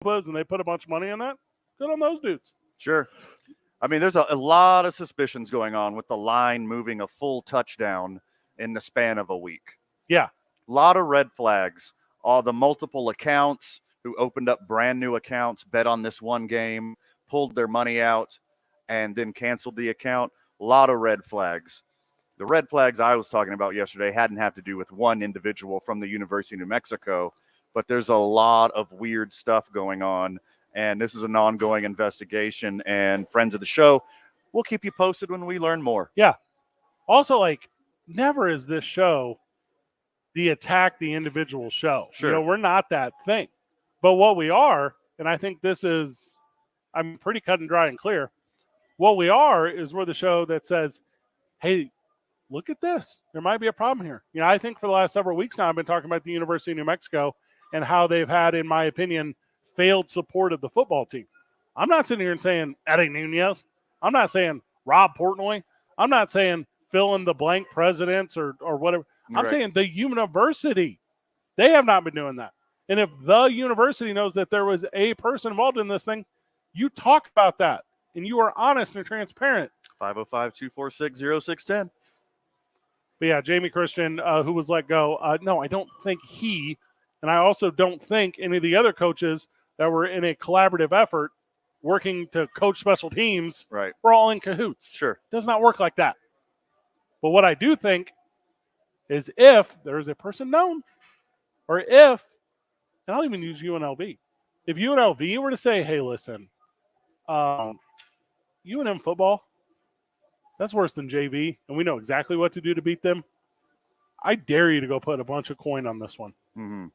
and they put a bunch of money on that. Good on those dudes. Sure. I mean, there's a lot of suspicions going on with the line moving a full touchdown in the span of a week. Yeah. A lot of red flags. All the multiple accounts who opened up brand new accounts, bet on this one game, pulled their money out, and then canceled the account. A lot of red flags. The red flags I was talking about yesterday hadn't had to do with one individual from the University of New Mexico, but there's a lot of weird stuff going on. And this is an ongoing investigation. And friends of the show, we'll keep you posted when we learn more. Yeah. Also, never is this show the attack the individual show. Sure. We're not that thing. But what we are, and I think this is, I'm pretty cut and dry and clear. What we are is we're the show that says, hey, look at this. There might be a problem here. I think for the last several weeks now, I've been talking about the University of New Mexico and how they've had, in my opinion, failed support of the football team. I'm not sitting here and saying Eddie Nunez. I'm not saying Rob Portnoy. I'm not saying fill in the blank presidents or whatever. I'm saying the university. They have not been doing that. And if the university knows that there was a person involved in this thing, you talk about that. And you are honest and transparent. 505-246-0610. But yeah, Jamie Christian, who was let go. No, I don't think he, and I also don't think any of the other coaches that were in a collaborative effort working to coach special teams, right, we're all in cahoots. Sure. It does not work like that. But what I do think is if there is a person known, or if, and I'll even use UNLV. If UNLV were to say, hey, listen, UNM football, that's worse than JV, and we know exactly what to do to beat them, I dare you to go put a bunch of coin on this one. Mm-hmm.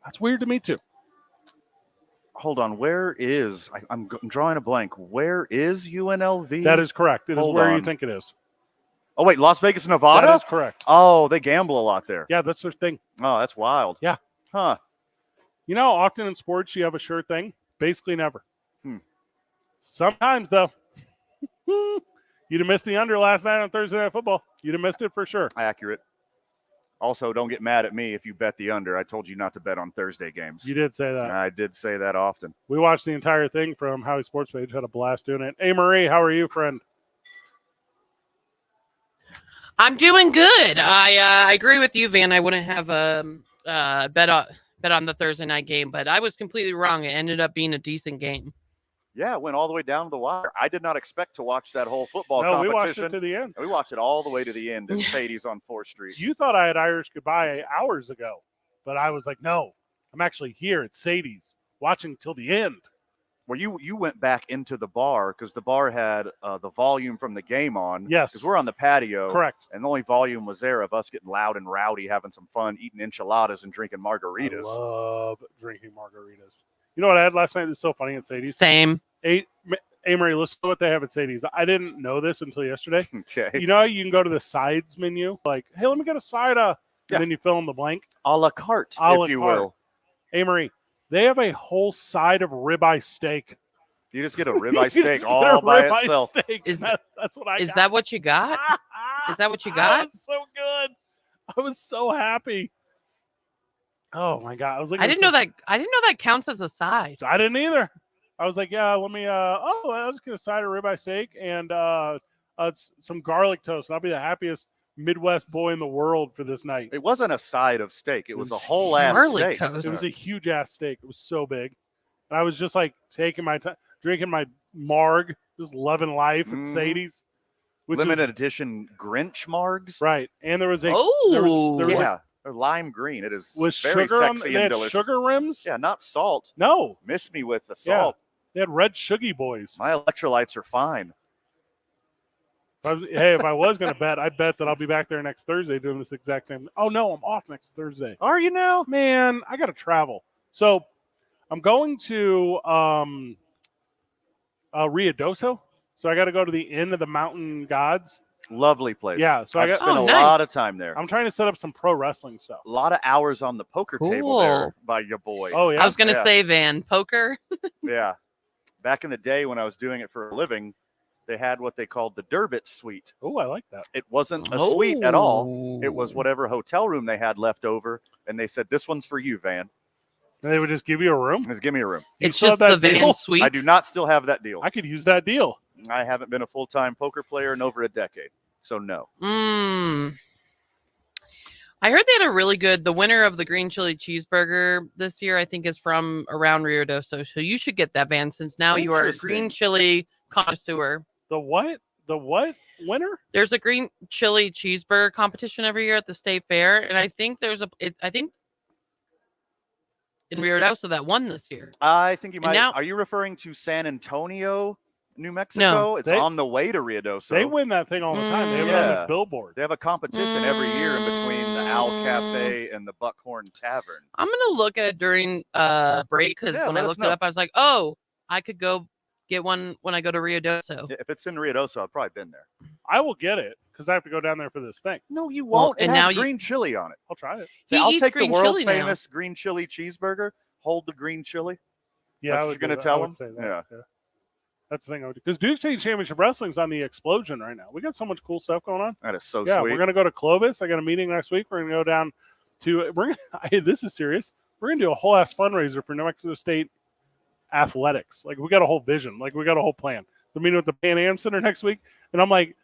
That's weird to me, too. Hold on. Where is – I'm drawing a blank. Where is UNLV? That is correct. It is where you think it is. Oh, wait, Las Vegas, Nevada? That is correct. Oh, they gamble a lot there. Yeah, that's their thing. Oh, that's wild. Yeah. Huh. Often in sports you have a sure thing. Basically never. Sometimes, though, you'd have missed the under last night on Thursday Night Football. You'd have missed it for sure. Accurate. Also, don't get mad at me if you bet the under. I told you not to bet on Thursday games. You did say that. I did say that often. We watched the entire thing from Howie Sports Page. Had a blast doing it. Hey, Marie, how are you, friend? I'm doing good. I agree with you, Van. I wouldn't have bet on the Thursday night game, but I was completely wrong. It ended up being a decent game. Yeah, it went all the way down to the wire. I did not expect to watch that whole football competition. We watched it to the end. We watched it all the way to the end at Sadie's on 4th Street. You thought I had Irish Goodbye hours ago, but I was like, no, I'm actually here at Sadie's watching till the end. Well, you went back into the bar because the bar had the volume from the game on. Yes. Because we're on the patio. Correct. And the only volume was there of us getting loud and rowdy, having some fun, eating enchiladas and drinking margaritas. I love drinking margaritas. You know what I had last night? It's so funny at Sadie's. Same. Amory, listen to what they have at Sadie's. I didn't know this until yesterday. Okay. You know how you can go to the sides menu? Like, hey, let me get a side. And then you fill in the blank. A la carte, if you will. Amory, they have a whole side of ribeye steak. You just get a ribeye steak all by itself. That's what I got. Is that what you got? Is that what you got? That was so good. I was so happy. Oh my God. I was like, I didn't know that counts as a side. I didn't either. I was like, yeah, let me I'll just get a side of ribeye steak and some garlic toast. I'll be the happiest Midwest boy in the world for this night. It wasn't a side of steak. It was a whole ass steak. Toast. It was a huge ass steak. It was so big. And I was just like taking my time, drinking my marg, just loving life at Sadie's. Limited edition Grinch margs. Right. And there was a they're lime green. It is was very sugar sexy and delicious. Sugar rims? Yeah, not salt. No. Miss me with the salt. Yeah. They had red Shuggy boys. My electrolytes are fine. If I was going to bet, I'd bet that I'll be back there next Thursday doing this exact same. Oh, no, I'm off next Thursday. Are you now? Man, I got to travel. So I'm going to Ruidoso. So I got to go to the Inn of the Mountain Gods. Lovely place. Yeah. So I spent a lot of time there. I'm trying to set up some pro wrestling stuff. A lot of hours on the poker table there by your boy. Oh, yeah. I was going to say, Van, poker. Yeah. Back in the day when I was doing it for a living, they had what they called the Durbit Suite. Oh, I like that. It wasn't a suite at all. It was whatever hotel room they had left over, and they said, this one's for you, Van. And they would just give you a room. Just give me a room. You It's still just have the that deal? van suite. I do not still have that deal. I could use that deal. I haven't been a full-time poker player in over a decade, so no. I heard they had a really good. The winner of the green chili cheeseburger this year, I think, is from around Rio Doso. So you should get that, Van, since now you are a green chili connoisseur. The what? The what winner? There's a green chili cheeseburger competition every year at the state fair, and I think I think in Rio Doso that won this year. I think you might. now- Are you referring to San Antonio, New Mexico? It's on the way to Rio Doso. They win that thing all the time. They have it on the billboard. They have a competition every year in between the Owl Cafe and the Buckhorn Tavern. I'm gonna look at it during break because when I looked it up, I was like, oh, I could go get one when I go to Rio Doso. If it's in Rio Doso, I've probably been there. I will get it because I have to go down there for this thing. No, you won't. and it has now green chili on it. I'll try it. Say, I'll take the green world chili now. famous green chili cheeseburger. Hold the green chili. Yeah, That's I what would you're gonna do that. tell I would them? say that. Yeah. That's the thing I would do. Because Duke State Championship Wrestling's on the explosion right now. We got so much cool stuff going on. That is so Yeah, sweet. we're gonna go to Clovis. I got a meeting next week. We're gonna go down to. This is serious. We're gonna do a whole ass fundraiser for New Mexico State athletics. Like we got a whole vision. Like we got a whole plan. We're meeting with the Pan Am Center next week, and I'm like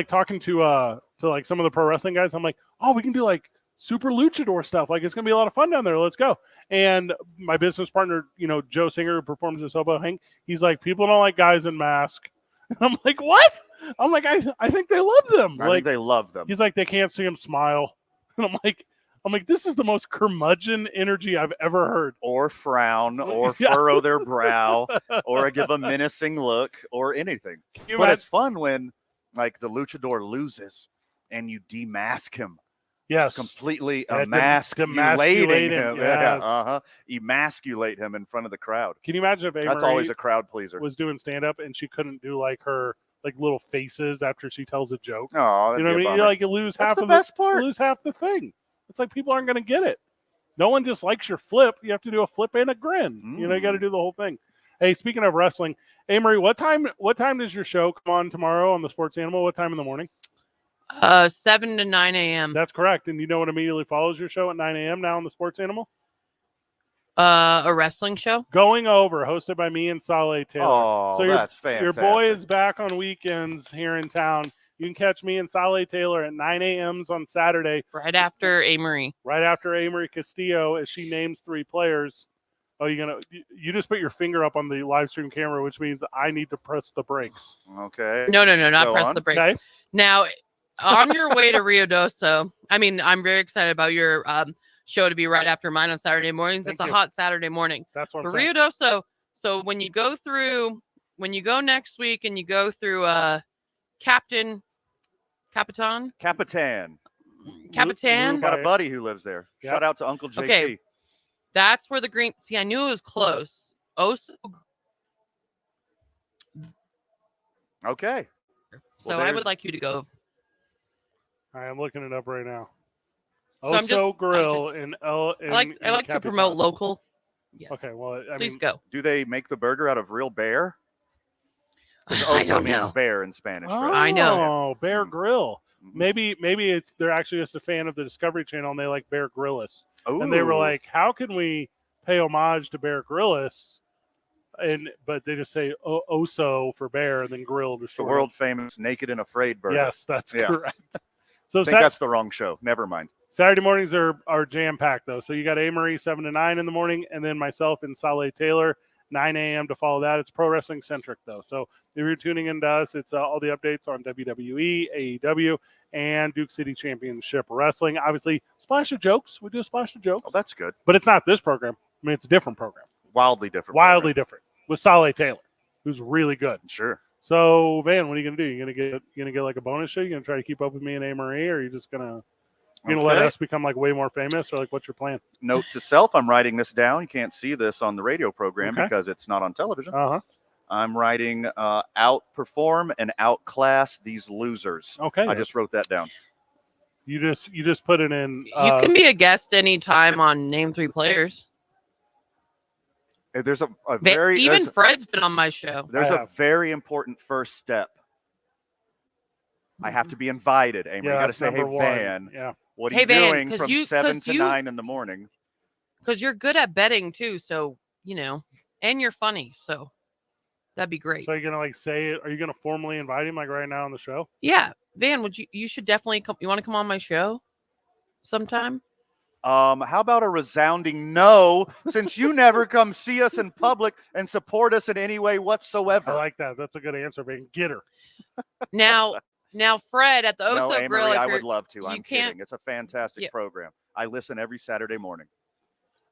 talking to like some of the pro wrestling guys. I'm like, oh, we can do like super luchador stuff. Like it's gonna be a lot of fun down there. Let's go. And my business partner, Joe Singer, who performs at Sobo Hang, he's like, people don't like guys in mask. And I'm like, what? I'm like, I think they love them. I like think they love them. He's like, they can't see him smile. And I'm like, this is the most curmudgeon energy I've ever heard. Or frown, or furrow their brow, or give a menacing look, or anything. But it's fun when, like, the luchador loses and you demask him. Yes. Completely emasculate him. Yes. Emasculate him in front of the crowd. Can you imagine if That's always a crowd pleaser. Was doing stand-up and she couldn't do like her like little faces after she tells a joke? Oh, you know what I mean? You're like, you lose half of you lose half the thing. It's like people aren't going to get it. No one just likes your flip. You have to do a flip and a grin. You got to do the whole thing. Hey, speaking of wrestling, Amory, what time does your show come on tomorrow on the Sports Animal? What time in the morning? 7 to 9 a.m. That's correct. And you know what immediately follows your show at 9 a.m. now on the Sports Animal? A wrestling show? Going Over, hosted by me and Saleh Taylor. Oh, so that's fantastic. Your boy is back on weekends here in town. You can catch me and Saleh Taylor at 9 a.m. on Saturday. Right after Amory. Right after Amory Castillo, as she names 3 players. Oh, you just put your finger up on the live stream camera, which means I need to press the brakes. Okay. No, not press the brakes. Okay. Now, on your way to Rio Doso, I mean, I'm very excited about your show to be right after mine on Saturday mornings. It's a hot Saturday morning. That's what I'm saying. Rio Doso, so when you go next week and you go through Capitan. Capitan. Got a buddy who lives there. Yep. Shout out to Uncle JT. Okay. That's where the green. See, I knew it was close. Okay. So I would like you to go. I am looking it up right now. So Grill in I like to promote local. Yes. Okay, well, please go. Do they make the burger out of real bear? I don't know. Bear in Spanish. Oh, right? I know. Bear Grill. Maybe they're actually just a fan of the Discovery Channel and they like Bear Grylls. And they were like, how can we pay homage to Bear Grylls? But they just say Oso for bear and then grill. The world famous Naked and Afraid burger. Yes, that's correct. So I think that's the wrong show. Never mind. Saturday mornings are jam-packed, though. So you got Amory 7 to 9 in the morning, and then myself and Saleh Taylor, 9 a.m. to follow that. It's pro wrestling-centric, though. So if you're tuning in to us, it's all the updates on WWE, AEW, and Duke City Championship Wrestling. Obviously, splash of jokes. We do a splash of jokes. Oh, that's good. But it's not this program. I mean, it's a different program. Wildly different. Wildly different. With Saleh Taylor, who's really good. Sure. So, Van, what are you gonna do? You gonna get like a bonus show? You gonna try to keep up with me and Amory, or are you just gonna let us become like way more famous, or like what's your plan? Note to self: I'm writing this down. You can't see this on the radio program because it's not on television. I'm writing outperform and outclass these losers. Okay. I just wrote that down. You just put it in. You can be a guest anytime on Name 3 Players. There's a very Fred's been on my show. There's a very important first step. I have to be invited, Amy. You got to say, "Hey, Van, what are you doing from 7 to 9 in the morning?" because you're good at betting too. So, and you're funny. So that'd be great. So are you going to like say it? Are you going to formally invite him like right now on the show? Yeah. Van, you should definitely come. You want to come on my show sometime? How about a resounding no, since you never come see us in public and support us in any way whatsoever? I like that. That's a good answer, man. Get her. Now, Fred at the Oso No, Grill. Marie, I would love to. I'm can't- kidding. It's a fantastic program. I listen every Saturday morning.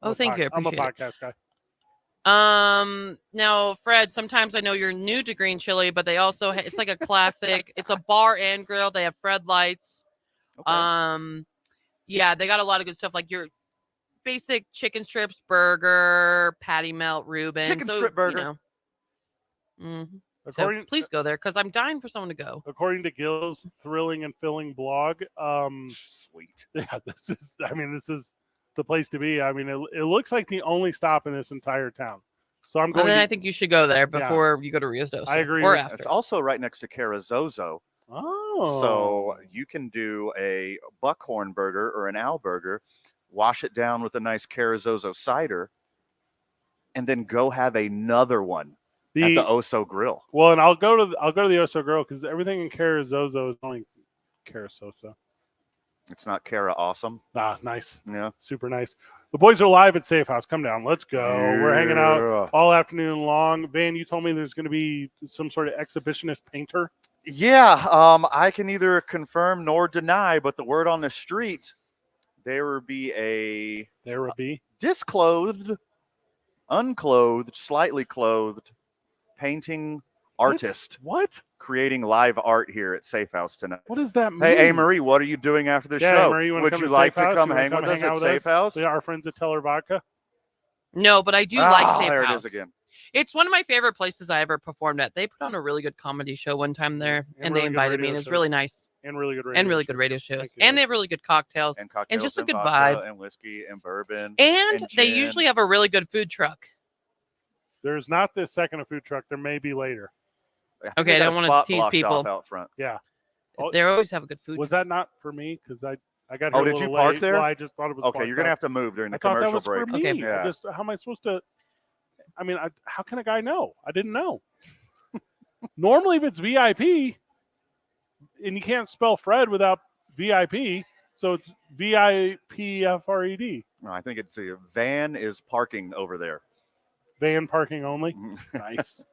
Oh, thank you. I'm a Appreciate podcast guy. it. Now, Fred, sometimes I know you're new to green chili, but they also it's like a classic. It's a bar and grill. They have Fred lights. Okay. Yeah, they got a lot of good stuff like your basic chicken strips, burger, patty melt, Reuben. Chicken strip burger. So please go there because I'm dying for someone to go. According to Gil's thrilling and filling blog, sweet. Yeah, this is the place to be. I mean, it looks like the only stop in this entire town. So I'm going. I think you should go there before you go to Rios Dos. I agree. Or after. It's also right next to Carazozo. Oh. So you can do a buckhorn burger or an owl burger, wash it down with a nice Carazozo cider, and then go have another one at the Oso Grill. Well, and I'll go to the Oso Grill because everything in Carazozo is only Carazozo. It's not Cara awesome. Ah, nice. Yeah. Super nice. The boys are live at Safe House. Come down. Let's go. Yeah. We're hanging out all afternoon long. Van, you told me there's going to be some sort of exhibitionist painter. Yeah. I can neither confirm nor deny, but the word on the street, there will be disclothed, unclothed, slightly clothed painting artist. What? Creating live art here at Safe House tonight. What does that mean? Hey, Marie, what are you doing after the show? Marie, would you like to come hang with us at Safe House? Yeah, our friends at Teller Vodka. No, but I do like Safe there House. It is again. It's one of my favorite places I ever performed at. They put on a really good comedy show one time there, and really they invited me, and it's really nice. And really good radio shows. And they have really good cocktails. And just a good vibe. And whiskey and bourbon. And they usually have a really good food truck. There's not this second a food truck. There may be later. Okay, I don't want to tease people. Out front. Yeah. They always have a good food Was truck. that not for me? Because I got here did you park late. there? Well, I just thought it was okay, you're going to have to move during the commercial break. I thought that was for me. Okay. Yeah. How am I supposed to? I mean, how can a guy know? I didn't know. Normally, if it's VIP, and you can't spell Fred without VIP, so it's VIPFRED. No, I think it's a van is parking over there. Van parking only. Nice.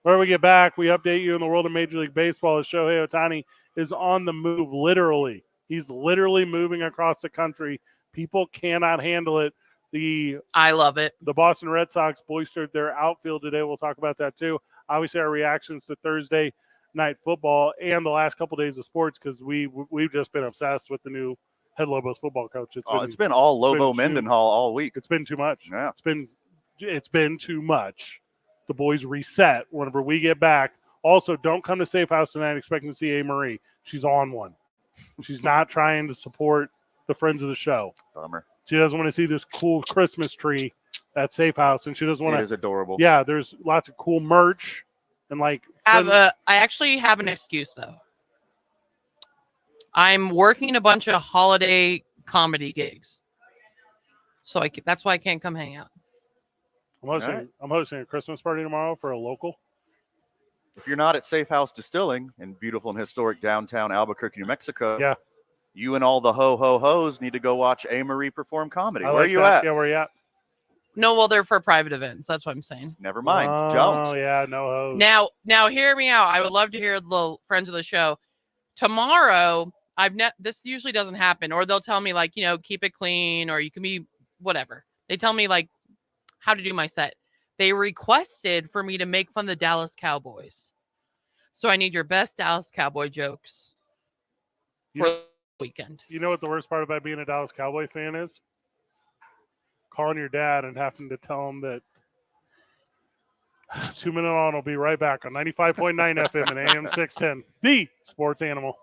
Where we get back, we update you in the world of Major League Baseball as Shohei Ohtani is on the move, literally. He's literally moving across the country. People cannot handle it. I love it. The Boston Red Sox boistered their outfield today. We'll talk about that too. Obviously, our reactions to Thursday night football and the last couple days of sports because we've just been obsessed with the new head Lobos football coach. It's been all Lobo Mendenhall all week. It's been too much. Yeah. It's been too much. The boys reset whenever we get back. Also, don't come to Safe House tonight expecting to see A. Marie. She's on one. She's not trying to support the friends of the show. Bummer. She doesn't want to see this cool Christmas tree at Safe House, and she doesn't want to. It is adorable. Yeah, there's lots of cool merch and like. I actually have an excuse though. I'm working a bunch of holiday comedy gigs, so that's why I can't come hang out. I'm hosting a Christmas party tomorrow for a local. If you're not at Safe House Distilling in beautiful and historic downtown Albuquerque, New Mexico, yeah, you and all the ho-ho-hos need to go watch A. Marie perform comedy. Where are you at? Yeah, where are you at? No, well, they're for private events. That's what I'm saying. Never mind. Don't. Oh, yeah, no hos. Now, hear me out. I would love to hear the friends of the show. Tomorrow, this usually doesn't happen, or they'll tell me, like, keep it clean, or you can be whatever. They tell me, like, how to do my set. They requested for me to make fun of the Dallas Cowboys. So I need your best Dallas Cowboy jokes for the weekend. You know what the worst part about being a Dallas Cowboy fan is? Calling your dad and having to tell him that 2 minutes on will be right back on 95.9 FM and AM 610. The Sports Animal.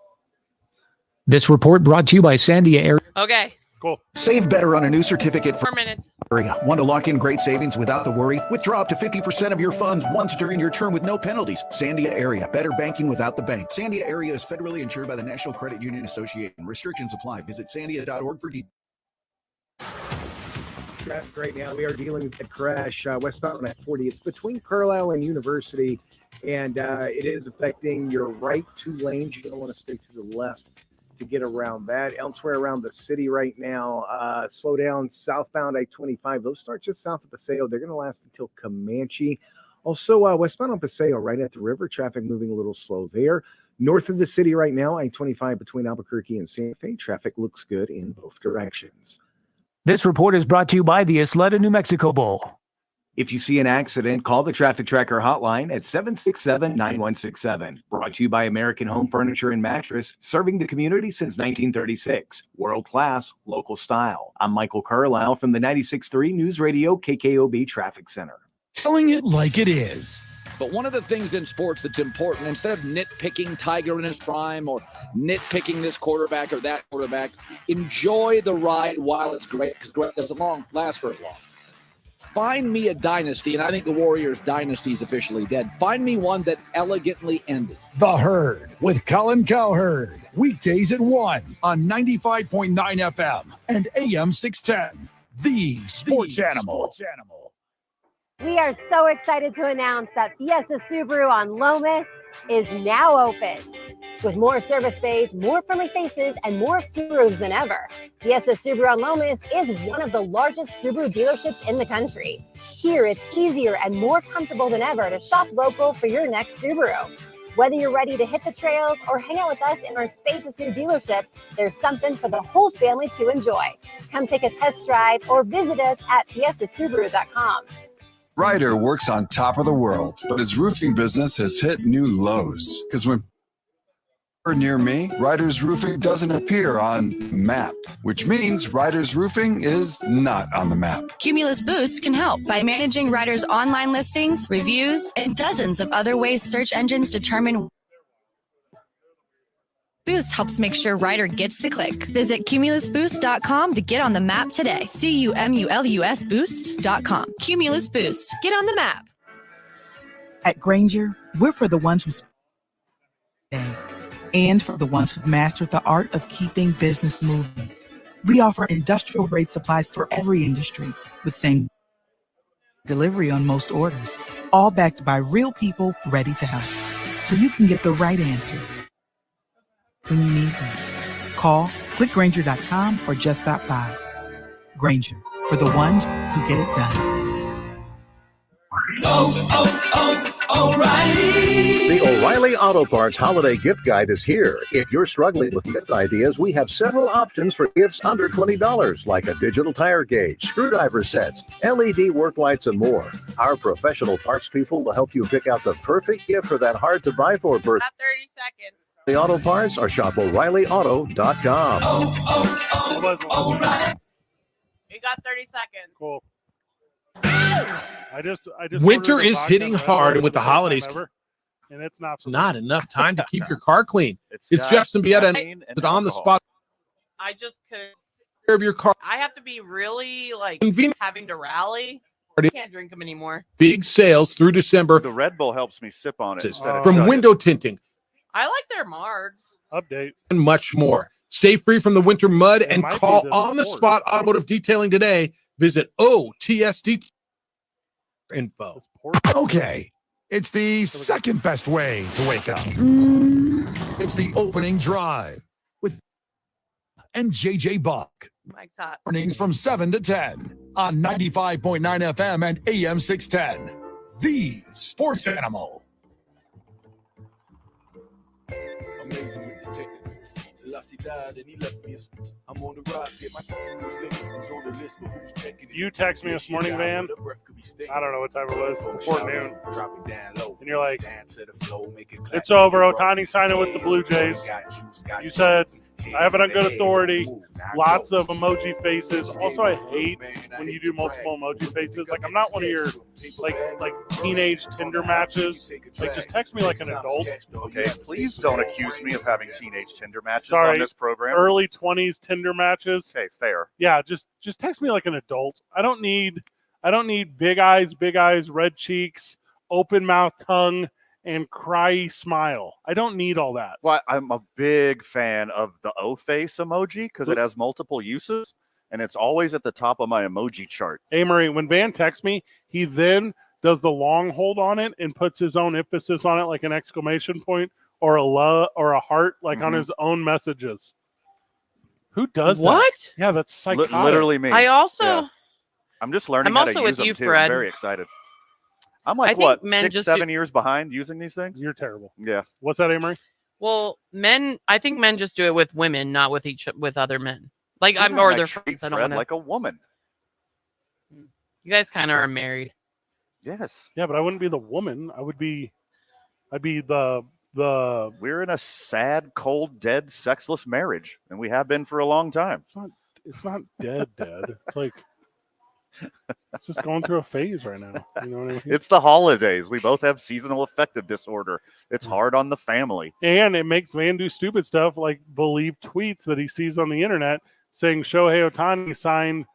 This report brought to you by Sandia Area. Okay. Cool. Save better on a new certificate for 4 minutes. Want to lock in great savings without the worry? Withdraw up to 50% of your funds once during your term with no penalties. Sandia Area. Better banking without the bank. Sandia Area is federally insured by the National Credit Union Association. Restrictions apply. Visit sandia.org for details. traffic right now. We are dealing with a crash westbound at 40. It's between Carlisle and University, and it is affecting your right 2 lanes. You're going to want to stay to the left to get around that. Elsewhere around the city right now, slow down southbound I-25. Those start just south of Paseo. They're going to last until Comanche. Also, westbound on Paseo, right at the river, traffic moving a little slow there. North of the city right now, I-25 between Albuquerque and Santa Fe, traffic looks good in both directions. This report is brought to you by the Isleta, New Mexico Bowl. If you see an accident, call the Traffic Tracker hotline at 767-9167. Brought to you by American Home Furniture and Mattress, serving the community since 1936. World class, local style. I'm Michael Carlisle from the 96.3 News Radio KKOB Traffic Center. Telling it like it is. But one of the things in sports that's important, instead of nitpicking Tiger in his prime or nitpicking this quarterback or that quarterback, enjoy the ride while it's great, because great doesn't last very long. Find me a dynasty, and I think the Warriors' dynasty is officially dead. Find me one that elegantly ended. The Herd with Colin Cowherd. Weekdays at 1 on 95.9 FM and AM 610. The Sports Animal. We are so excited to announce that Fiesta Subaru on Lomas is now open. With more service bays, more friendly faces, and more Subarus than ever, Fiesta Subaru on Lomas is one of the largest Subaru dealerships in the country. Here, it's easier and more comfortable than ever to shop local for your next Subaru. Whether you're ready to hit the trails or hang out with us in our spacious new dealership, there's something for the whole family to enjoy. Come take a test drive or visit us at fiestasubaru.com. Ryder works on top of the world, but his roofing business has hit new lows. Because when near me, Ryder's Roofing doesn't appear on map, which means Ryder's Roofing is not on the map. Cumulus Boost can help by managing Ryder's online listings, reviews, and dozens of other ways search engines determine. Boost helps make sure Ryder gets the click. Visit cumulusboost.com to get on the map today. CUMULUS Boost.com. Cumulus Boost. Get on the map. At Granger, we're for the ones who stay and for the ones who've mastered the art of keeping business moving. We offer industrial-grade supplies for every industry with same delivery on most orders, all backed by real people ready to help. So you can get the right answers when you need them. Call, clickgranger.com, or just stop by. Granger, for the ones who get it done. O'Reilly! The O'Reilly Auto Parts Holiday Gift Guide is here. If you're struggling with gift ideas, we have several options for gifts under $20, like a digital tire gauge, screwdriver sets, LED work lights, and more. Our professional parts people will help you pick out the perfect gift for that hard-to-buy-for birthday. 30 seconds. The auto parts or shop O'ReillyAuto.com. O'Reilly. You got 30 seconds. Cool. I just Winter ordered a is vodka hitting Red hard, Bull and with the for first time holidays, ever, and it's not not enough time to keep your car clean. It's Jeff Symbieta on the spot. I just couldn't. Care of your car. I have to be really Convenient. having to rally. I can't drink them anymore. Big sales through December. The Red Bull helps me sip on it instead of From chug it. window tinting I like their margs. Update. and much more. Stay free from the winter mud and might be call the on the sport. spot automotive detailing today. Visit OTSD info. Okay, it's the second best way to wake up. It's the opening drive with and JJ Buck. Mike's hot. Mornings from 7 to 10 on 95.9 FM and AM 610. The Sports Animal. Amazing with this technique. Selassie died and he left me. I'm on the rise, get my who's on the list, but who's checking it? You text me this morning, Van. I don't know what time it was, before noon. And you're like, it's over. Ohtani signing with the Blue Jays. You said, I have it on good authority. Lots of emoji faces. Also, I hate when you do multiple emoji faces. Like, I'm not one of your like teenage Tinder matches. Like, just text me like an adult. Okay, please don't accuse me of having teenage Tinder matches Sorry, on this program. early 20s Tinder matches. Okay, fair. Yeah, just text me like an adult. I don't need big eyes, red cheeks, open mouth tongue, and cry smile. I don't need all that. Well, I'm a big fan of the O face emoji because it has multiple uses. and it's always at the top of my emoji chart. Amory, when Van texts me, he then does the long hold on it and puts his own emphasis on it, like an exclamation point or a love or a heart, like on his own messages. Who does that? What? Yeah, that's psychotic. Literally me. I also. Yeah. I'm just learning I'm how also to with use them you, too. Fred. I'm very excited. I'm I like, think what, men 6, just 7 years behind using these things? You're terrible. Yeah. What's that, Amory? Well, I think men just do it with women, not with other men. Like Yeah, or and I their treat friends. I don't Fred want to. like a woman. You guys kind of are married. Yes. Yeah, but I wouldn't be the woman. I'd be the. We're in a sad, cold, dead, sexless marriage, and we have been for a long time. It's not dead. It's like it's just going through a phase right now. You know what I mean? It's the holidays. We both have seasonal affective disorder. It's hard on the family. And it makes Van do stupid stuff like believe tweets that he sees on the internet saying Shohei Ohtani signed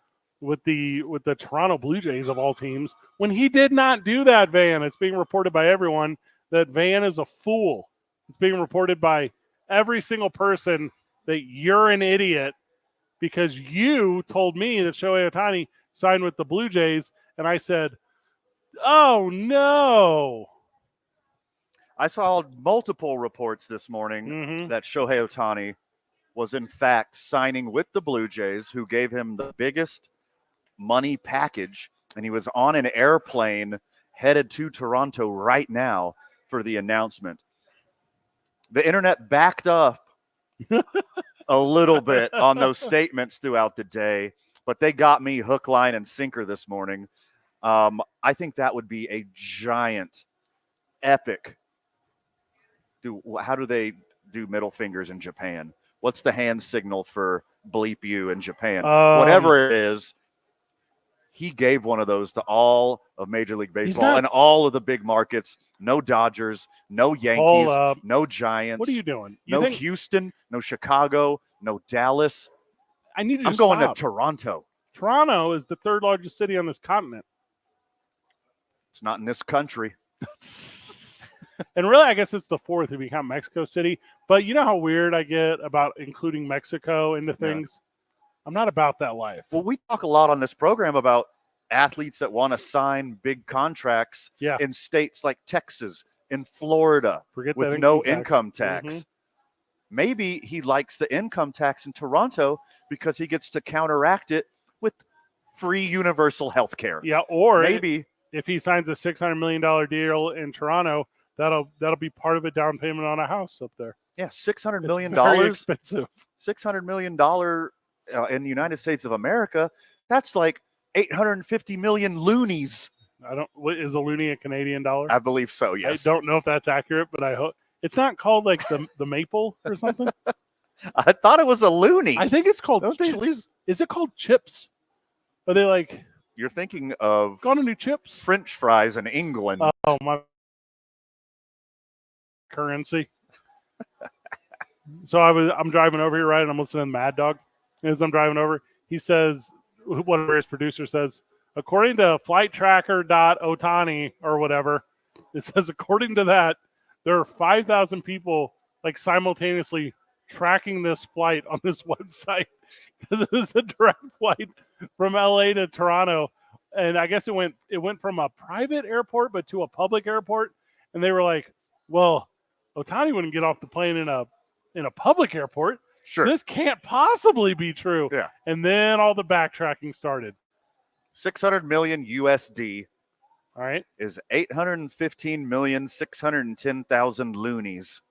with the Toronto Blue Jays of all teams when he did not do that, Van. It's being reported by everyone that Van is a fool. It's being reported by every single person that you're an idiot because you told me that Shohei Ohtani signed with the Blue Jays, and I said, oh, no. I saw multiple reports this morning that Shohei Ohtani was, in fact, signing with the Blue Jays, who gave him the biggest money package, and he was on an airplane headed to Toronto right now for the announcement. The internet backed up a little bit on those statements throughout the day, but they got me hook, line, and sinker this morning. I think that would be a giant, epic. How do they do middle fingers in Japan? What's the hand signal for bleep you in Japan? Whatever it is, he gave one of those to all of Major League Baseball and all of the big markets. No Dodgers, no Yankees, no Giants. What are you doing? No Houston, no Chicago, no Dallas. I'm going to Toronto. Toronto is the third largest city on this continent. It's not in this country. And really, I guess it's the fourth to become Mexico City. But you know how weird I get about including Mexico into things? I'm not about that life. Well, we talk a lot on this program about athletes that want to sign big contracts in states like Texas, in Florida, with no income tax. Maybe he likes the income tax in Toronto because he gets to counteract it with free universal health care. Yeah, or maybe if he signs a $600 million deal in Toronto, that'll be part of a down payment on a house up there. Yeah, $600 million. Very expensive. $600 million in the United States of America. That's like 850 million loonies. Is a loonie a Canadian dollar? I believe so, yes. I don't know if that's accurate, but I hope it's not called like the maple or something. I thought it was a loony. I think it's called Is it called chips? Are they like you're thinking of gonna do chips? French fries in England. Oh my currency. So I'm driving over here, right? And I'm listening to Mad Dog. As I'm driving over, he says, whatever his producer says, according to flighttracker.otani or whatever, it says, according to that, there are 5,000 people like simultaneously tracking this flight on this website because it was a direct flight from LA to Toronto. And I guess it went from a private airport, but to a public airport. And they were like, well, Ohtani wouldn't get off the plane in a public airport. Sure. This can't possibly be true. Yeah. And then all the backtracking started. 600 million USD. All right. Is 815,610,000 loonies.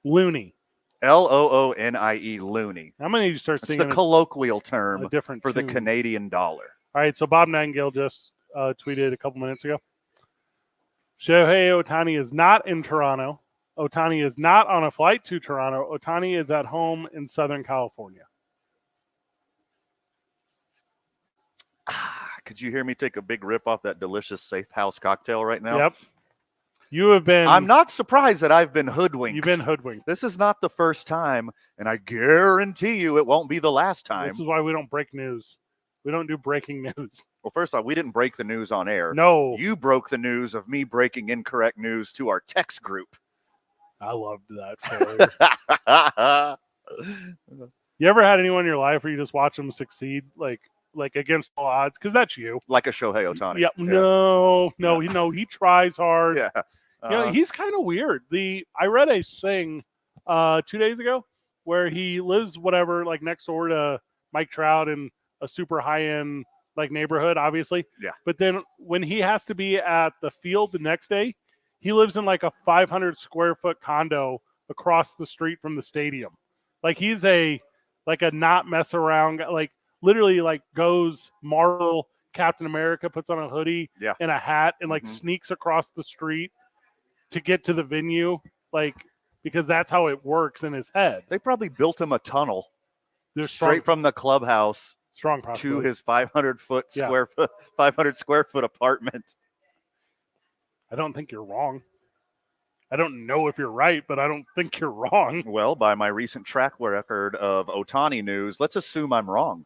Loony. L-O-O-N-I-E, loony. I'm going to need to start It's singing the colloquial term different for tune. the Canadian dollar. All right, so Bob Nightingale just tweeted a couple minutes ago. Shohei Ohtani is not in Toronto. Ohtani is not on a flight to Toronto. Ohtani is at home in Southern California. Could you hear me take a big rip off that delicious Safe House cocktail right now? Yep. You have been... I'm not surprised that I've been hoodwinked. You've been hoodwinked. This is not the first time, and I guarantee you it won't be the last time. This is why we don't break news. We don't do breaking news. Well, first off, we didn't break the news on air. No. You broke the news of me breaking incorrect news to our text group. I loved that. You ever had anyone in your life where you just watch them succeed, like against all odds? Because that's you. Like a Shohei Ohtani. Yeah. No. He tries hard. Yeah. He's kind of weird. I read a thing 2 days ago where he lives whatever like next door to Mike Trout in a super high end like neighborhood, obviously. Yeah. But then when he has to be at the field the next day, he lives in like a 500 square foot condo across the street from the stadium. Like he's a not mess around, like literally like goes Marvel Captain America, puts on a hoodie and a hat and like sneaks across the street to get to the venue, like because that's how it works in his head. They probably built him a tunnel straight from the clubhouse to his 500 square foot apartment. I don't think you're wrong. I don't know if you're right, but I don't think you're wrong. Well, by my recent track record of Ohtani news, let's assume I'm wrong.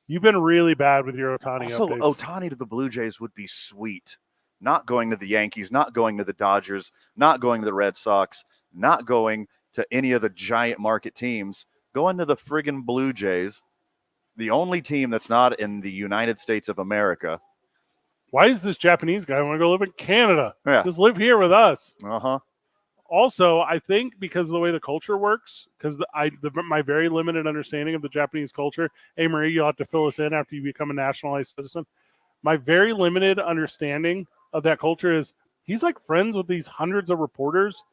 You've been really bad with your Ohtani also, updates. Ohtani to the Blue Jays would be sweet. Not going to the Yankees, not going to the Dodgers, not going to the Red Sox, not going to any of the giant market teams, going to the friggin' Blue Jays, the only team that's not in the United States of America. Why is this Japanese guy want to go live in Canada? Yeah. Just live here with us. Uh-huh. Also, I think because of the way the culture works, because my very limited understanding of the Japanese culture, hey, Marie, you'll have to fill us in after you become a nationalized citizen. My very limited understanding of that culture is he's like friends with these hundreds of reporters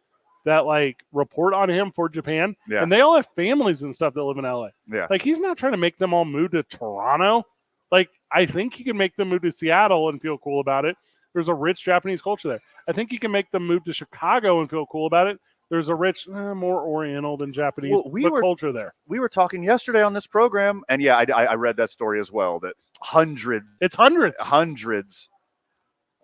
that like report on him for Japan. Yeah. And they all have families and stuff that live in LA. Yeah. Like he's not trying to make them all move to Toronto. Like I think he can make them move to Seattle and feel cool about it. There's a rich Japanese culture there. I think he can make them move to Chicago and feel cool about it. There's a rich, more Oriental than Japanese culture there. We were talking yesterday on this program, and yeah, I read that story as well, that hundreds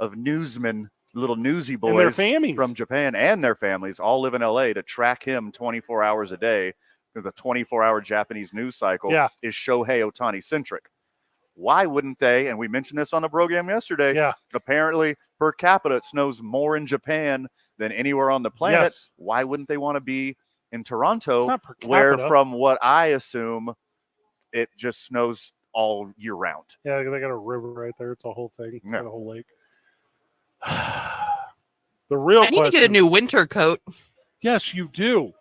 of newsmen, little newsy boys and their families from Japan and their families all live in LA to track him 24 hours a day because the 24-hour Japanese news cycle is Shohei Ohtani centric. Why wouldn't they? And we mentioned this on the program yesterday. Yeah. Apparently, per capita, it snows more in Japan than anywhere on the planet. Yes. Why wouldn't they want to be in Toronto, It's not per capita. where, from what I assume, it just snows all year round? Yeah, they got a river right there. It's a whole thing. Yeah. Got a whole lake. The real I need to get a new winter coat. Yes, you do.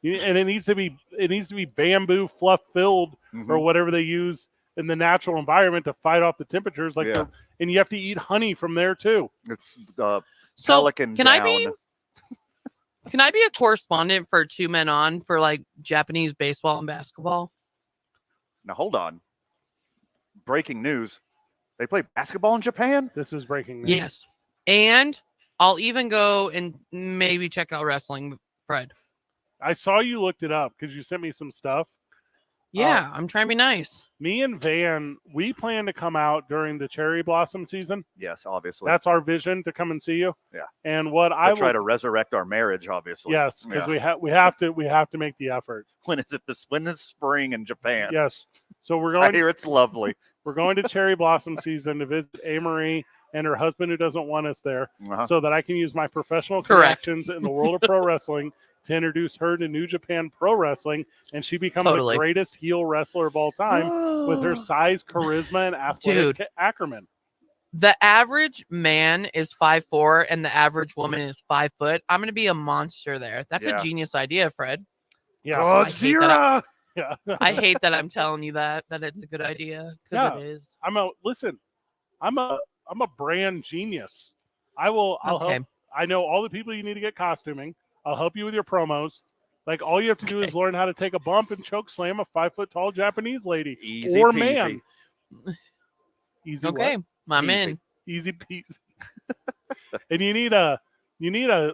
And it needs to be bamboo fluff filled or whatever they use in the natural environment to fight off the temperatures. And you have to eat honey from there too. It's pelican can down. Can I be a correspondent for Two Men On for like Japanese baseball and basketball? Now hold on. Breaking news. They play basketball in Japan? This is breaking news. Yes. And I'll even go and maybe check out wrestling, Fred. I saw you looked it up because you sent me some stuff. Yeah, I'm trying to be nice. Me and Van, we plan to come out during the cherry blossom season. Yes, obviously. That's our vision, to come and see you. Yeah. And what I try to resurrect our marriage, obviously. Yes, because we have to make the effort. When is it? When is spring in Japan? Yes. So we're going. I hear it's lovely. We're going to cherry blossom season to visit Amory and her husband, who doesn't want us there, so that I can use my professional connections in the world of pro wrestling to introduce her to New Japan Pro Wrestling, and she becomes the greatest heel wrestler of all time with her size, charisma, and athletic acumen. The average man is 5'4", and the average woman is 5 foot. I'm going to be a monster there. That's a genius idea, Fred. Yeah, Godzilla. I hate that I'm telling you that it's a good idea, because it is. I'm a brand genius. I'll help. I know all the people you need to get costuming. I'll help you with your promos. Like, all you have to do is learn how to take a bump and choke slam a 5 foot tall Japanese lady or man. Easy. Okay, I'm in. Easy peasy. And you need a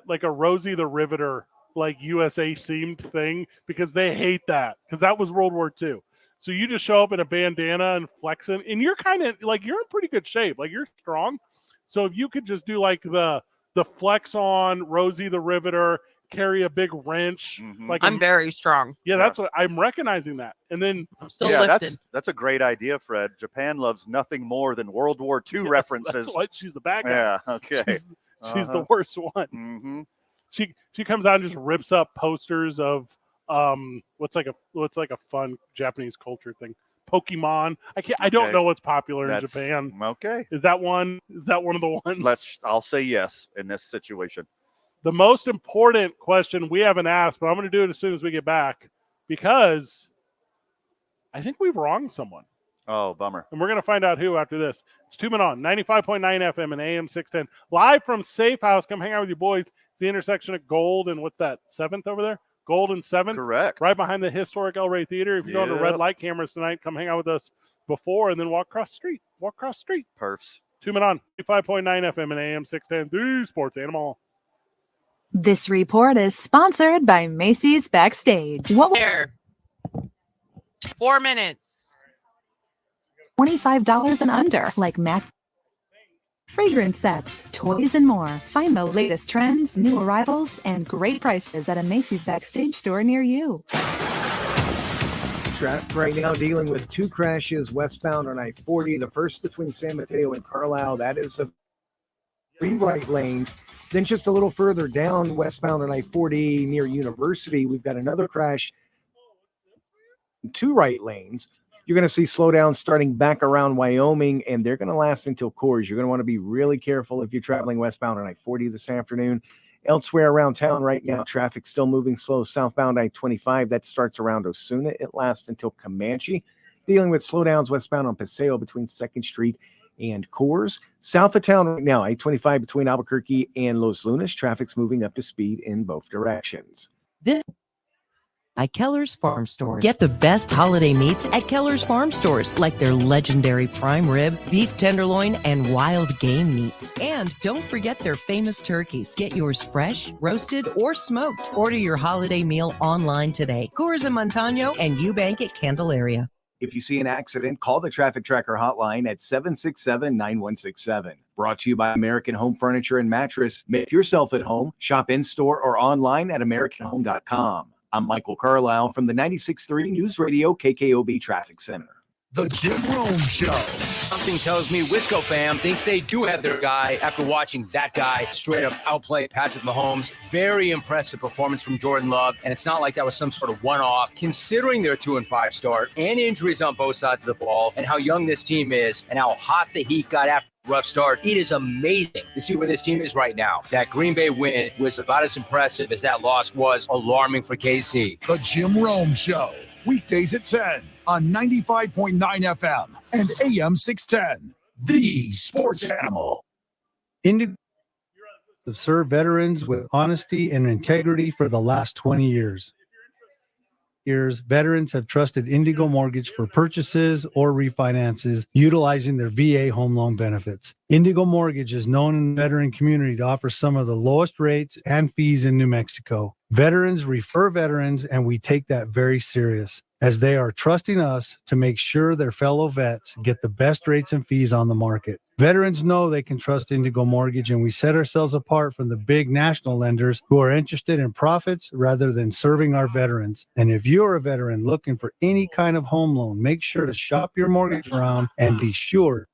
like a Rosie the Riveter, like USA themed thing, because they hate that, because that was World War II. So you just show up in a bandana and flexing, and you're kind of like, you're in pretty good shape. Like, you're strong. So if you could just do like the flex on Rosie the Riveter, carry a big wrench. Like, I'm very strong. Yeah, that's what I'm recognizing that. And then I'm still lifted. That's a great idea, Fred. Japan loves nothing more than World War II references. That's why she's the bad guy. Yeah, okay. She's the worst one. She comes out and just rips up posters of what's like a fun Japanese culture thing? Pokemon. I don't know what's popular in Japan. Okay. Is that one of the ones? I'll say yes in this situation. The most important question we haven't asked, but I'm going to do it as soon as we get back because I think we've wronged someone. Oh, bummer. And we're going to find out who after this. It's 2 Men On, 95.9 FM and AM 610. Live from Safe House. Come hang out with you boys. It's the intersection of Gold and what's that, 7th over there? Gold and 7th. Correct. Right behind the historic El Rey Theater. If you're going to red light cameras tonight, come hang out with us before and then walk across the street. Perfs. 2 Men On, 95.9 FM and AM 610. The Sports Animal. This report is sponsored by Macy's Backstage. Here. 4 minutes. $25 and under, like Mac fragrance sets, toys, and more. Find the latest trends, new arrivals, and great prices at a Macy's Backstage store near you. Traffic right now dealing with 2 crashes westbound on I-40. The first between San Mateo and Carlisle. That is 3 right lanes. Then just a little further down westbound on I-40 near University, we've got another crash. 2 right lanes. You're going to see slowdowns starting back around Wyoming, and they're going to last until Coors. You're going to want to be really careful if you're traveling westbound on I-40 this afternoon. Elsewhere around town right now, traffic still moving slow. Southbound I-25, that starts around Osuna. It lasts until Comanche. Dealing with slowdowns westbound on Paseo between 2nd Street and Coors. South of town right now, I-25 between Albuquerque and Los Lunas. Traffic's moving up to speed in both directions. At Keller's Farm Stores. Get the best holiday meats at Keller's Farm Stores, like their legendary prime rib, beef tenderloin, and wild game meats. And don't forget their famous turkeys. Get yours fresh, roasted, or smoked. Order your holiday meal online today. Coors and Montano and Eubank at Candelaria. If you see an accident, call the Traffic Tracker hotline at 767-9167. Brought to you by American Home Furniture and Mattress. Make yourself at home. Shop in-store or online at AmericanHome.com. I'm Michael Carlisle from the 96.3 News Radio KKOB Traffic Center. The Jim Rome Show. Something tells me Wisco fam thinks they do have their guy after watching that guy straight up outplay Patrick Mahomes. Very impressive performance from Jordan Love, and it's not like that was some sort of one-off, considering their 2-5 start and injuries on both sides of the ball and how young this team is and how hot the Heat got after rough start. It is amazing to see where this team is right now. That Green Bay win was about as impressive as that loss was alarming for KC. The Jim Rome Show. Weekdays at 10 on 95.9 FM and AM 610. The Sports Animal. Indigo have served veterans with honesty and integrity for the last 20 years. Veterans have trusted Indigo Mortgage for purchases or refinances utilizing their VA home loan benefits. Indigo Mortgage is known in the veteran community to offer some of the lowest rates and fees in New Mexico. Veterans refer veterans, and we take that very serious, as they are trusting us to make sure their fellow vets get the best rates and fees on the market. Veterans know they can trust Indigo Mortgage, and we set ourselves apart from the big national lenders who are interested in profits rather than serving our veterans. And if you're a veteran looking for any kind of home loan, make sure to shop your mortgage around and be sure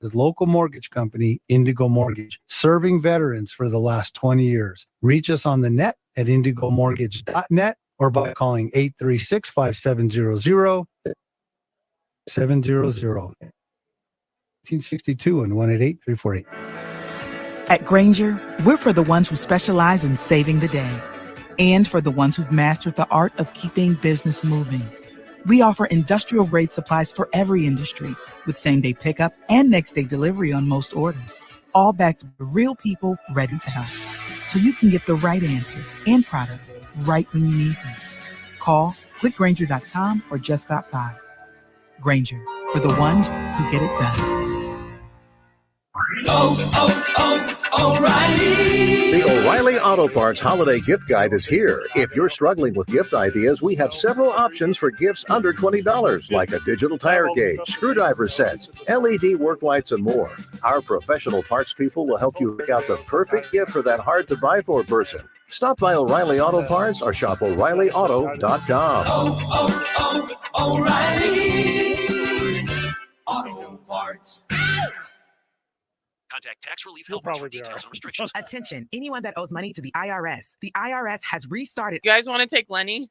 the local mortgage company, Indigo Mortgage, serving veterans for the last 20 years. Reach us on the net at indigomortgage.net or by calling 836-5700-700. 1962 and 188-348. At Granger, we're for the ones who specialize in saving the day and for the ones who've mastered the art of keeping business moving. We offer industrial-grade supplies for every industry with same-day pickup and next-day delivery on most orders, all backed by real people ready to help, so you can get the right answers and products right when you need them. Call, clickgranger.com, or just stop by. Granger, for the ones who get it done. O'Reilly. The O'Reilly Auto Parts Holiday Gift Guide is here. If you're struggling with gift ideas, we have several options for gifts under $20, like a digital tire gauge, screwdriver sets, LED work lights, and more. Our professional parts people will help you pick out the perfect gift for that hard-to-buy-for person. Stop by O'Reilly Auto Parts or shop O'ReillyAuto.com. O'Reilly Auto Parts. Contact Tax Relief You'll Helpers for probably be details all and right. restrictions. Attention, anyone that owes money to the IRS. The IRS has restarted You guys want to take Lenny?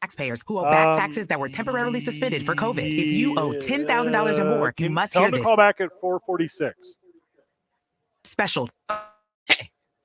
taxpayers who owe back taxes that were temporarily suspended for COVID. If you owe $10,000 or more, you must tell hear them to this call back at 446. special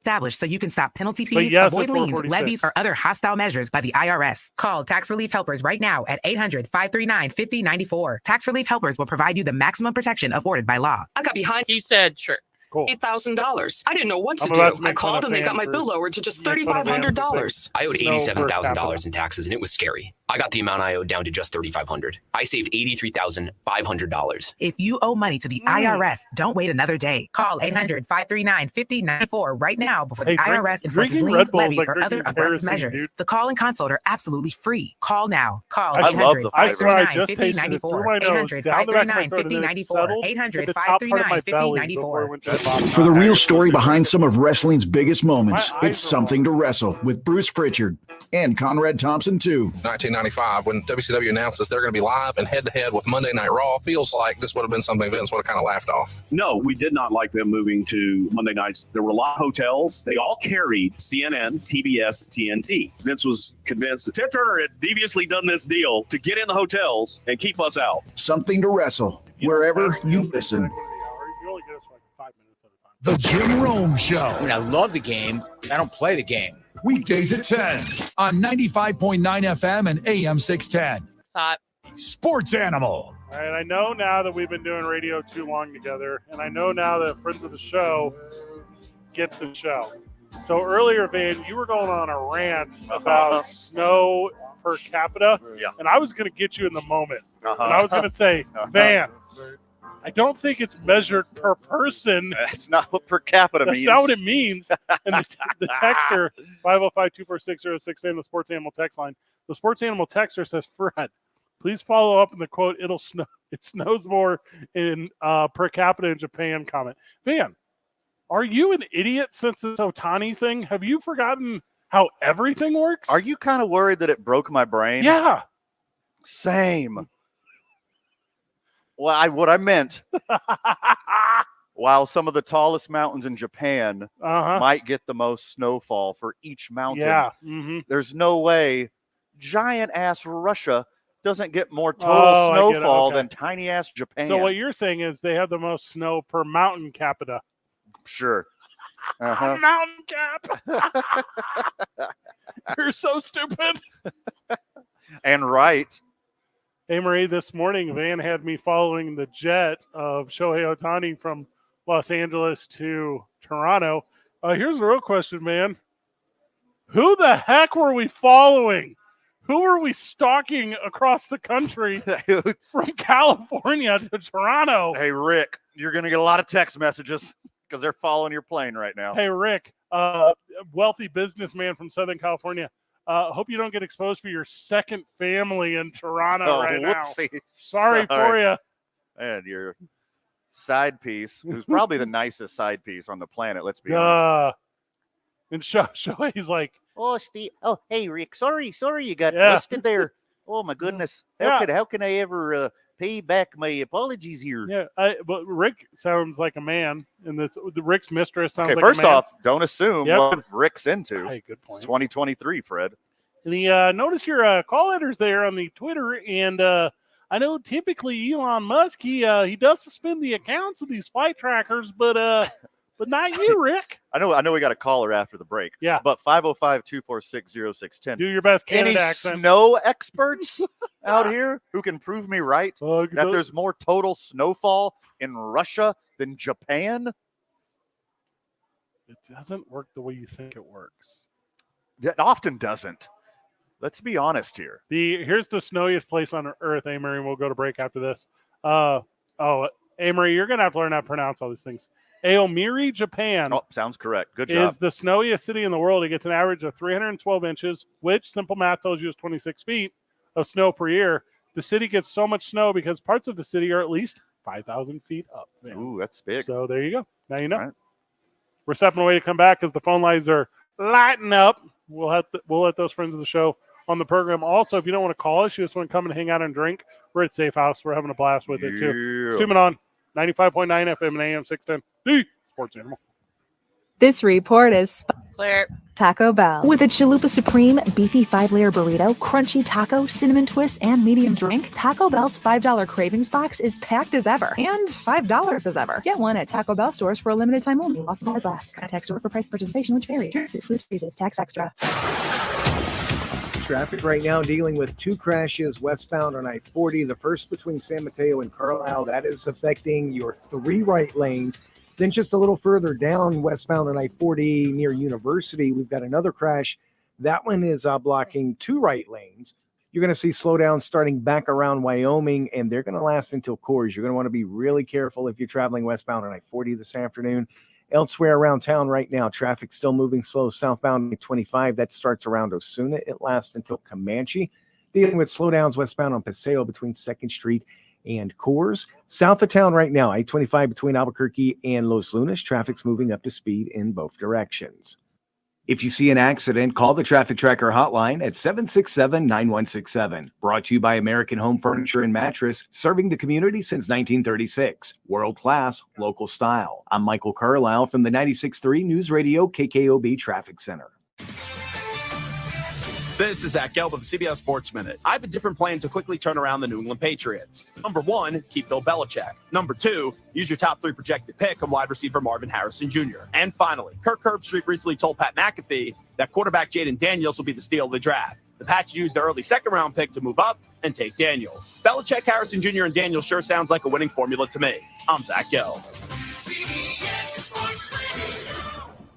established so you can stop penalty But fees, yes, avoid at liens, 446. levies, or other hostile measures by the IRS. Call Tax Relief Helpers right now at 800-539-5094. Tax Relief Helpers will provide you the maximum protection afforded by law. I got behind He said, sure. Cool. $8,000. I didn't know what to I'm about do. to make I called fun and of they got Van my for- bill lowered to just make fun of Van for $3,500. I owed Snow per $87,000 capita. in taxes, and it was scary. I got the amount I owed down to just $3,500. I saved $83,500. If you owe money to the IRS, don't wait another day. Call 800-539-5094 right now before the Hey, IRS enforces drinking liens, Red Bull is levies, like or other drinking aggressive kerosene, measures. dude. The call and consult are absolutely free. Call now. Call I love the 800 I swear I just 539 tasted it through my nose, down the back of my throat, and then it settled at the top part of my belly before it went to the bottom. For the real story behind some of wrestling's biggest moments, My eyes it's are Something to Wrestle with Bruce Pritchard and Conrad Thompson, too. 1995, when WCW announces they're going to be live and head-to-head with Monday Night Raw, feels like this would have been something Vince would have kind of laughed off. No, we did not like them moving to Monday nights. There were a lot of hotels. They all carried CNN, TBS, TNT. Vince was convinced that Ted Turner had deviously done this deal to get in the hotels and keep us out. Something to Wrestle, wherever you listen. You only get us for like 5 minutes at a time. The Jim Rome Show. I mean, I love the game. I don't play the game. Weekdays at 10 on 95.9 FM and AM 610. Stop. Sports Animal. All right, I know now that we've been doing radio too long together, and I know now that friends of the show get the show. So earlier, Van, you were going on a rant about snow per capita, and I was going to get you in the moment. And I was going to say, Van, I don't think it's measured per person. That's not what per capita That's means. not what it means. And the texter, 505-246-0610, the Sports Animal text line. The Sports Animal texter says, Fred, please follow up in the quote, it'll snow. It snows more in per capita in Japan comment. Van, are you an idiot since this Otani thing? Have you forgotten how everything works? Are you kind of worried that it broke my brain? Yeah. Same. Well, what I meant, while some of the tallest mountains in Japan might get the most snowfall for each mountain, there's no way giant-ass Russia doesn't get more total snowfall than tiny-ass Japan. So what you're saying is they have the most snow per mountain capita. Sure. Mountain cap. You're so stupid. And right. Hey, Marie, this morning, Van had me following the jet of Shohei Ohtani from Los Angeles to Toronto. Here's the real question, man. Who the heck were we following? Who were we stalking across the country from California to Toronto? Hey, Rick, you're going to get a lot of text messages because they're following your plane right now. Hey, Rick, wealthy businessman from Southern California. Hope you don't get exposed for your second family in Toronto right whoopsie. now. Sorry for you. And your side piece, who's probably the nicest side piece on the planet, let's be honest. And Shohei's like, oh, Steve. Oh, hey, Rick. Sorry you got listed there. Oh, my goodness. How can I ever pay back my apologies here? Yeah, but Rick sounds like a man, and Rick's mistress sounds like first a man. off, don't assume what Rick's into. Hey, good point. It's 2023, Fred. And he noticed your call letters there on the Twitter, and I know typically Elon Musk he does suspend the accounts of these flight trackers, but not you, Rick. I know we got a caller after the break. Yeah. But 505-246-0610. Do your best Canada Any accent. snow experts out here who can prove me right that there's more total snowfall in Russia than Japan? It doesn't work the way you think it works. It often doesn't. Let's be honest here. Here's the snowiest place on earth, Amory, and we'll go to break after this. Amory, you're going to have to learn how to pronounce all these things. Aomiri, Japan. Oh, sounds correct. Good job. Is the snowiest city in the world. It gets an average of 312 inches, which simple math tells you is 26 feet of snow per year. The city gets so much snow because parts of the city are at least 5,000 feet up. Ooh, that's big. So there you go. Now you know. Right. We're stepping away to come back because the phone lines are lighting up. We'll let those friends of the show on the program. Also, if you don't want to call us, you just want to come and hang out and drink, we're at Safe House. We're having a blast with it too. Streaming on 95.9 FM and AM 610. sports animal. This report is Clear. Taco Bell. With a Chalupa Supreme beefy 5-layer burrito, crunchy taco, cinnamon twist, and medium drink, Taco Bell's $5 cravings box is packed as ever and $5 as ever. Get one at Taco Bell stores for a limited time only. While supplies last. Contact store for price participation which vary. Terms excludes freezes. Tax extra. Traffic right now dealing with 2 crashes westbound on I-40. The first between San Mateo and Carlisle. That is affecting your 3 right lanes. Then just a little further down westbound on I-40 near University, we've got another crash. That one is blocking 2 right lanes. You're going to see slowdowns starting back around Wyoming, and they're going to last until Coors. You're going to want to be really careful if you're traveling westbound on I-40 this afternoon. Elsewhere around town right now, traffic still moving slow. Southbound I-25, that starts around Osuna. It lasts until Comanche. Dealing with slowdowns westbound on Paseo between 2nd Street and Coors. South of town right now, I-25 between Albuquerque and Los Lunas. Traffic's moving up to speed in both directions. If you see an accident, call the Traffic Tracker hotline at 767-9167. Brought to you by American Home Furniture and Mattress, serving the community since 1936. World class, local style. I'm Michael Carlisle from the 96.3 News Radio KKOB Traffic Center. This is Zach Gelb of the CBS Sports Minute. I have a different plan to quickly turn around the New England Patriots. Number 1, keep Bill Belichick. Number 2, use your top 3 projected pick on wide receiver Marvin Harrison Jr. And finally, Kirk Herbstreit recently told Pat McAfee that quarterback Jaden Daniels will be the steal of the draft. The Pats used their early second-round pick to move up and take Daniels. Belichick, Harrison Jr., and Daniels sure sounds like a winning formula to me. I'm Zach Gelb.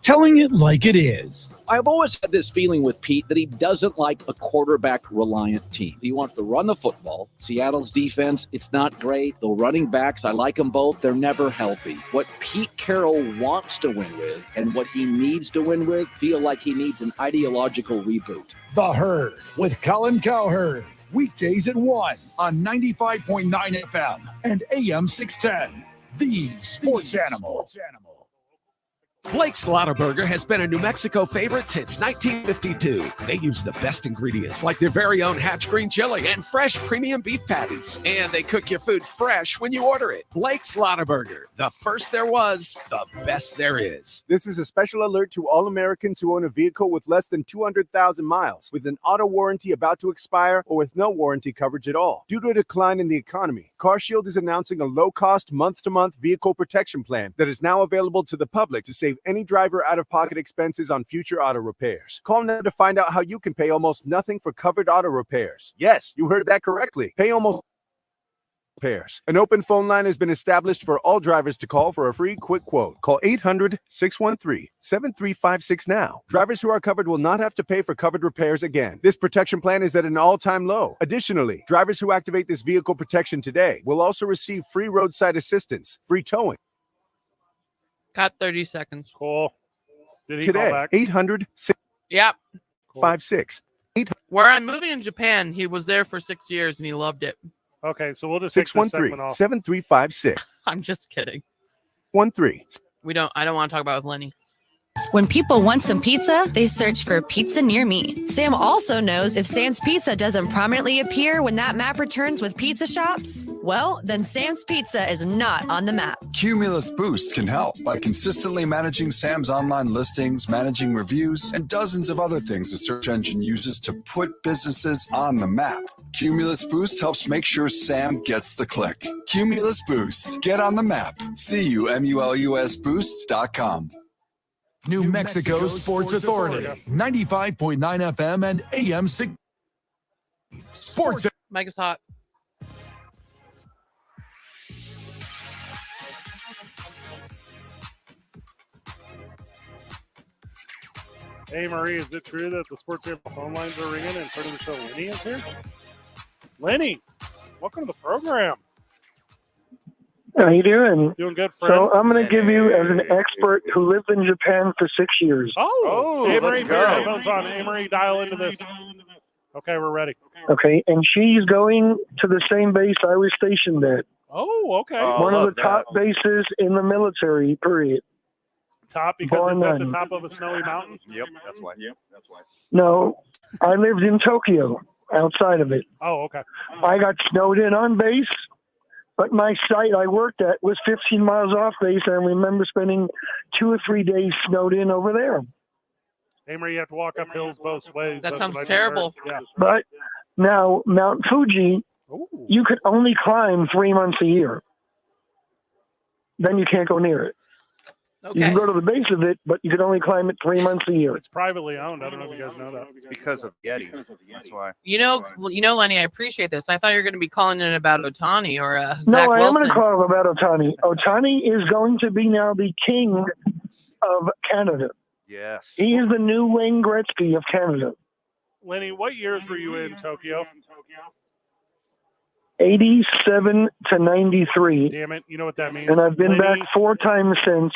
Telling it like it is. I've always had this feeling with Pete that he doesn't like a quarterback-reliant team. He wants to run the football. Seattle's defense, it's not great. The running backs, I like them both. They're never healthy. What Pete Carroll wants to win with and what he needs to win with feel like he needs an ideological reboot. The Herd with Colin Cowherd. Weekdays at 1 on 95.9 FM and AM 610. The Sports Animal. Blake's Lottaburger has been a New Mexico favorite since 1952. They use the best ingredients like their very own Hatch green chili and fresh premium beef patties. And they cook your food fresh when you order it. Blake's Lottaburger, the first there was, the best there is. This is a special alert to all Americans who own a vehicle with less than 200,000 miles, with an auto warranty about to expire, or with no warranty coverage at all. Due to a decline in the economy, CarShield is announcing a low-cost month-to-month vehicle protection plan that is now available to the public to save any driver out-of-pocket expenses on future auto repairs. Call now to find out how you can pay almost nothing for covered auto repairs. Yes, you heard that correctly. Pay almost repairs. An open phone line has been established for all drivers to call for a free quick quote. Call 800-613-7356 now. Drivers who are covered will not have to pay for covered repairs again. This protection plan is at an all-time low. Additionally, drivers who activate this vehicle protection today will also receive free roadside assistance, free towing. Got 30 seconds. Cool. Did he Today, call back? 800-656. Yep. Cool. Where I'm moving in Japan, he was there for 6 years and he loved it. Okay, so we'll just take this segment off. 613-7356. I'm just kidding. 13. I don't want to talk about with Lenny. When people want some pizza, they search for pizza near me. Sam also knows if Sam's Pizza doesn't prominently appear when that map returns with pizza shops, well, then Sam's Pizza is not on the map. Cumulus Boost can help by consistently managing Sam's online listings, managing reviews, and dozens of other things the search engine uses to put businesses on the map. Cumulus Boost helps make sure Sam gets the click. Cumulus Boost. Get on the map. CUMULUSBoost.com. New Mexico Sports Authority, 95.9 FM and AM 6. Sports. Mike is hot. Hey, Marie, is it true that the Sports Animal phone lines are ringing and part of the show Lenny is here? Lenny, welcome to the program. How you doing? Doing good, friend. So I'm going to give you as an expert who lived in Japan for 6 years. Hey, Marie, put your headphones on. Hey, Marie, dial into this. Okay, we're ready. Okay, and she's going to the same base I was stationed at. Oh, okay. One of the top bases in the military, period. Top because Bar it's at none. the top of a snowy mountain? Yep, that's why. No, I lived in Tokyo, outside of it. Oh, okay. I got snowed in on base. But my site I worked at was 15 miles off base, and I remember spending 2 or 3 days snowed in over there. Amory, you have to walk up hills both ways. That That's sounds what I terrible. prefer. Yeah. But now Mount Fuji, you could only climb 3 months a year. Then you can't go near it. Okay. You can go to the base of it, but you can only climb it 3 months a year. It's privately owned. I don't know if you guys know that. It's because of Yeti. That's why. Lenny, I appreciate this. I thought you were going to be calling in about Otani or Zach No, I am Wilson. going to call about Otani. Otani is going to be now the king of Canada. Yes. He is the new Wayne Gretzky of Canada. Lenny, what years were you in Tokyo? 87 to 93. Damn it. You know what that means? And I've been Lenny, back 4 times since,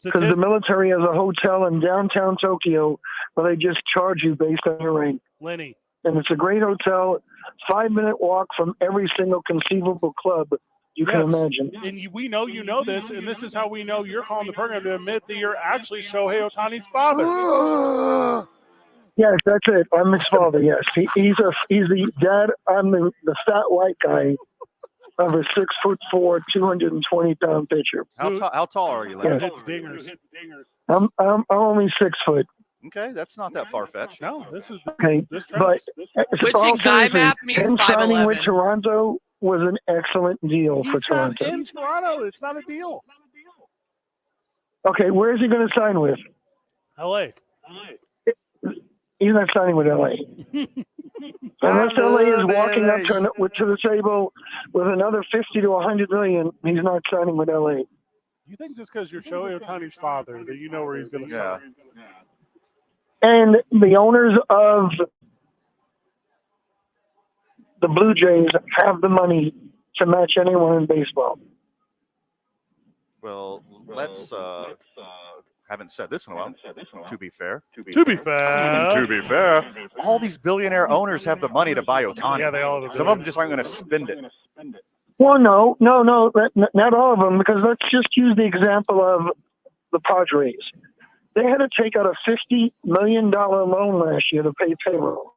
because the military has a hotel in downtown Tokyo where they just charge you based on your rank. Lenny. And it's a great hotel, 5-minute walk from every single conceivable club you can imagine. And we know you know this, and this is how we know you're calling the program to admit that you're actually Shohei Ohtani's father. Yes, that's it. I'm his father. Yes, he's the dad. I'm the fat white guy of a 6'4", 220-pound pitcher. How tall are you, Lenny? It's dingers. I'm only 6 foot. Okay, that's not that far fetched. No, this is Okay, but Switching guy math means him signing with 5'11". Toronto was an excellent deal for He's not Toronto. in Toronto. It's not a deal. Okay, where is he going to sign with? L.A. He's not signing with LA. Unless LA is walking up to the table with another 50 to 100 million, he's not signing with LA. You think just because you're Shohei Ohtani's father that you know where he's going to sign? And the owners of the Blue Jays have the money to match anyone in baseball. Well, let's haven't said this in a while. To be fair. To be fair. All these billionaire owners have the money to buy Ohtani. Yeah, they all have. Some of them just aren't going to spend it. Well, no, not all of them, because let's just use the example of the Padres. They had to take out a $50 million loan last year to pay payroll.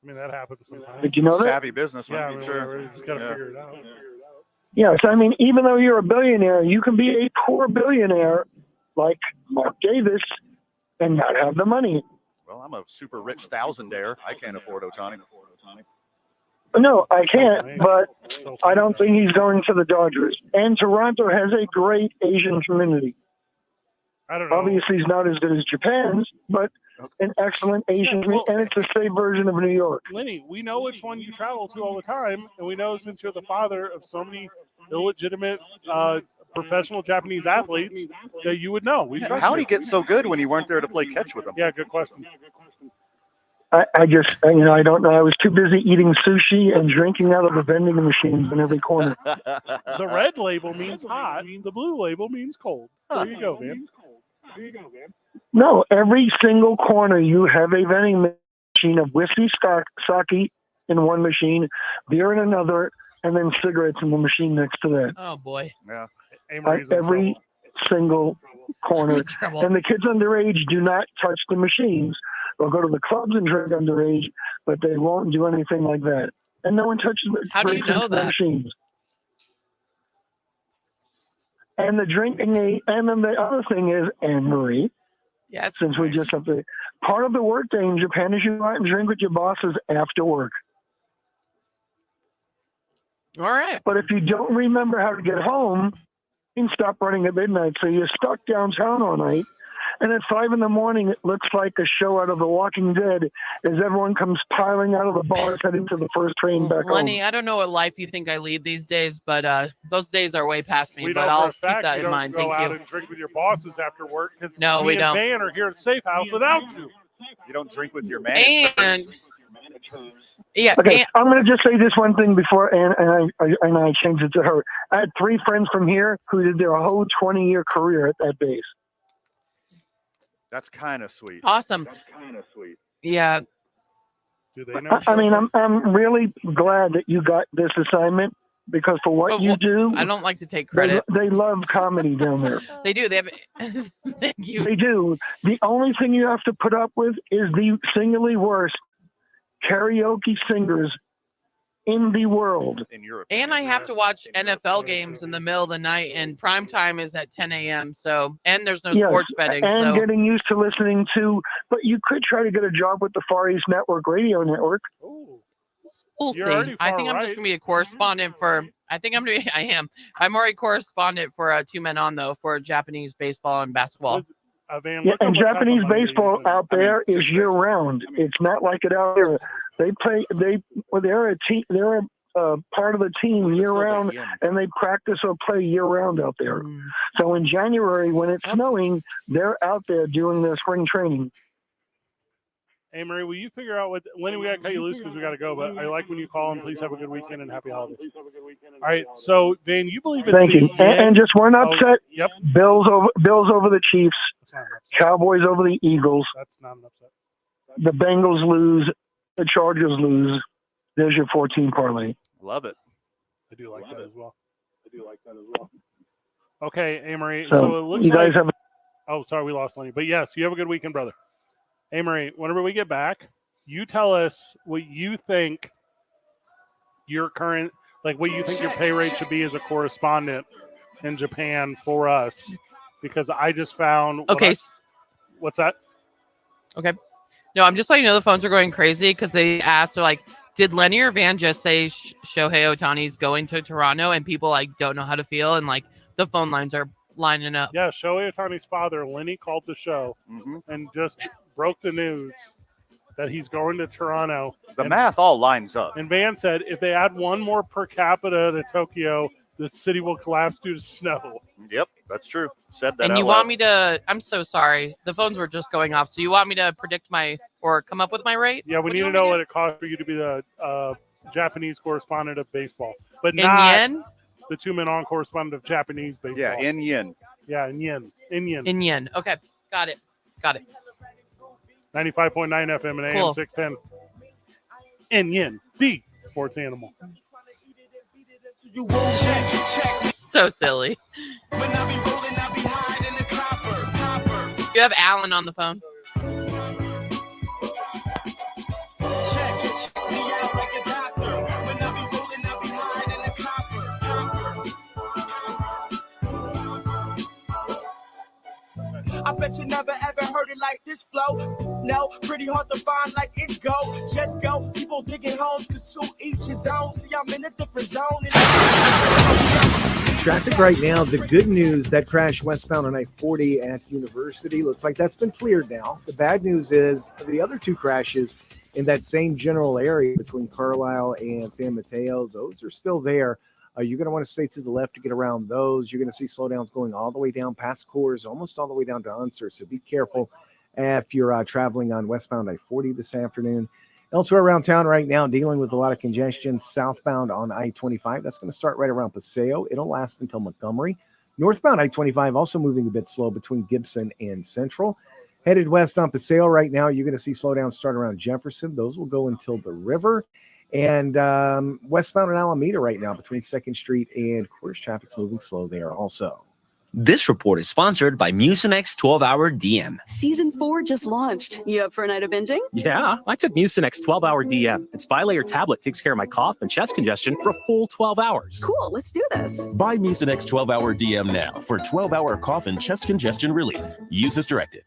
I mean, that happens sometimes. Did you know that? Savvy businessman. Yeah, I mean, sure. we just got to figure it out. Yes, I mean, even though you're a billionaire, you can be a poor billionaire like Mark Davis and not have the money. Well, I'm a super rich thousandaire. I can't afford Ohtani. No, I can't, but I don't think he's going to the Dodgers. And Toronto has a great Asian community. I don't know. Obviously, it's not as good as Japan's, but an excellent Asian community, and it's a safe version of New York. Lenny, we know which one you travel to all the time, and we know since you're the father of so many illegitimate professional Japanese athletes that you would know. How did he get so good when you weren't there to play catch with him? Yeah, good question. I just, I don't know. I was too busy eating sushi and drinking out of the vending machines in every corner. The red label means hot. The blue label means cold. There you go, man. No, every single corner you have a vending machine of whiskey, sake in one machine, beer in another, and then cigarettes in the machine next to that. Oh, boy. Yeah. Every single corner. And the kids underage do not touch the machines. They'll go to the clubs and drink underage, but they won't do anything like that. And no one touches How do you know the that? machines. And the drinking, and then the other thing is, Anne-Marie, yes, since we just have to, part of the work day in Japan is you go out and drink with your bosses after work. All right. But if you don't remember how to get home, you can stop running at midnight. So you're stuck downtown all night. And at 5 a.m, it looks like a show out of The Walking Dead as everyone comes piling out of the bars heading to the first train back Lenny, home. I don't know what life you think I lead these days, but those days are way past me. We But know I'll for a keep fact that you in don't mind. go Thank out you. and drink with your bosses after work because No, we don't. Van are here at Safe House without you. You don't drink with your managers. And yeah, Okay, I'm going to just say this one thing before, and I change it to her. I had 3 friends from here who did their whole 20-year career at that base. That's kind of sweet. Awesome. Yeah. Do they know? I mean, I'm really glad that you got this assignment because for what you do, I don't like to take credit. They love comedy down there. They do. They have. Thank you. They do. The only thing you have to put up with is the singularly worst karaoke singers in the world. In Europe. And I have to watch NFL games in the middle of the night, and prime time is at 10 a.m. So, and there's no Yes, sports betting. and So, getting used to listening to, but you could try to get a job with the Far East Network radio network. we'll You're see. already I far think I'm just right. gonna be a correspondent for. I think I'm gonna be. I am. I'm already correspondent for 2 Men On though for Japanese baseball and basketball. Van, Yeah, look up and what type of Japanese money you're baseball using. out there is year round. It's not like it out there. They play. They're a team. They're a part of the team year round, and they practice or play year round out there. So in January, when it's snowing, they're out there doing their spring training. Hey, Marie, will you figure out when we got to cut you loose because we got to go, but I like when you call, and please have a good weekend and happy holidays. All right, so, Van, you believe it's Thank you. And just one upset. Yep. Bills over the Chiefs. Cowboys over the Eagles. That's not an upset. The Bengals lose. The Chargers lose. There's your 14 parlay. Love it. I do like that as well. Okay, Amory. So, So it looks you guys like. have. Oh, sorry, we lost Lenny. But yes, you have a good weekend, brother. Amory, whenever we get back, you tell us what you think your current, like what you think your pay rate should be as a correspondent in Japan for us, because I just found. Okay. What's that? Okay. No, I'm just letting you know the phones are going crazy because they asked, they're like, did Lenny or Van just say Shohei Ohtani's going to Toronto? And people like don't know how to feel, and like the phone lines are lining up. Yeah, Shohei Ohtani's father, Lenny, called the show and just broke the news that he's going to Toronto. The math all lines up. And Van said if they add one more per capita to Tokyo, the city will collapse due to snow. Yep, that's true. Said that. And out you loud. want me to? I'm so sorry. The phones were just going off. So you want me to predict or come up with my rate? Yeah, we need to know what it costs for you to be the Japanese correspondent of baseball, but In not yen? the 2 Men On correspondent of Japanese baseball. Yeah, in yen. Yeah, in yen. In yen. In yen. Okay, got it. 95.9 FM and AM Cool. 610. In yen, the sports animal. So silly. You have Alan on the phone. I bet you never ever heard it like this flow. No, pretty hard to find like it's go. Just go. People digging homes cause to each his own. See, I'm in a different zone. Traffic right now. The good news, that crash westbound on I-40 at University looks like that's been cleared now. The bad news is the other two crashes in that same general area between Carlisle and San Mateo, those are still there. You're going to want to stay to the left to get around those. You're going to see slowdowns going all the way down past Coors, almost all the way down to Unser. So be careful if you're traveling on westbound I-40 this afternoon. Elsewhere around town right now, dealing with a lot of congestion southbound on I-25. That's going to start right around Paseo. It'll last until Montgomery. Northbound I-25 also moving a bit slow between Gibson and Central. Headed west on Paseo right now, you're going to see slowdowns start around Jefferson. Those will go until the river. And westbound in Alameda right now between 2nd Street and Coors, traffic's moving slow there also. This report is sponsored by Mucinex 12-Hour DM. Season 4 just launched. You up for a night of binging? Yeah, I took Mucinex 12-Hour DM. Its bi-layer tablet takes care of my cough and chest congestion for a full 12 hours. Cool, let's do this. Buy Mucinex 12-Hour DM now for 12-hour cough and chest congestion relief. Use as directed.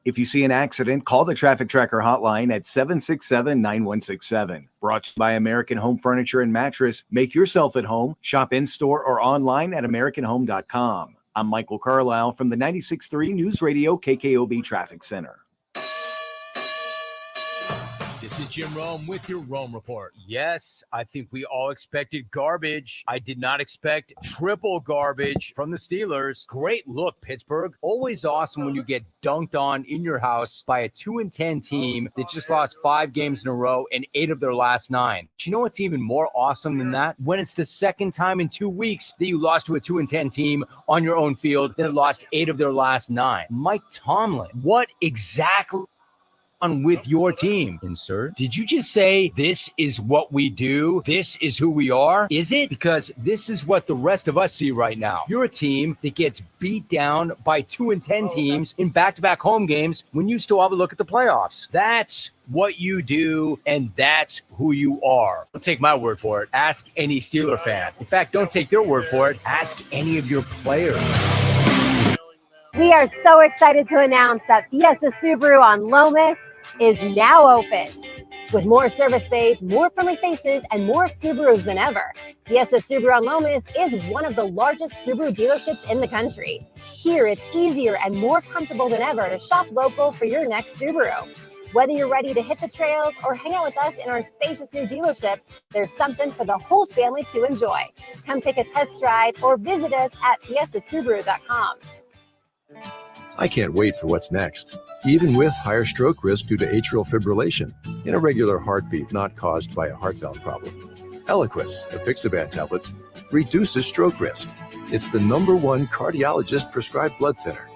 If you see an accident, call the Traffic Tracker hotline at 767-9167. Brought to you by American Home Furniture and Mattress. Make yourself at home. Shop in-store or online at AmericanHome.com. I'm Michael Carlisle from the 96.3 News Radio KKOB Traffic Center. This is Jim Rome with your Rome Report. Yes, I think we all expected garbage. I did not expect triple garbage from the Steelers. Great look, Pittsburgh. Always awesome when you get dunked on in your house by a 2-10 team that just lost 5 games in a row and 8 of their last 9. Do you know what's even more awesome than that? When it's the second time in 2 weeks that you lost to a 2-10 team on your own field that lost 8 of their last 9. Mike Tomlin, what exactly on with your team. Insert. Did you just say this is what we do? This is who we are? Is it? Because this is what the rest of us see right now. You're a team that gets beat down by 2-10 teams in back-to-back home games when you still have a look at the playoffs. That's what you do, and that's who you are. Don't take my word for it. Ask any Steeler fan. In fact, don't take their word for it. Ask any of your players. We are so excited to announce that Fiesta Subaru on Lomas is now open. With more service bays, more friendly faces, and more Subarus than ever, Fiesta Subaru on Lomas is one of the largest Subaru dealerships in the country. Here, it's easier and more comfortable than ever to shop local for your next Subaru. Whether you're ready to hit the trails or hang out with us in our spacious new dealership, there's something for the whole family to enjoy. Come take a test drive or visit us at fiestasubaru.com. I can't wait for what's next. Even with higher stroke risk due to atrial fibrillation, an irregular heartbeat not caused by a heart valve problem. Eliquis, the Apixaban tablets, reduces stroke risk. It's the #1 cardiologist-prescribed blood thinner.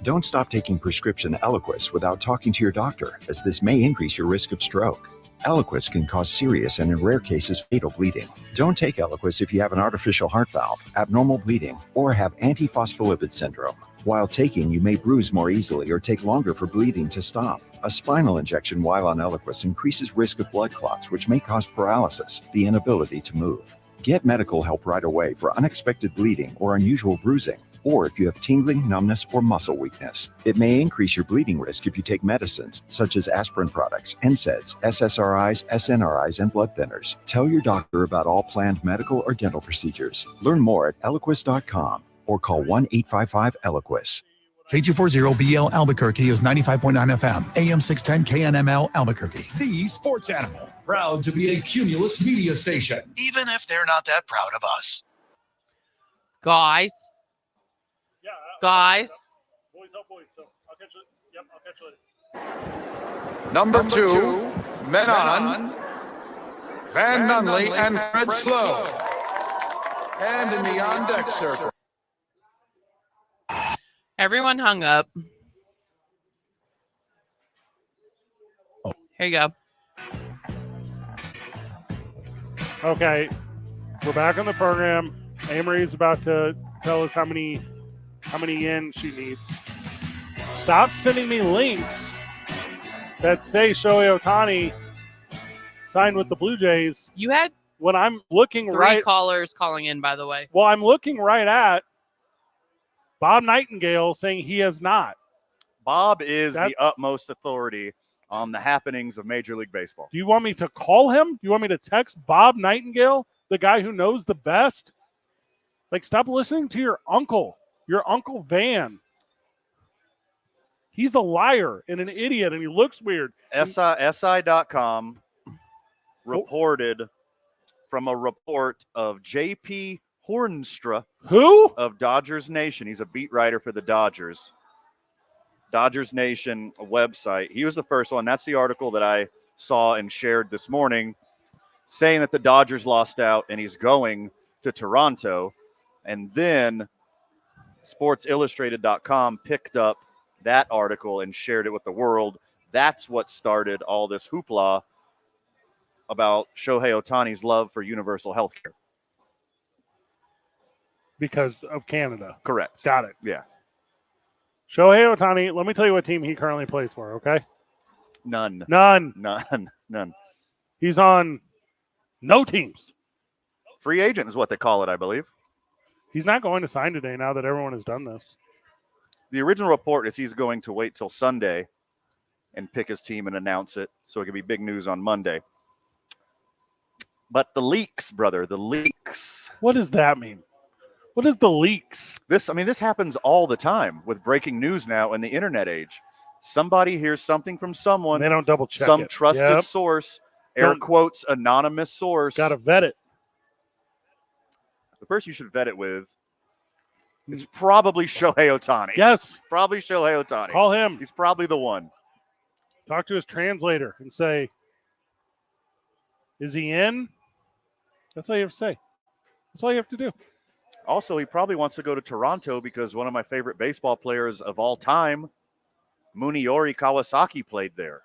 Don't stop taking prescription Eliquis without talking to your doctor, as this may increase your risk of stroke. Eliquis can cause serious and, in rare cases, fatal bleeding. Don't take Eliquis if you have an artificial heart valve, abnormal bleeding, or have antiphospholipid syndrome. While taking, you may bruise more easily or take longer for bleeding to stop. A spinal injection while on Eliquis increases risk of blood clots, which may cause paralysis, the inability to move. Get medical help right away for unexpected bleeding or unusual bruising, or if you have tingling, numbness, or muscle weakness. It may increase your bleeding risk if you take medicines such as aspirin products, NSAIDs, SSRIs, SNRIs, and blood thinners. Tell your doctor about all planned medical or dental procedures. Learn more at Eliquis.com or call 1-855-ELIQUIS. KG40BL Albuquerque is 95.9 FM, AM 610 KNML Albuquerque. The sports animal, proud to be a Cumulus media station, even if they're not that proud of us. Guys. Guys. Boys help boys. So I'll catch it. Yep, I'll catch it later. Number 2, Menon, Van Nunley, and Fred Slow. And in the on-deck circle. Everyone hung up. Here you go. Okay, we're back on the program. Amory's about to tell us how many yen she needs. Stop sending me links that say Shohei Ohtani signed with the Blue Jays. You had when I'm looking three callers calling in, by the way. Well, I'm looking right at Bob Nightingale saying he has not. Bob is the utmost authority on the happenings of Major League Baseball. Do you want me to call him? Do you want me to text Bob Nightingale, the guy who knows the best? Like, stop listening to your Uncle Van. He's a liar and an idiot, and he looks weird. SI.com reported from a report of J.P. Hornstra. Who? Of Dodgers Nation. He's a beat writer for the Dodgers. Dodgers Nation website. He was the first one. That's the article that I saw and shared this morning, saying that the Dodgers lost out and he's going to Toronto. And then SportsIllustrated.com picked up that article and shared it with the world. That's what started all this hoopla about Shohei Ohtani's love for universal health care. Because of Canada. Correct. Got it. Yeah. Shohei Ohtani, let me tell you what team he currently plays for, okay? None. He's on no teams. Free agent is what they call it, I believe. He's not going to sign today now that everyone has done this. The original report is he's going to wait till Sunday and pick his team and announce it, so it could be big news on Monday. But the leaks, brother, the leaks. What does that mean? What is the leaks? This happens all the time with breaking news now in the internet age. Somebody hears something from someone. They don't double check some it. trusted source, air quotes, anonymous source. Got to vet it. The person you should vet it with is probably Shohei Ohtani. Yes. Probably Shohei Ohtani. Call him. He's probably the one. Talk to his translator and say, is he in? That's all you have to say. That's all you have to do. Also, he probably wants to go to Toronto because one of my favorite baseball players of all time, Muneyori Kawasaki, played there.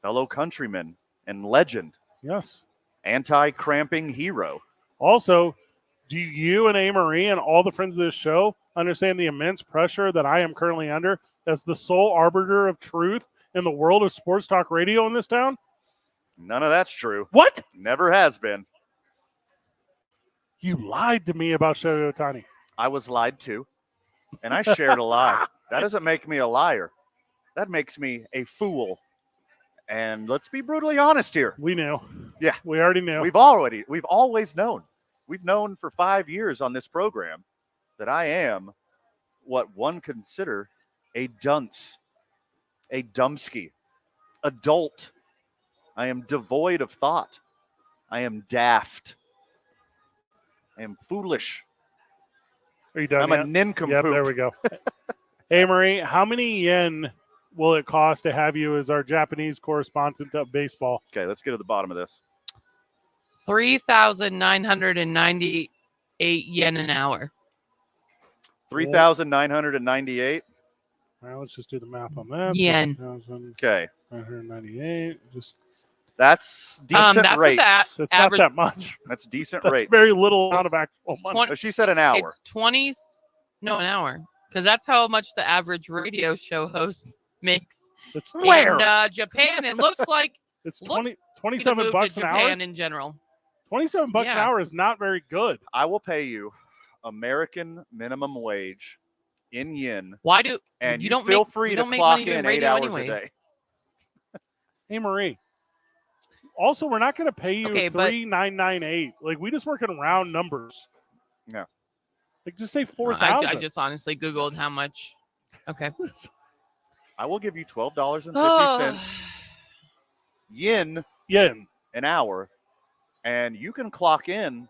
fellow countryman and legend. Yes. Anti-cramping hero. Also, do you and A-Marie and all the friends of this show understand the immense pressure that I am currently under as the sole arbiter of truth in the world of sports talk radio in this town? None of that's true. What? Never has been. You lied to me about Shohei Ohtani. I was lied to, and I shared a lie. That doesn't make me a liar. That makes me a fool. And let's be brutally honest here. We knew. Yeah. We already knew. We've always known. We've known for 5 years on this program that I am what one consider a dunce, a dumpsky, a dolt. I am devoid of thought. I am daft. I am foolish. Are you done I'm yet? a nincompoop. Yep, there we go. Hey, Marie, how many yen will it cost to have you as our Japanese correspondent of baseball? Okay, let's get to the bottom of this. 3,998 yen an hour. 3,998. All right, let's just do the math on that. Yen. Okay. 998. That's decent that's rates. That's average- not that much. That's decent That's rates. very little amount of actual money. Oh, she said an hour. It's 20, no, an hour. Because that's how much the average radio show host makes. It's in Japan. It looks like it's look 27 to bucks an hour. Japan in general. 27 bucks an Yeah. hour is not very good. I will pay you American minimum wage in yen. Why do and you don't feel make, free you to don't make clock money doing in 8 radio hours anyways. a day. Hey, Marie. Also, we're not going to pay you Okay, but- 3,998. Like, we just work in round numbers. No. Like, just say I 4,000. just honestly Googled how much. Okay. I will give you $12.50 yen an hour, and you can clock in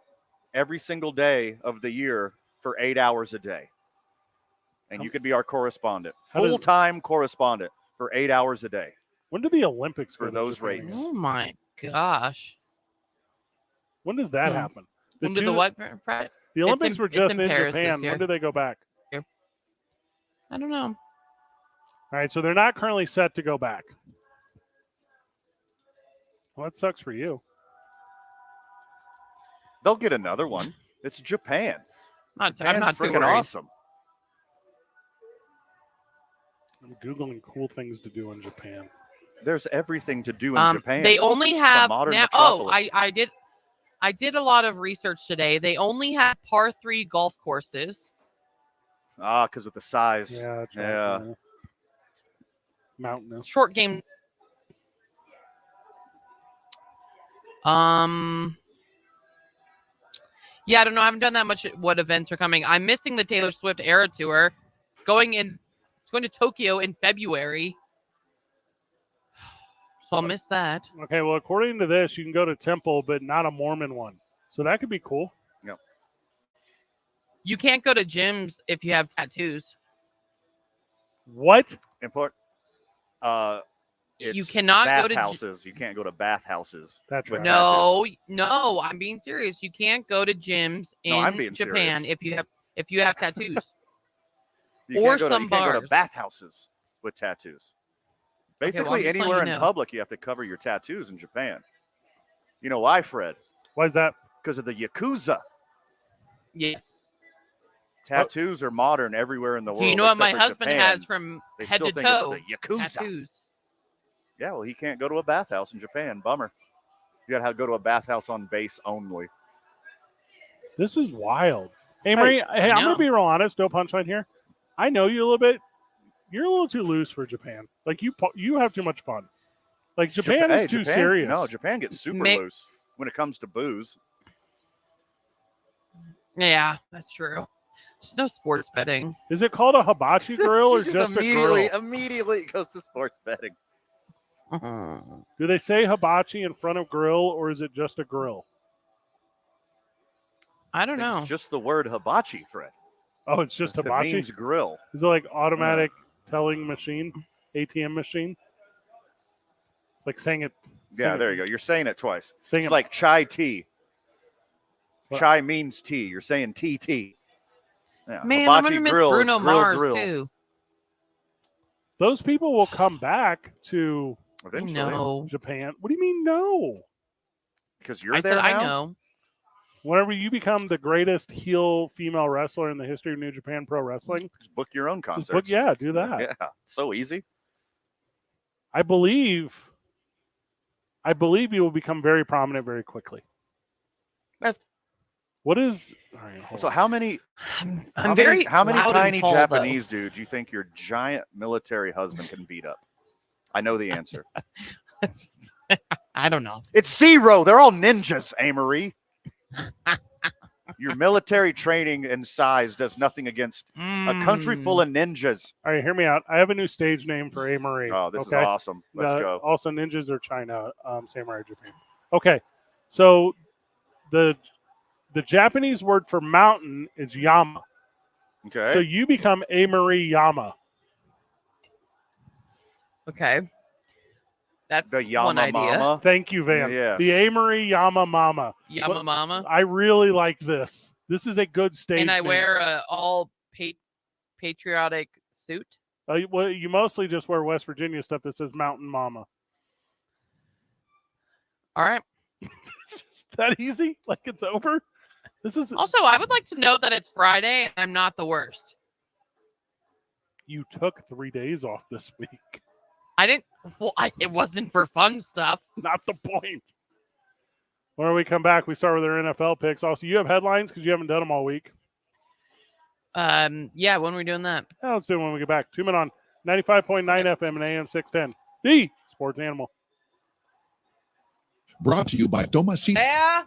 every single day of the year for 8 hours a day. And you could be our correspondent, How does- full-time correspondent for 8 hours a day. When do the Olympics go for to those Japan? rates? Oh my gosh. When does that happen? When did the what, Brad? The Olympics were just in Paris this Japan. year. When do they go back? I don't know. All right, so they're not currently set to go back. Well, that sucks for you. They'll get another one. It's Japan. I'm Japan's not too freaking worried. awesome. I'm Googling cool things to do in Japan. There's everything to do in Japan. They only It's a have modern now. metropolis. I did a lot of research today. They only have par 3 golf courses. Because of the size. Yeah, that's right. Yeah. Mountainous. Short game. Yeah, I don't know. I haven't done that much. What events are coming? I'm missing the Taylor Swift Era Tour. It's going to Tokyo in February. So I'll miss that. Okay, well, according to this, you can go to temple, but not a Mormon one. So that could be cool. Yep. You can't go to gyms if you have tattoos. What? Important. You cannot go to bathhouses. You can't go to bathhouses. That's with right. tattoos. No, I'm being serious. You can't go to gyms No, I'm in being Japan serious. if you have tattoos. You or can't go to, some you can't go to bars. bathhouses with tattoos. Okay, well, Basically, I'm just letting anywhere you in know. public, you have to cover your tattoos in Japan. You know why, Fred? Why is that? Because of the Yakuza. Yes. Tattoos are modern everywhere in the world. Do you know what my except for husband Japan. has from They head still to think it's toe? the Yakuza. Tattoos. Yeah, well, he can't go to a bathhouse in Japan. Bummer. You got to go to a bathhouse on base only. This is wild. Hey, Marie, hey, I'm going to be real honest. No punchline here. I know you a little bit. You're a little too loose for Japan. Like, you have too much fun. Like, Japan is too Japan- serious. No, Japan gets super loose when it comes to booze. Yeah, that's true. There's no sports betting. Is it called a hibachi grill or She just a grill? immediately goes to sports betting. Do they say hibachi in front of grill or is it just a grill? I don't know. It's just the word hibachi, Fred. Oh, it's just It hibachi? means grill. Is it like automatic telling machine, ATM machine? It's like saying it. Yeah, there you go. You're saying it twice. Saying It's it- like chai tea. What? Chai means tea. You're saying TT. Yeah, Man, I'm hibachi gonna miss grill is Bruno grill, Mars grill. too. Those people will come back to Eventually. No. Japan. What do you mean no? Because you're I there said now? I know. Whenever you become the greatest heel female wrestler in the history of New Japan Pro Wrestling, Just book your own just concerts. do that. Yeah, so easy. I believe you will become very prominent very quickly. What is? All right, hold So on. how many I'm very how many loud and tiny tall, Japanese dudes do you think your giant military husband can beat up? I know the answer. I don't know. It's 0. They're all ninjas, Amory. Your military training and size does nothing against a country full of ninjas. All right, hear me out. I have a new stage name for A. Marie. Oh, this is awesome. Let's go. Also, ninjas are China, samurai Japan. Okay, so the Japanese word for mountain is Yama. Okay. So you become A. Marie Yama. Okay. That's the Yama one idea. Mama. Thank you, Van. Yes. The A. Marie Yama Mama. Yama Mama. I really like this. This is a good stage And I name. wear a all patriotic suit. Well, you mostly just wear West Virginia stuff that says Mountain Mama. All right. Is that easy? Like it's over? This is Also, I would like to note that it's Friday and I'm not the worst. You took 3 days off this week. I didn't. Well, it wasn't for fun stuff. Not the point. When we come back, we start with our NFL picks. Also, you have headlines because you haven't done them all week. Yeah, when are we doing that? Yeah, let's do it when we get back. 2 men on 95.9 FM and AM 610. The Sports Animal. Brought to you by Tomasita. Yeah.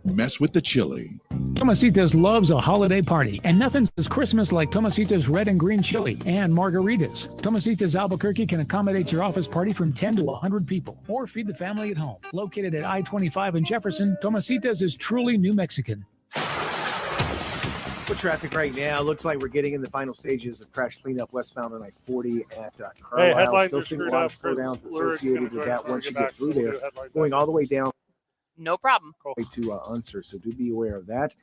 Mess with the chili. Tomasitas loves a holiday party, and nothing says Christmas like Tomasitas red and green chili and margaritas. Tomasitas Albuquerque can accommodate your office party from 10 to 100 people, or feed the family at home. Located at I-25 in Jefferson, Tomasitas is truly New Mexican. With traffic right now, looks like we're getting in the final stages of crash cleanup westbound on I-40 at Carlisle. Hey, headlines Still are seeing a screwed lot up. of slowdowns Chris Lurie, associated with that when we once you get get back, through we'll there, do headlines going after. all the way down No problem. to Unser, so do be aware of that.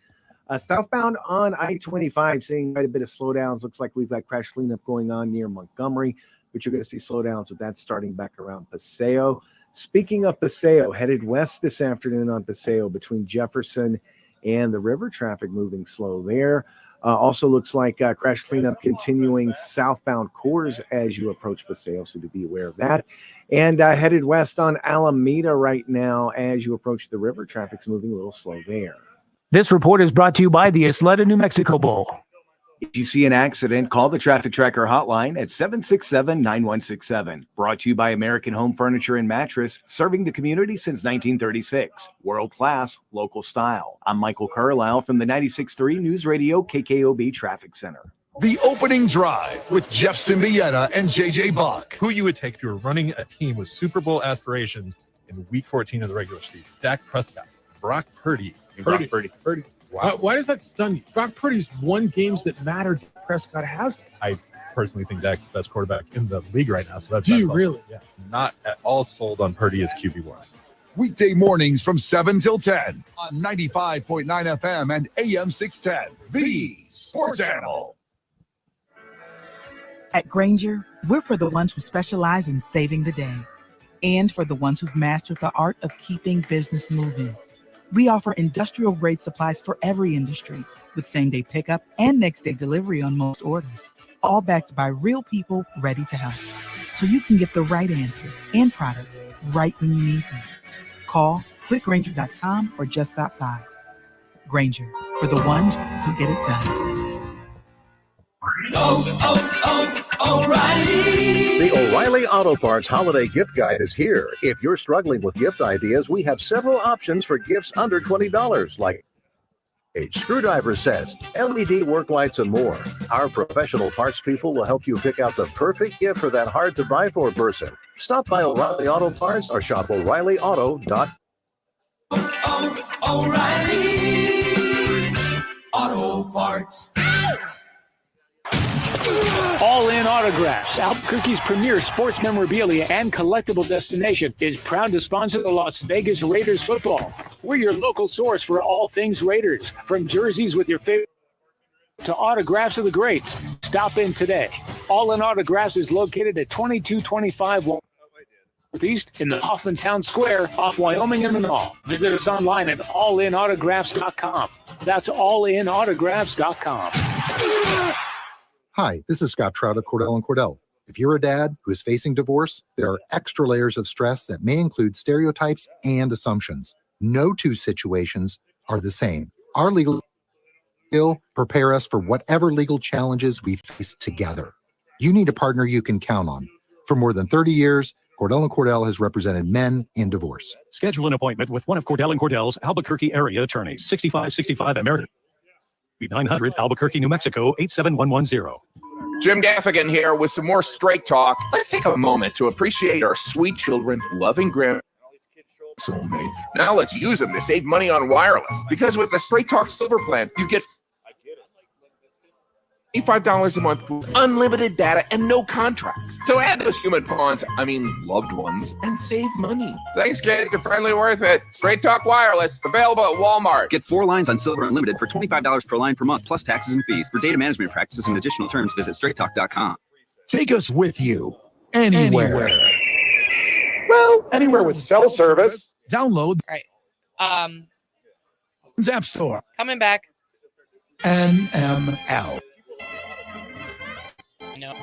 Southbound on I-25, seeing quite a bit of slowdowns. Looks like we've got crash cleanup going on near Montgomery, but you're going to see slowdowns with that starting back around Paseo. Speaking of Paseo, headed west this afternoon on Paseo between Jefferson and the river. Traffic moving slow there. Also looks like crash cleanup continuing southbound Coors as you approach Paseo, so to be aware of that. And headed west on Alameda right now as you approach the river. Traffic's moving a little slow there. This report is brought to you by the Isleta, New Mexico Bowl. If you see an accident, call the Traffic Tracker hotline at 767-9167. Brought to you by American Home Furniture and Mattress, serving the community since 1936. World class, local style. I'm Michael Carlisle from the 96.3 News Radio KKOB Traffic Center. The opening drive with Jeff Symbieta and JJ Bach. Who you would take if you were running a team with Super Bowl aspirations in Week 14 of the regular season? Dak Prescott, Brock Purdy. Purdy. Wow. Why does that stun you? Brock Purdy's won games that mattered. Prescott has. I personally think Dak's the best quarterback in the league right now. So that's Do you also- really? Yeah. Not at all sold on Purdy as QB1. Weekday mornings from 7 till 10 on 95.9 FM and AM 610. The Sports Animal. At Granger, we're for the ones who specialize in saving the day and for the ones who've mastered the art of keeping business moving. We offer industrial-grade supplies for every industry with same-day pickup and next-day delivery on most orders, all backed by real people ready to help. So you can get the right answers and products right when you need them. Call quickgranger.com or just stop by. Granger, for the ones who get it done. O'Reilly. The O'Reilly Auto Parts Holiday Gift Guide is here. If you're struggling with gift ideas, we have several options for gifts under $20, like screwdriver sets, LED work lights, and more. Our professional parts people will help you pick out the perfect gift for that hard-to-buy-for person. Stop by O'Reilly Auto Parts or shop O'ReillyAuto.com. O'Reilly Auto Parts. All In Autographs, Albuquerque's premier sports memorabilia and collectible destination, is proud to sponsor the Las Vegas Raiders football. We're your local source for all things Raiders, from jerseys with your favorite to autographs of the greats. Stop in today. All In Autographs is located at 2225 Northeast in the Hoffman Town Square off Wyoming and the Mall. Visit us online at allinautographs.com. That's allinautographs.com. Hi, this is Scott Trout of Cordell & Cordell. If you're a dad who is facing divorce, there are extra layers of stress that may include stereotypes and assumptions. No two situations are the same. Our legal skill prepare us for whatever legal challenges we face together. You need a partner you can count on. For more than 30 years, Cordell & Cordell has represented men in divorce. Schedule an appointment with one of Cordell & Cordell's Albuquerque area attorneys. 6565 American 900 Albuquerque, New Mexico 87110. Jim Gaffigan here with some more Straight Talk. Let's take a moment to appreciate our sweet children, loving grandparents, soulmates. Now let's use them to save money on wireless. Because with the Straight Talk Silver Plan, you get $85 a month with unlimited data and no contracts. So add those human pawns, loved ones, and save money. Thanks, kids. It's finally worth it. Straight Talk Wireless, available at Walmart. Get 4 lines on Silver Unlimited for $25 per line per month, plus taxes and fees. For data management practices and additional terms, visit straighttalk.com. Take us with you anywhere. Well, anywhere with cell service. Download All right. App Store. Coming back. NML. No.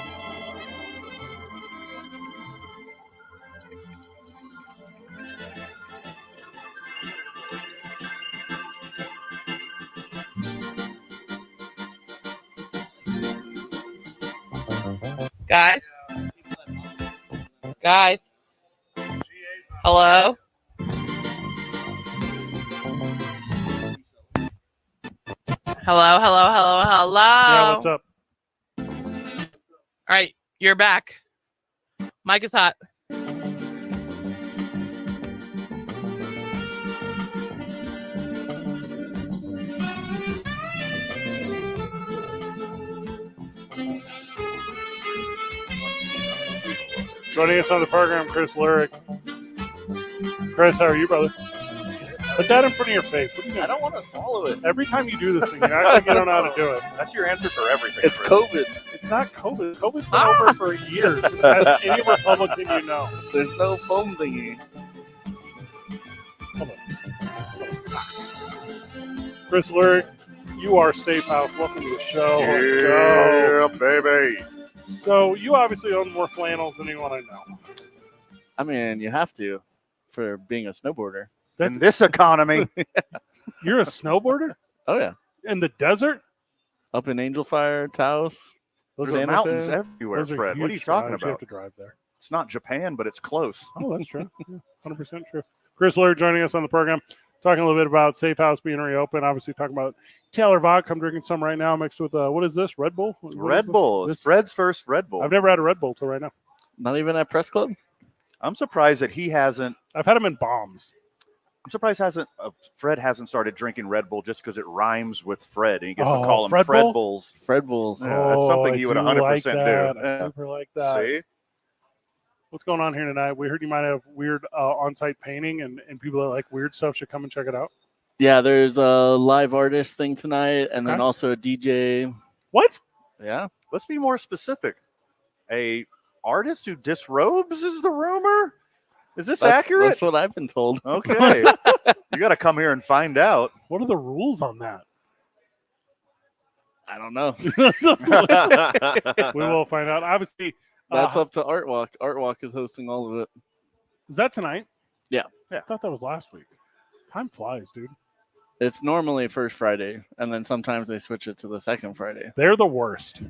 Guys. Hello. Hello. Yeah, what's up? All right, you're back. Mike is hot. Joining us on the program, Chris Lurick. Chris, how are you, brother? Put that in front of your face. What are you doing? I don't want to swallow it. Every time you do this thing, you act like you don't know how to do it. That's your answer for everything. It's Chris. COVID. It's not COVID. COVID's been over for years. Ask any Republican you know. There's no foam thingy. Hold on. Chris Lurick, you are Safe House. Welcome to the show. Let's go. Yeah, baby. So you obviously own more flannels than anyone I know. I mean, you have to for being a snowboarder. In this economy. You're a snowboarder? Oh, yeah. In the desert? Up in Angel Fire, Taos. There's Santa mountains Fe. everywhere, Those are Fred. What are you huge talking drives. You have about? to drive there. It's not Japan, but it's close. Oh, that's true. Yeah, 100% true. Chris Lurick joining us on the program, talking a little bit about Safe House being reopened. Obviously, talking about Taylor vodka. I'm drinking some right now mixed with, what is this, Red Bull? Red Bull. It's Fred's first Red Bull. I've never had a Red Bull till right now. Not even at Press Club? I'm surprised that he hasn't. I've had them in bombs. I'm surprised Fred hasn't started drinking Red Bull just because it rhymes with Fred, and he gets to Oh, call them Fred Fred Bull? Bulls. Fred Bulls. Yeah, that's something I he would do 100% like that. do. I Yeah. super like that. See? What's going on here tonight? We heard you might have weird on-site painting, and people that like weird stuff should come and check it out. Yeah, there's a live artist thing tonight, and then Okay. also a DJ. What? Yeah. Let's be more specific. A artist who disrobes is the rumor? Is this accurate? That's what I've been told. Okay. You got to come here and find out. What are the rules on that? I don't know. We will find out. Obviously, That's up to Art Walk. Art Walk is hosting all of it. Is that tonight? Yeah. I thought that was last week. Time flies, dude. It's normally first Friday, and then sometimes they switch it to the second Friday. They're the worst.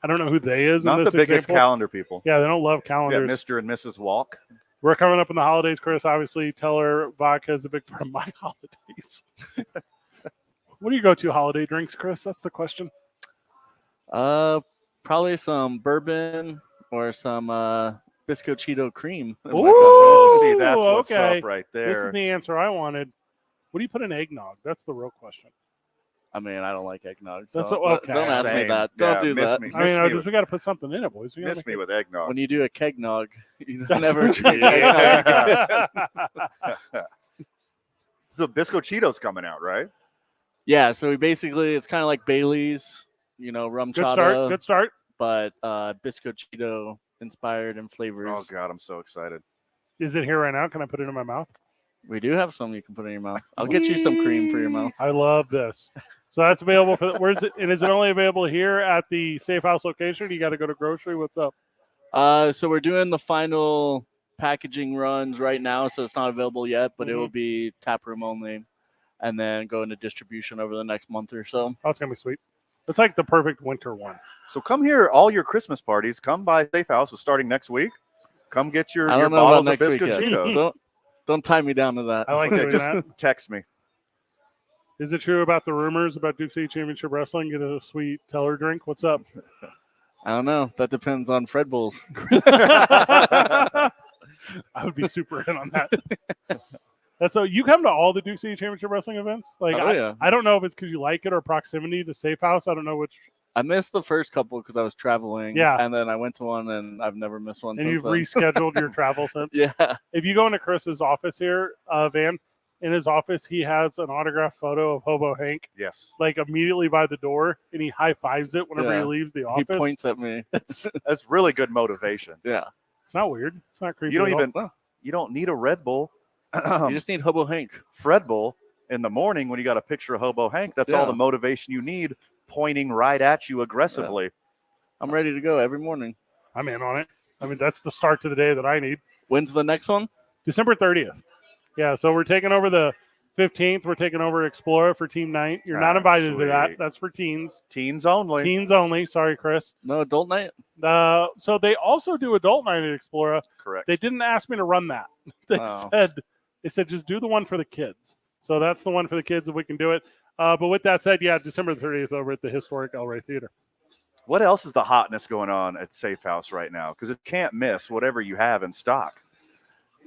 I don't know who they is. Not in the this biggest example. calendar people. Yeah, they don't love Yeah, calendars. Mr. and Mrs. Walk. We're coming up in the holidays, Chris. Obviously, Teller vodka is a big part of my holidays. What do you go to holiday drinks, Chris? That's the question. Probably some bourbon or some biscochito cream. in my Ooh, coffee. see, that's what's okay. up right This there. is the answer I wanted. What do you put in eggnog? That's the real question. I mean, I don't like eggnog. That's So okay. don't ask me Same. that. Yeah, Don't do miss that. me. I mean, we got to put something in it, boys. We gotta Miss make me it- with eggnog. When you do a kegnog, you That's never what drink you- eggnog. So Biscochito's coming out, right? Yeah, so it's kind of like Bailey's, rum Good chata. start. Good start. But biscochito inspired and flavors. Oh God, I'm so excited. Is it here right now? Can I put it in my mouth? We do have some you can put in your mouth. I'll get you some cream for your mouth. I love this. So that's available for. Where's it? And is it only available here at the Safe House location? You got to go to grocery. What's up? So we're doing the final packaging runs right now, so it's not available yet, but it will be tap room only, and then go into distribution over the next month or so. Oh, it's gonna be sweet. It's like the perfect winter one. So come here, all your Christmas parties. Come by Safe House. Starting next week. Come get your I don't know bottles about of next week yet. Biscochito. Don't tie me down to that. I like Okay, doing just that. text me. Is it true about the rumors about Duke City Championship Wrestling? Get a sweet teller drink. What's up? I don't know. That depends on Fred Bulls. I would be super in on that. That's so you come to all the Duke City Championship Wrestling events. Like, yeah. I don't know if it's because you like it or proximity to Safe House. I don't know which. I missed the first couple because I was traveling. Yeah. And then I went to one, and I've never missed one And since you've then. rescheduled your travel since. Yeah. If you go into Chris's office here, Van, in his office, he has an autographed photo of Hobo Hank. Yes. Like immediately by the door, and he high fives it whenever Yeah. he leaves the office. He points at me. That's really good motivation. Yeah. It's not weird. It's not creepy. You don't at all. even. You don't need a Red Bull. You just need Hobo Hank. Fred Bull in the morning when you got a picture of Hobo Hank. That's all Yeah. the motivation you need, pointing right at you aggressively. I'm ready to go every morning. I'm in on it. I mean, that's the start to the day that I need. When's the next one? December 30th. Yeah, so we're taking over the 15th. We're taking over Explorer for Team Night. You're not invited to that. sweet. That's for teens. Teens only. Teens only. Sorry, Chris. No adult night? So they also do adult night at Explorer. Correct. They didn't ask me to run that. They said just do the one for the kids. So that's the one for the kids if we can do it. But with that said, yeah, December 30th over at the historic El Rey Theater. What else is the hotness going on at Safe House right now? Because it can't miss whatever you have in stock.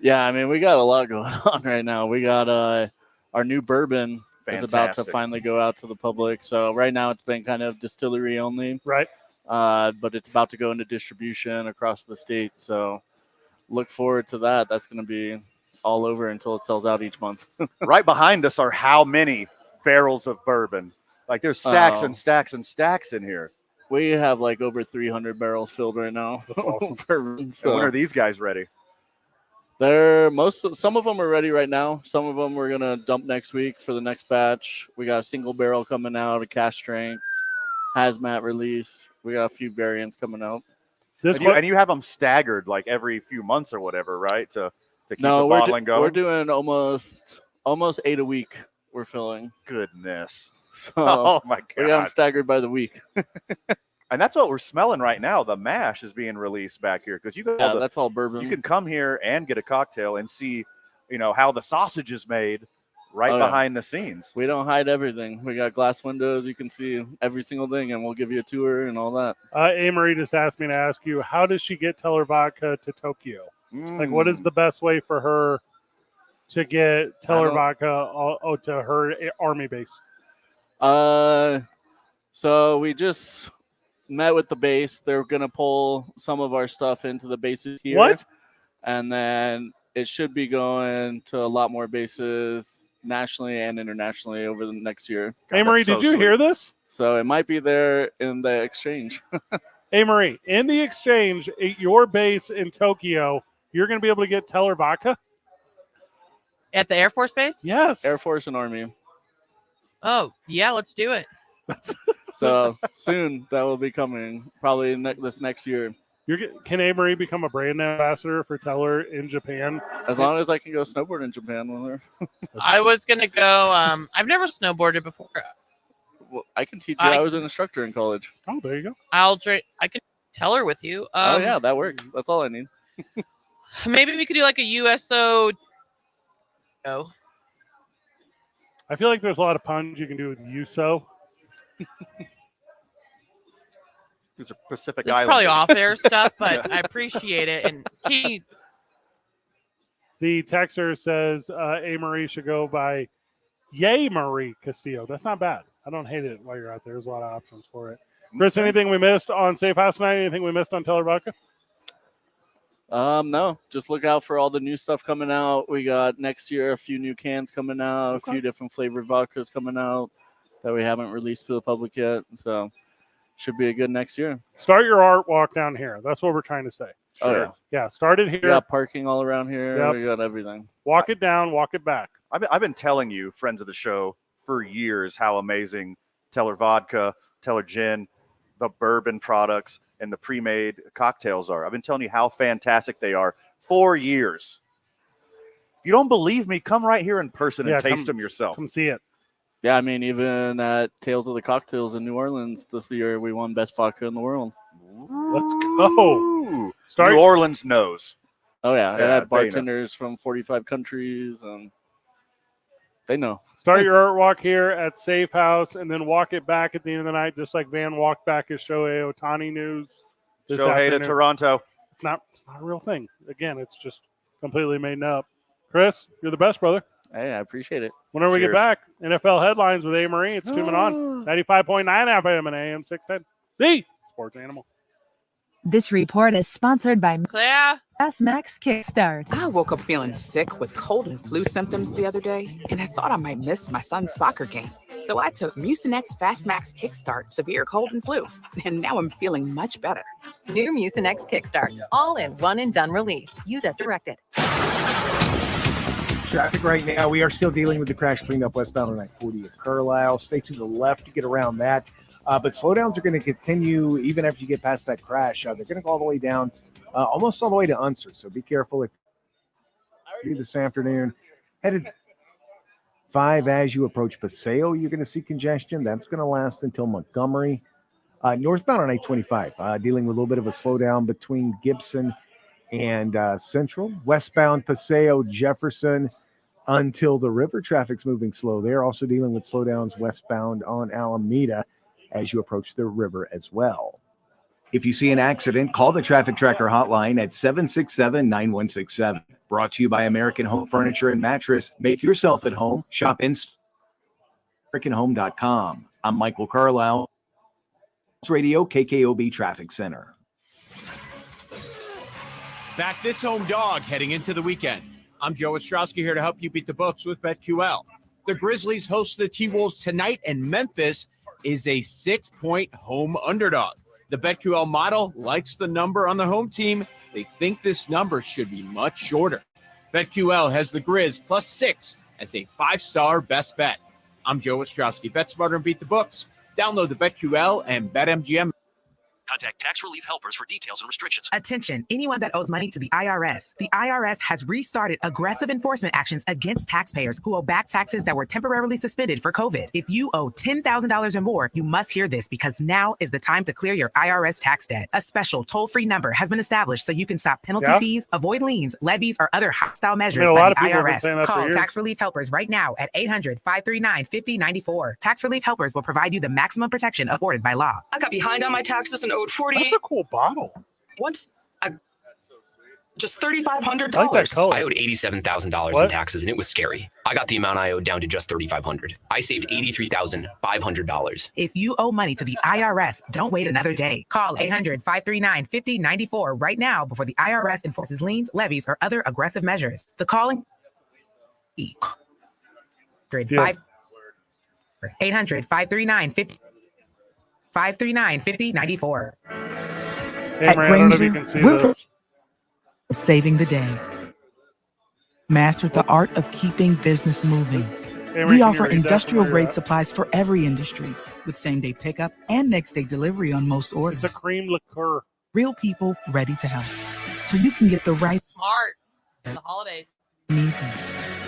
Yeah, I mean, we got a lot going on right now. We got our new bourbon is about to Fantastic. finally go out to the public. So right now it's been kind of distillery only. Right. But it's about to go into distribution across the state. So look forward to that. That's going to be all over until it sells out each month. Right behind us are how many barrels of bourbon? Like there's stacks and stacks and stacks in here. We have like over 300 barrels filled right now. That's awesome. Bourbon, And so when are these guys ready? some of them are ready right now. Some of them we're gonna dump next week for the next batch. We got a single barrel coming out, a cask strength, hazmat release. We got a few variants coming out. And you have them staggered like every few months or whatever, right? To keep the we're bottling going. We're doing almost 8 a week. We're filling. Goodness. So Oh my we got them God. staggered by the week. And that's what we're smelling right now. The mash is being released back here because you got Yeah, that's all bourbon. You can come here and get a cocktail and see, how the sausage is made right Oh, yeah. behind the scenes. We don't hide everything. We got glass windows. You can see every single thing, and we'll give you a tour and all that. Marie just asked me to ask you, how does she get Teller Vodka to Tokyo? Like, what is the best way for her to get Teller Vodka to her army base? So we just met with the base. They're gonna pull some of our stuff into the bases here. What? And then it should be going to a lot more bases nationally and internationally over the next year. Hey, Marie, did you hear this? So it might be there in the exchange. Hey, Marie, in the exchange, at your base in Tokyo, you're going to be able to get Teller Vodka? At the Air Force Base? Yes. Air Force and Army. Oh, yeah, let's do it. So soon that will be coming, probably this next year. Can Marie become a brand ambassador for Teller in Japan? As long as I can go snowboard in Japan with her. I was going to go. I've never snowboarded before. Well, I can teach you. I was an instructor in college. Oh, there you go. I can tell her with you. Oh, yeah, that works. That's all I need. Maybe we could do like a USO. Oh. I feel like there's a lot of puns you can do with USO. These are Pacific It's Islanders. probably off-air stuff, but I appreciate it. And The texter says Marie should go by Yay Marie Castillo. That's not bad. I don't hate it while you're out there. There's a lot of options for it. Chris, anything we missed on Safe House tonight? Anything we missed on Teller Vodka? No, just look out for all the new stuff coming out. We got next year a few new cans coming out, a few different flavored vodkas coming out that we haven't released to the public yet. So should be a good next year. Start your art walk down here. That's what we're trying to say. Oh, yeah. Yeah, start it here. We got parking all around here. Yep. We got everything. Walk it down, walk it back. I've been telling you, friends of the show, for years how amazing Teller Vodka, Teller Gin, the bourbon products, and the pre-made cocktails are. I've been telling you how fantastic they are for years. If you don't believe me, come right here in person and taste them yourself. Come see it. Yeah, I mean, even at Tales of the Cocktails in New Orleans this year, we won Best Vodka in the world. Let's go. New Orleans knows. Oh, yeah. Yeah, It they had know. bartenders from 45 countries, and they know. Start your art walk here at Safe House and then walk it back at the end of the night, just like Van walked back his Shohei Ohtani news. This Shohei to afternoon. Toronto. It's not a real thing. Again, it's just completely made up. Chris, you're the best, brother. Hey, I appreciate it. Whenever we get Cheers. back, NFL headlines with A. Marie. It's Two Men On, 95.9 FM and AM 610. The Sports Animal. This report is sponsored by Claire. Max Kickstart. I woke up feeling sick with cold and flu symptoms the other day, and I thought I might miss my son's soccer game. So I took Mucinex Fastmax Kickstart Severe Cold and Flu, and now I'm feeling much better. New Mucinex Kickstart, all in one and done relief. Use as directed. Traffic right now. We are still dealing with the crash cleanup westbound on I-40 at Carlisle. Stay to the left to get around that. But slowdowns are going to continue even after you get past that crash. They're going to go all the way down, almost all the way to Unser. So be careful if you this afternoon. Headed 5 as you approach Paseo, you're going to see congestion. That's going to last until Montgomery. Northbound on I-25, dealing with a little bit of a slowdown between Gibson and Central. Westbound Paseo, Jefferson, until the river. Traffic's moving slow. They're also dealing with slowdowns westbound on Alameda as you approach the river as well. If you see an accident, call the Traffic Tracker hotline at 767-9167. Brought to you by American Home Furniture and Mattress. Make yourself at home. Shop in AmericanHome.com. I'm Michael Carlisle. Radio KKOB Traffic Center. Back this home dog heading into the weekend. I'm Joe Ostrowski here to help you beat the books with BetQL. The Grizzlies host the T-Wolves tonight, and Memphis is a 6-point home underdog. The BetQL model likes the number on the home team. They think this number should be much shorter. BetQL has the Grizz +6 as a 5-star best bet. I'm Joe Ostrowski. Bet smarter and beat the books. Download the BetQL and BetMGM. Contact Tax Relief Helpers for details and restrictions. Attention, anyone that owes money to the IRS. The IRS has restarted aggressive enforcement actions against taxpayers who owe back taxes that were temporarily suspended for COVID. If you owe $10,000 or more, you must hear this because now is the time to clear your IRS tax debt. A special toll-free number has been established so you can stop penalty fees, avoid liens, levies, or other hostile measures by the IRS. Call Tax Relief Helpers right now at 800-539-5094. Tax Relief Helpers will provide you the maximum protection afforded by law. I got behind on my taxes and owed $48. That's a cool bottle. Once just $3,500. I like that color. I owed $87,000 in taxes, and it was scary. I got the amount I owed down to just $3,500. I saved $83,500. If you owe money to the IRS, don't wait another day. Call 800-539-5094 right now before the IRS enforces liens, levies, or other aggressive measures. The calling 800-539-5094. Hey, At Marie, I don't know if you Granger, can see we're this. saving the day. Master the art of keeping business moving. Hey, Marie, We can offer you read that? industrial Where grade you're at? supplies for every industry with same-day pickup and next-day delivery on most orders. It's a cream liqueur. Real people ready to help. So you can get the right Smart. The holidays. need.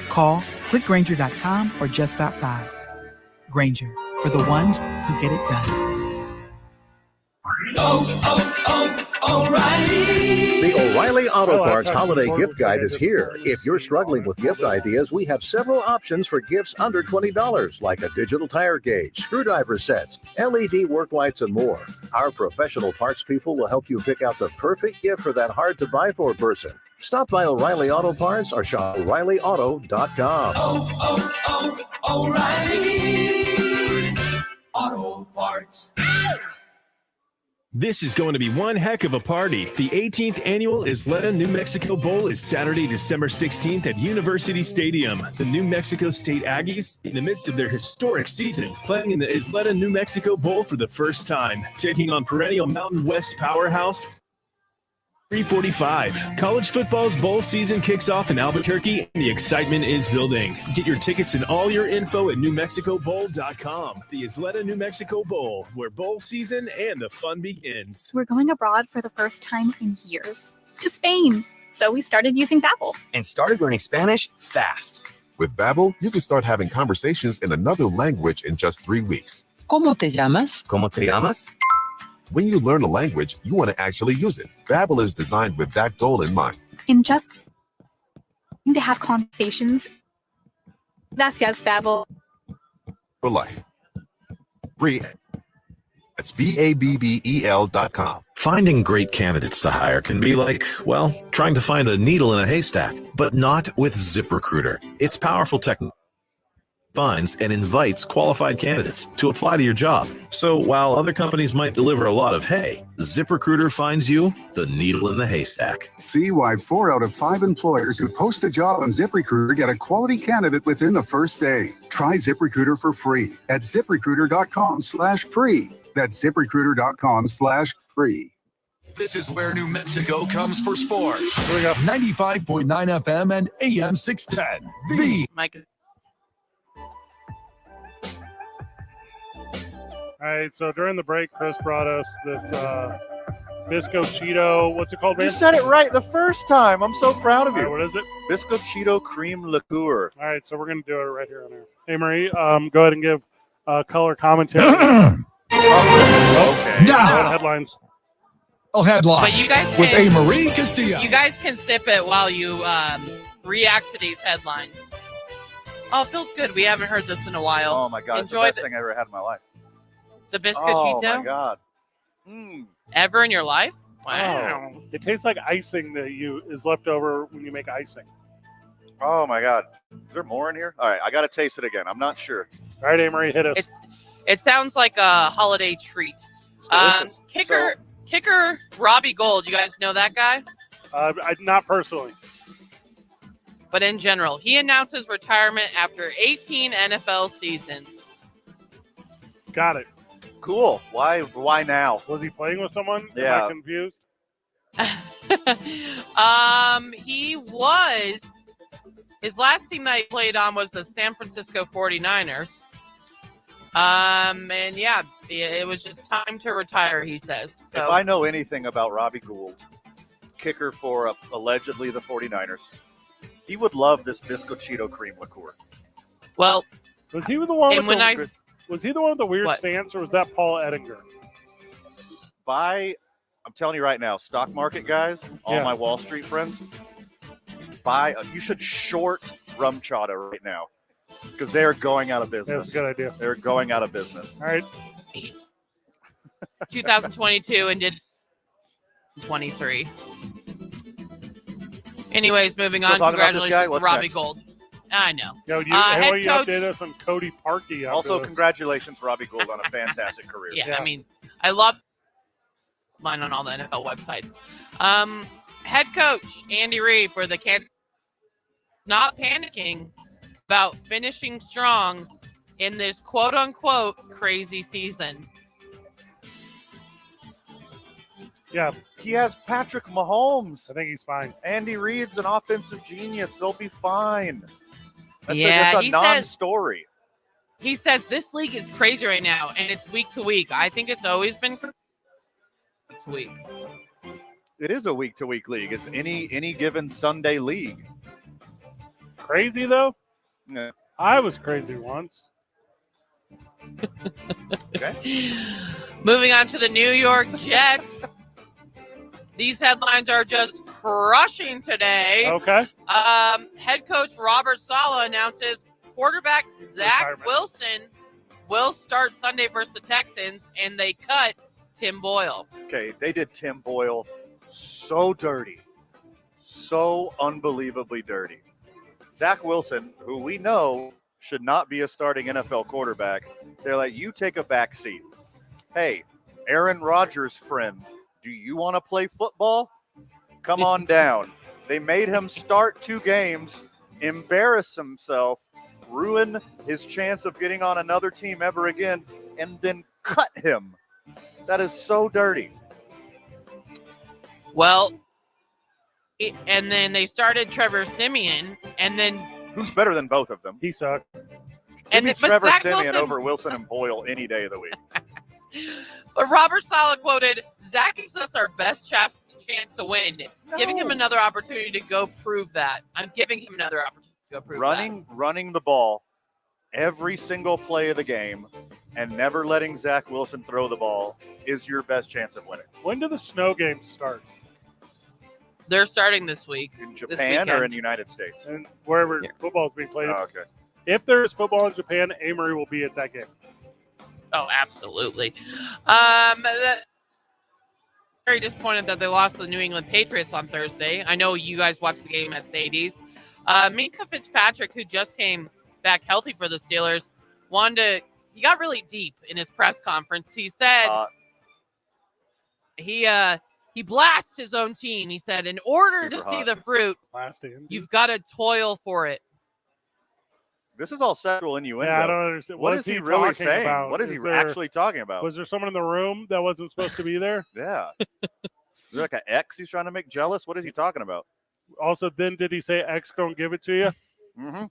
Call, clickgranger.com, or just stop by. Granger, for the ones who get it done. O'Reilly. The O'Reilly Auto Parts how Holiday you Gift Guide is here. If you're struggling with gift ideas, we have several options for gifts under $20, like a digital tire gauge, screwdriver sets, LED work lights, and more. Our professional parts people will help you pick out the perfect gift for that hard-to-buy-for person. Stop by O'Reilly Auto Parts or shop O'ReillyAuto.com. O'Reilly Auto Parts. This is going to be one heck of a party. The 18th annual Isleta New Mexico Bowl is Saturday, December 16th at University Stadium. The New Mexico State Aggies, in the midst of their historic season, playing in the Isleta New Mexico Bowl for the first time, taking on perennial Mountain West powerhouse 345. College football's bowl season kicks off in Albuquerque, and the excitement is building. Get your tickets and all your info at newmexicobowl.com. The Isleta New Mexico Bowl, where bowl season and the fun begins. We're going abroad for the first time in years, to Spain. So we started using Babbel. And started learning Spanish fast. With Babbel, you can start having conversations in another language in just 3 weeks. ¿Cómo te llamas? ¿Cómo te llamas? When you learn a language, you want to actually use it. Babbel is designed with that goal in mind. In just to have conversations. Gracias, Babbel. For life. Free. That's BABBEL.com. Finding great candidates to hire can be like, well, trying to find a needle in a haystack, but not with ZipRecruiter. Its powerful technology finds and invites qualified candidates to apply to your job. So while other companies might deliver a lot of hay, ZipRecruiter finds you the needle in the haystack. See why 4 out of 5 employers who post a job on ZipRecruiter get a quality candidate within the first day. Try ZipRecruiter for free at ZipRecruiter.com/free. That's ZipRecruiter.com/free. This is where New Mexico comes for sports. 95.9 FM and AM 610. The Mike. All right, so during the break, Chris brought us this Bisco Cheeto. What's it called, man? You said it right the first time. I'm so proud of you. All right, what is it? Bisco Cheeto Cream Liqueur. All right, so we're going to do it right here on air. Hey, Marie, go ahead and give color commentary. Okay. Now, headlines. Headline But you guys with can, A. Marie Castillo. You guys can sip it while you react to these headlines. Oh, it feels good. We haven't heard this in a while. Oh, my God. It's the Enjoy best thing I ever had in my life. the Bisco Oh, Cheeto my God. ever in your life? Wow. Oh, it tastes like icing that is left over when you make icing. Oh, my God. Is there more in here? All right, I got to taste it again. I'm not sure. All right, Amory, hit us. It sounds like a holiday treat. Kicker Robbie Gold. You guys know that guy? Not personally. But in general, he announces retirement after 18 NFL seasons. Got it. Cool. Why now? Was he playing with someone? Yeah. Am I confused? He was. His last team that he played on was the San Francisco 49ers. And yeah, it was just time to retire, he says. So, If I know anything about Robbie Gould, kicker for allegedly the 49ers, he would love this Bisco Cheeto cream liqueur. Well, was he the one and with when the, was he the one with the weird What? stance, or was that Paul Ettinger? I'm telling you right now, stock market guys, all Yeah. my Wall Street friends, you should short rum chata right now because they are going out of business. That's a good idea. They're going out of business. All right. 2022 and did 23. Anyways, moving Still on. talking about this Congratulations guy? to What's Robbie next? Gold. I know. Yo, you, Head hey, will you coach- update us on Cody Parkey? after Also, this? congratulations, Robbie Gould, on a fantastic career. Yeah, I mean, I love mine on all the NFL websites. Head coach Andy Reid for the Kansas not panicking about finishing strong in this quote-unquote crazy season. Yeah. He has Patrick Mahomes. I think he's fine. Andy Reid's an offensive genius. They'll be fine. That's Yeah, a he non-story. He says this league is crazy right now, and it's week to week. I think it's always been week to week. It is a week-to-week league. It's any given Sunday league. Crazy, though? Yeah. I was crazy once. Okay. Moving on to the New York Jets. These headlines are just crushing today. Okay. Head coach Robert Saleh announces quarterback Zach Retirement. Wilson will start Sunday versus the Texans, and they cut Tim Boyle. Okay, they did Tim Boyle so dirty. So unbelievably dirty. Zach Wilson, who we know should not be a starting NFL quarterback, they're like, you take a back seat. Hey, Aaron Rodgers' friend, do you want to play football? Come on down. They made him start 2 games, embarrass himself, ruin his chance of getting on another team ever again, and then cut him. That is so dirty. Well, and then they started Trevor Siemian, and then who's better than both of them? He sucked. Give me but Trevor Zach Siemian Wilson- over Wilson and Boyle any day of the week. But Robert Saleh quoted, "Zach gives us our best chance to win, giving him another opportunity to go prove that. I'm giving him another opportunity to go prove Running the ball every single play of the game and never letting Zach Wilson throw the ball is your best chance of winning. When do the snow games start? They're starting this week. In Japan or in the United States? And wherever football is being played. Oh, okay. If there's football in Japan, Amory will be at that game. Oh, absolutely. Very disappointed that they lost to the New England Patriots on Thursday. I know you guys watched the game at Sadie's. Minka Fitzpatrick, who just came back healthy for the Steelers, he got really deep in his press conference. He said he blasts his own team. He said, in order to see the fruit, you've got to toil for it. This is all sexual innuendo. Yeah, I don't understand. What is he really talking saying? about? What is he there- actually talking about? Was there someone in the room that wasn't supposed to be there? Yeah. Is there like an ex he's trying to make jealous? What is he talking about? Also, then did he say X gonna give it to you? Mm-hmm.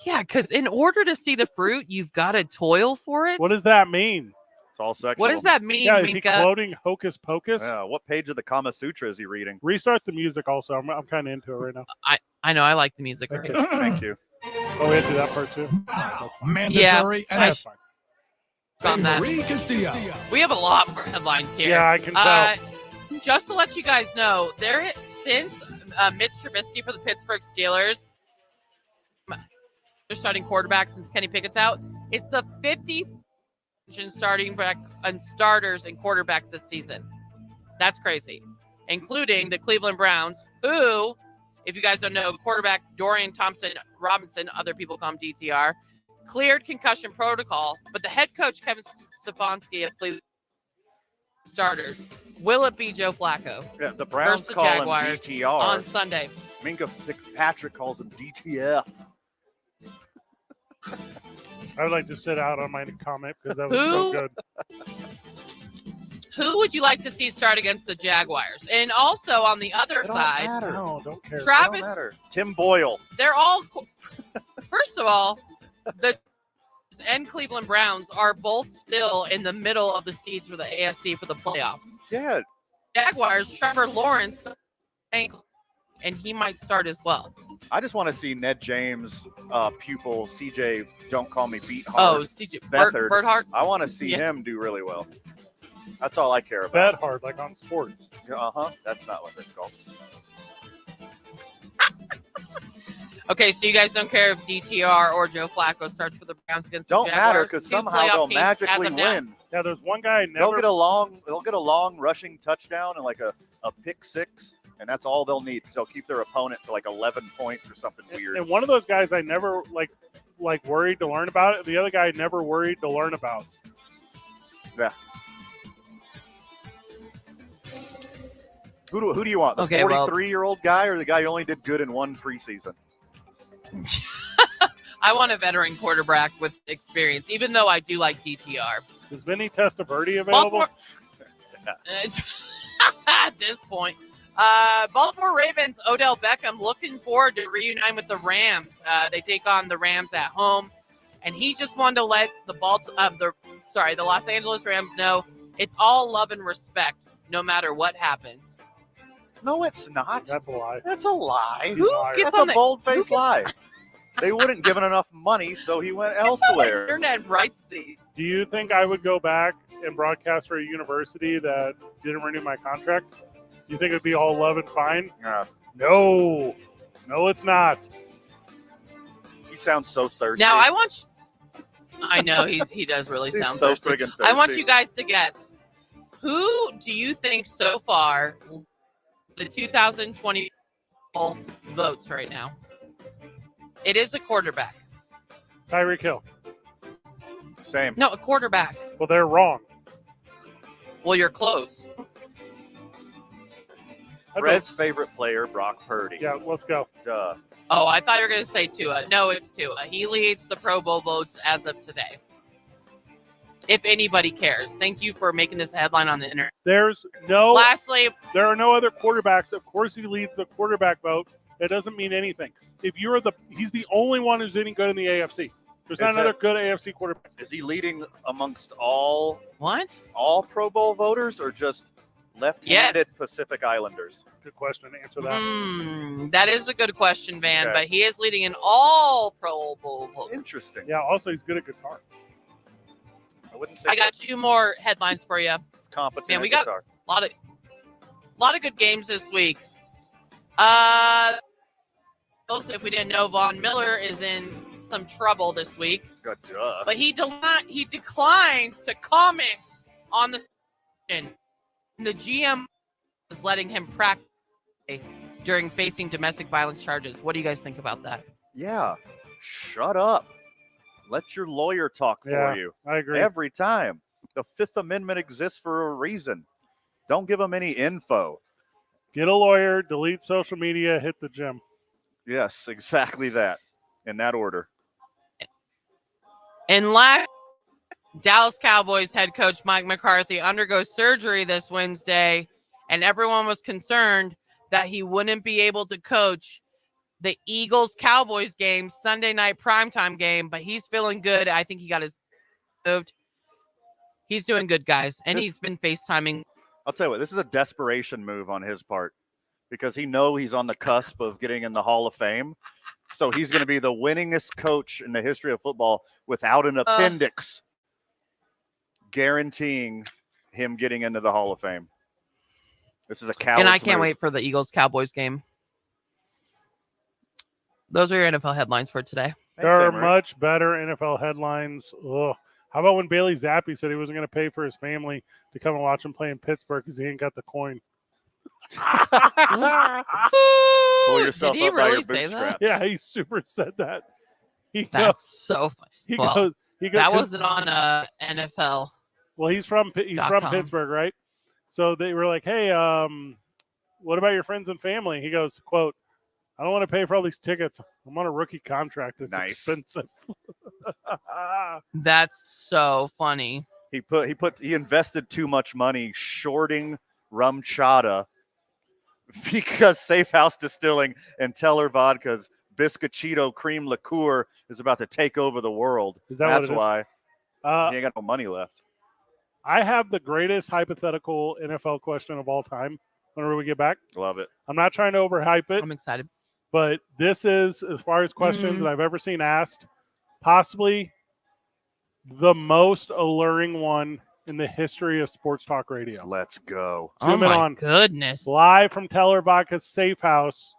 Yeah, because in order to see the fruit, you've got to toil for it. What does that mean? It's all sexual. What does that mean, Yeah, is he Minka? quoting Hocus Pocus? Yeah, what page of the Kama Sutra is he reading? Restart the music also. I'm kind of into it right now. I know. I like the music. Okay. Thank you. Oh, we had to do that part too? Mandatory Yeah, and on that. Marie Castillo. We have a lot more headlines here. Yeah, I can tell. Just to let you guys know, since Mitch Trubisky for the Pittsburgh Steelers, they're starting quarterback since Kenny Pickett's out. It's the 50th starting back and starters and quarterbacks this season. That's crazy, including the Cleveland Browns, who, if you guys don't know, quarterback Dorian Thompson-Robinson, other people call him DTR, cleared concussion protocol, but the head coach, Kevin Stefanski of Cleveland starters. Will it be Joe Flacco? Yeah, the Browns versus the call Jaguars him DTR. on Sunday. Minka Fitzpatrick calls him DTF. I would like to sit out on my comment because that was so good. Who would you like to see start against the Jaguars? And also on the other side, No, don't care. Travis, Tim Boyle. they're all, first of all, the and Cleveland Browns are both still in the middle of the seeds for the AFC for the playoffs. Yeah. Jaguars, Trevor Lawrence, and he might start as well. I just want to see Ned James' pupil, CJ, don't call me beat Oh, hard. CJ Beathard. Birdhart? I want to see Yeah. him do really well. That's all I care about. Bet hard, like on sports. Uh-huh. That's not what it's called. Okay, so you guys don't care if DTR or Joe Flacco starts for the Browns against Don't the matter Jaguars? because Two somehow playoff they'll teams as magically of now. win. Yeah, there's one guy They'll never. get a long rushing touchdown and like a pick six, and that's all they'll need because they'll keep their opponent to like 11 points or something weird. And one of those guys I never like worried to learn about it. The other guy I never worried to learn about. Yeah. Who do you want? The Okay, well- 43-year-old guy or the guy who only did good in one preseason? I want a veteran quarterback with experience, even though I do like DTR. Is Vinny Testaverde available? At this point, Baltimore Ravens, Odell Beckham looking forward to reuniting with the Rams. They take on the Rams at home, and he just wanted to let the Los Angeles Rams know it's all love and respect, no matter what happens. No, it's not. That's a lie. That's a lie. Who gets That's on a the bold-faced lie. They wouldn't give him enough money, so he went elsewhere. Internet writes these. Do you think I would go back and broadcast for a university that didn't renew my contract? You think it'd be all love and fine? No, it's not. He sounds so thirsty. Now I know he does really He's sound so thirsty. friggin' thirsty. I want you guys to guess. Who do you think so far the 2020 votes right now? It is a quarterback. Tyreek Hill. Same. No, a quarterback. Well, they're wrong. Well, you're close. Fred's favorite player, Brock Purdy. Yeah, let's go. Duh. Oh, I thought you were going to say Tua. No, it's Tua. He leads the Pro Bowl votes as of today. If anybody cares. Thank you for making this a headline on the internet. Lastly, there are no other quarterbacks. Of course, he leads the quarterback vote. It doesn't mean anything. He's the only one who's any good in the AFC. There's not another good AFC quarterback. Is he leading amongst all all Pro Bowl voters or just left-handed Pacific Islanders? Good question. Answer that. That is a good question, Van, Okay. but he is leading in all Pro Bowl votes. Interesting. Yeah, also he's good at guitar. I wouldn't say I got 2 more headlines for you. it's competent. Man, we at got guitar. a lot of good games this week. If we didn't know, Von Miller is in some trouble this week, Duh. but he declines to comment on the situation. The GM is letting him practice during facing domestic violence charges. What do you guys think about that? Yeah. Shut up. Let your lawyer talk for you. I agree. Every time. The Fifth Amendment exists for a reason. Don't give them any info. Get a lawyer, delete social media, hit the gym. Yes, exactly that. In that order. And last, Dallas Cowboys head coach Mike McCarthy undergoes surgery this Wednesday, and everyone was concerned that he wouldn't be able to coach the Eagles-Cowboys game, Sunday night primetime game, but he's feeling good. I think he got his moved. He's doing good, guys, and he's been FaceTiming. I'll tell you what, this is a desperation move on his part because he knows he's on the cusp of getting in the Hall of Fame. So he's going to be the winningest coach in the history of football without an appendix, guaranteeing him getting into the Hall of Fame. This is a coward's And I can't move. wait for the Eagles-Cowboys game. Those are your NFL headlines for today. There are much better NFL headlines. Ugh. How about when Bailey Zappi said he wasn't going to pay for his family to come and watch him play in Pittsburgh because he ain't got the coin? Pull yourself Did he up by really your say that? bootstraps. Yeah, he super said that. That's so funny. He Well, goes. that wasn't on NFL. Well, he's from .com. Pittsburgh, right? So they were like, "Hey, what about your friends and family?" He goes, "Quote, I don't want to pay for all these tickets. I'm on a rookie contract. It's expensive." That's so funny. He invested too much money shorting rum chata because Safe House Distilling and Teller Vodka's Biscochito cream liqueur is about to take over the world. Is that That's what it is? why he ain't got no money left. I have the greatest hypothetical NFL question of all time. Whenever we get back, Love it. I'm not trying to overhype it. I'm excited. But this is, as far as questions that I've ever seen asked, possibly the most alluring one in the history of sports talk radio. Let's go. Oh my goodness. Live from Teller Vodka's Safe House,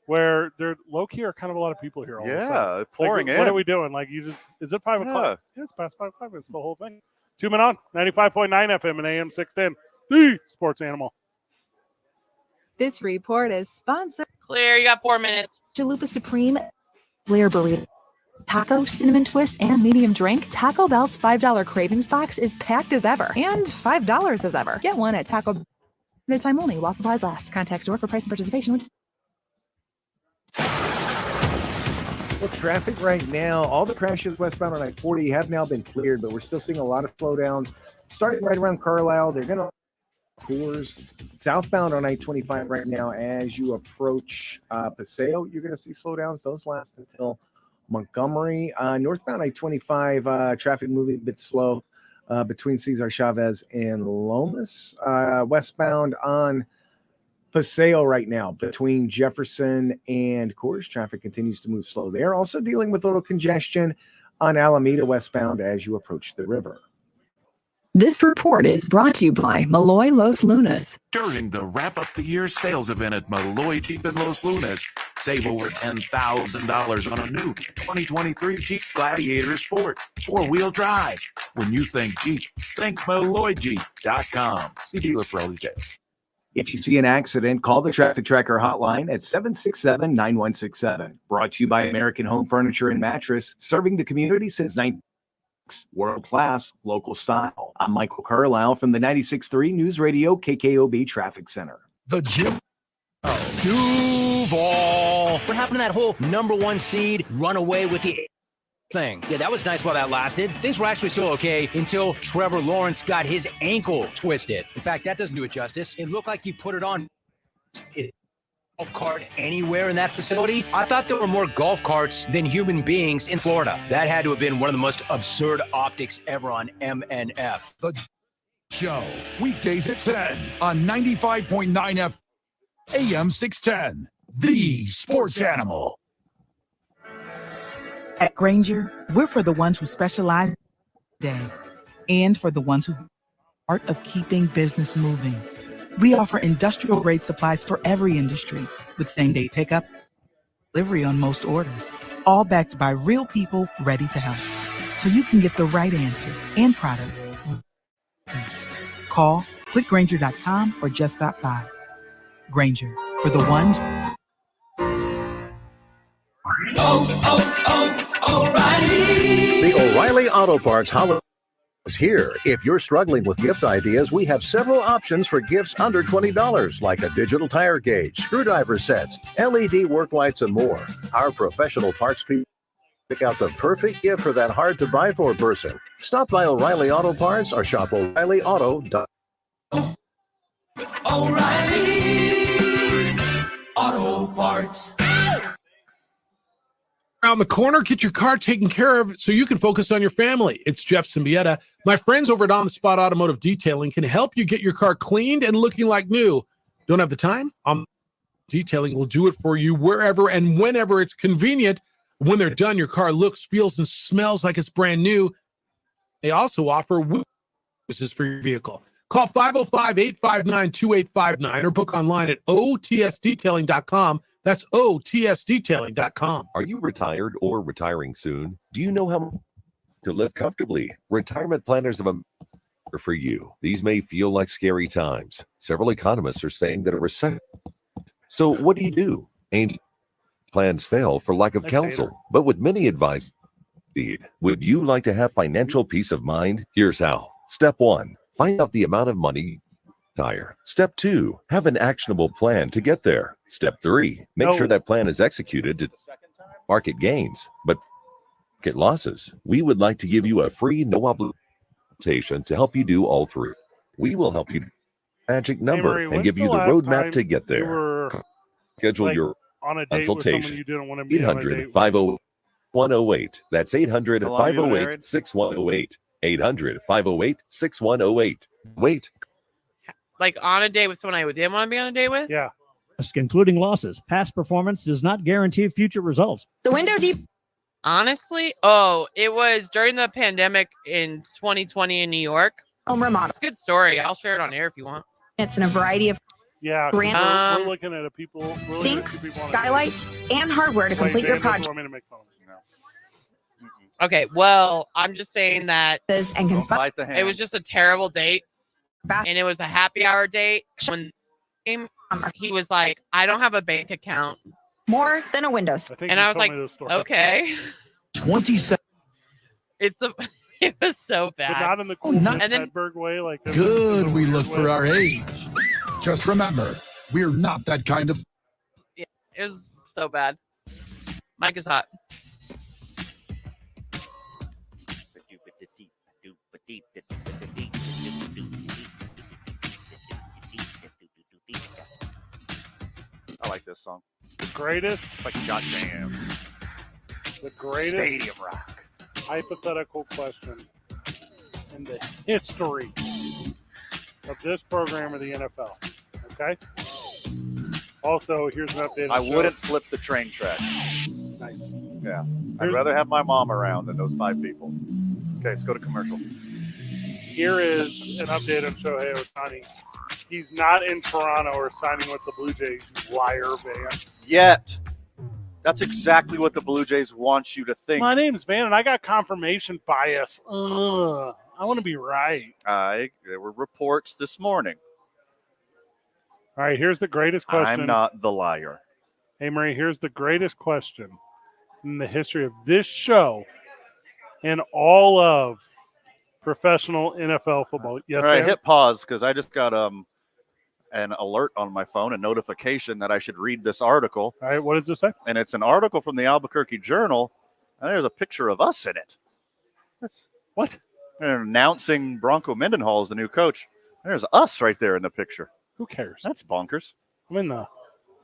where there low-key are kind of a lot of people here all of a Yeah, sudden. pouring What are in. we doing? Like, is it 5 o'clock? Yeah, it's past 5 o'clock. It's the whole thing. 2 men on, 95.9 FM and AM 610, the sports animal. This report is sponsored. Clear, you got 4 minutes. Chalupa Supreme, Flair Burrito, Taco, Cinnamon Twist, and Medium Drink. Taco Bell's $5 Cravings Box is packed as ever and $5 as ever. Get one at Taco Bell. At a time only while supplies last. Contact store for price and participation. Well, traffic right now, all the crashes westbound on I-40 have now been cleared, but we're still seeing a lot of slowdowns. Starting right around Carlisle, they're going to Coors. Southbound on I-25 right now, as you approach Paseo, you're going to see slowdowns. Those last until Montgomery. Northbound I-25, traffic moving a bit slow between Cesar Chavez and Lomas. Westbound on Paseo right now between Jefferson and Coors, traffic continues to move slow. They're also dealing with a little congestion on Alameda westbound as you approach the river. This report is brought to you by Malloy Los Lunas. During the Wrap Up the Year sales event at Malloy Jeep in Los Lunas, save over $10,000 on a new 2023 Jeep Gladiator Sport 4-wheel drive. When you think Jeep, think MalloyJeep.com. See dealer for all details. If you see an accident, call the Traffic Tracker hotline at 767-9167. Brought to you by American Home Furniture and Mattress, serving the community since World class, local style. I'm Michael Carlisle from the 96.3 News Radio KKOB Traffic Center. The Jim Duval. What happened to that whole number one seed run away with the thing? Yeah, that was nice while that lasted. Things were actually still okay until Trevor Lawrence got his ankle twisted. In fact, that doesn't do it justice. It looked like he put it on golf cart anywhere in that facility. I thought there were more golf carts than human beings in Florida. That had to have been one of the most absurd optics ever on MNF. The Show, weekdays at 10 on 95.9 F. AM 610, the sports animal. At Granger, we're for the ones who specialize day and for the ones who art of keeping business moving. We offer industrial grade supplies for every industry with same day pickup, delivery on most orders, all backed by real people ready to help. So you can get the right answers and products. Call, click Granger.com or just stop by. Granger, for the ones. O'Reilly. The O'Reilly Auto Parts holiday is here. If you're struggling with gift ideas, we have several options for gifts under $20, like a digital tire gauge, screwdriver sets, LED work lights, and more. Our professional parts people pick out the perfect gift for that hard-to-buy-for person. Stop by O'Reilly Auto Parts or shop O'ReillyAuto.com. O'Reilly Auto Parts. Around the corner, get your car taken care of so you can focus on your family. It's Jeff Symbieta. My friends over at On the Spot Automotive Detailing can help you get your car cleaned and looking like new. Don't have the time? Detailing will do it for you wherever and whenever it's convenient. When they're done, your car looks, feels, and smells like it's brand new. They also offer services for your vehicle. Call 505-859-2859 or book online at otsdetailing.com. That's otsdetailing.com. Are you retired or retiring soon? Do you know how to live comfortably? Retirement planners have a for you. These may feel like scary times. Several economists are saying that a recession. So what do? Ain't plans fail for lack of counsel, but with many advice. Indeed, would you like to have financial peace of mind? Here's how. Step 1, find out the amount of money retire. Step 2, have an actionable plan to get there. Step 3, make sure that plan is executed to market gains, but market losses. We would like to give you a free, no obligation to help you do all three. We will help you magic number and give you the roadmap to get there. Schedule your on a date with someone you didn't want to be 800-508-108. That's 800-508-6108. 800-508-6108. Wait. Like on a date with someone I didn't want to be on a date with? Yeah. Including losses. Past performance does not guarantee future results. The window deep. Honestly, it was during the pandemic in 2020 in New York. Home remodel. It's a good story. I'll share it on air if you want. It's in a variety of we're looking at sinks, skylights, and hardware to complete your project. Okay, well, I'm just saying that and it was just a terrible date, and it was a happy hour date. When he was like, "I don't have a bank account." More than a Windows. And I was like, okay. 27. It was so bad. But not in the cool Hedberg way. Like Good we look for our age. Just remember, we're not that kind of. Yeah, it was so bad. Mike is hot. I like this song. The greatest. Like Shot Jams. The greatest. Stadium Rock. Hypothetical question in the history of this program of the NFL. Okay. Also, here's an update. I wouldn't flip the train track. Nice. Yeah. I'd rather have my mom around than those 5 people. Okay, let's go to commercial. Here is an update on Shohei Ohtani. He's not in Toronto or signing with the Blue Jays, you liar, Van. Yet. That's exactly what the Blue Jays want you to think. My name's Van, and I got confirmation bias. I want to be right. There were reports this morning. All right, here's the greatest question. I'm not the liar. Hey, Marie, here's the greatest question in the history of this show in all of professional NFL football. Yes, All right, ma'am? hit pause because I just got an alert on my phone, a notification that I should read this article. All right, what does it say? And it's an article from the Albuquerque Journal, and there's a picture of us in it. That's what? They're announcing Bronco Mendenhall as the new coach. There's us right there in the picture. Who cares? That's bonkers. I'm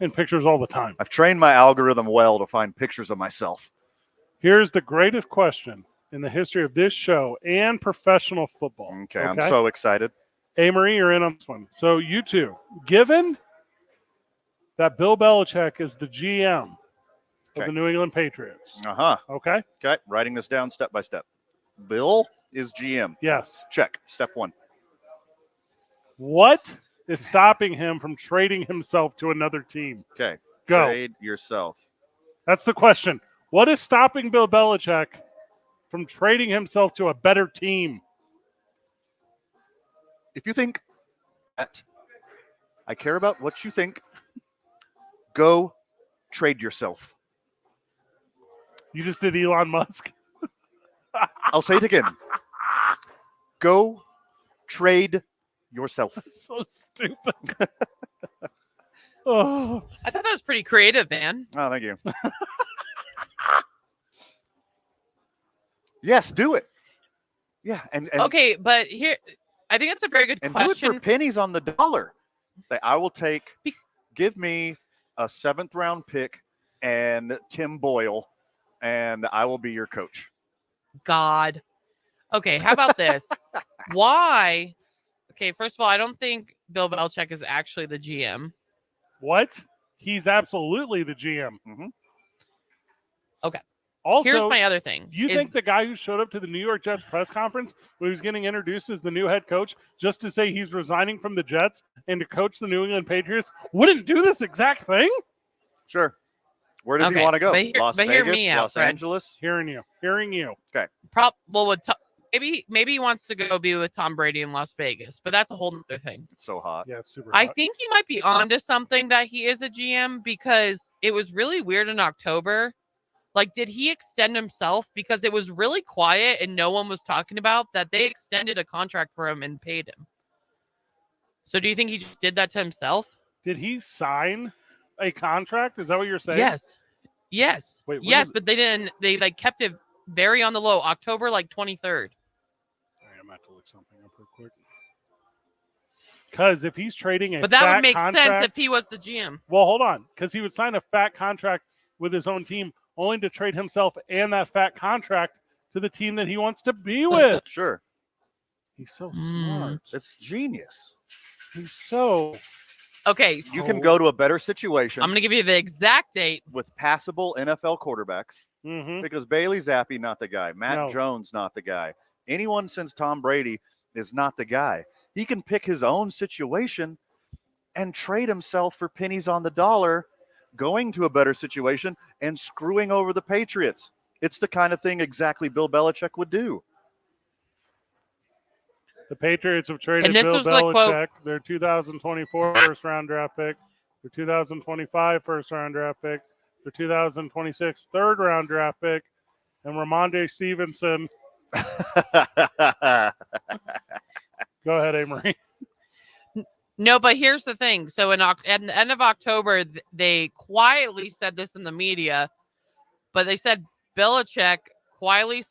in pictures all the time. I've trained my algorithm well to find pictures of myself. Here's the greatest question in the history of this show and professional football. Okay, I'm so excited. Marie, you're in on this one. So you two, given that Bill Belichick is the GM of the New England Patriots. Okay, writing this down step by step. Bill is GM. Yes. Check. Step one. What is stopping him from trading himself to another team? Okay. Go. Trade yourself. That's the question. What is stopping Bill Belichick from trading himself to a better team? If you think that I care about what you think, go trade yourself. You just did Elon Musk. I'll say it again. Go trade yourself. That's so stupid. Oh, I thought that was pretty creative, man. Oh, thank you. Yes, do it. Yeah, and okay, but here, I think that's a very good and question. do it for pennies on the dollar. Say, I will give me a 7th round pick and Tim Boyle, and I will be your coach. God. Okay, how about this? Why? Okay, first of all, I don't think Bill Belichick is actually the GM. What? He's absolutely the GM. Mm-hmm. Okay. Also, here's my other thing. You think the guy who showed up to the New York Jets press conference when he was getting introduced as the new head coach just to say he's resigning from the Jets and to coach the New England Patriots wouldn't do this exact thing? Sure. Where does he want to go? Las but Vegas, hear me out, Los Fred. Angeles? Hearing you. Okay. Maybe he wants to go be with Tom Brady in Las Vegas, but that's a whole other thing. It's so hot. Yeah, it's super I hot. think he might be onto something that he is a GM because it was really weird in October. Like, did he extend himself? Because it was really quiet and no one was talking about that they extended a contract for him and paid him. So do you think he just did that to himself? Did he sign a contract? Is that what you're saying? Yes. Wait, yes, but they didn't. They kept it very on the low. October 23rd. All right, I'm going to have to look something up real quick. Because if he's trading a But that fat would make contract, sense if he was the GM. Well, hold on. Because he would sign a fat contract with his own team only to trade himself and that fat contract to the team that he wants to be with. Sure. He's so smart. It's genius. He's so... Okay. You can go to a better situation. I'm going to give you the exact date. With passable NFL quarterbacks. Mm-hmm. Because Bailey Zappi, not the guy. Matt No. Jones, not the guy. Anyone since Tom Brady is not the guy. He can pick his own situation and trade himself for pennies on the dollar, going to a better situation and screwing over the Patriots. It's the kind of thing exactly Bill Belichick would do. The Patriots have traded And this Bill was the quote- Belichick, their 2024 first-round draft pick, their 2025 first-round draft pick, their 2026 third-round draft pick, and Ramondre Stevenson. Go ahead, Amory. No, but here's the thing. So at the end of October, they quietly said this in the media, but they said Belichick quietly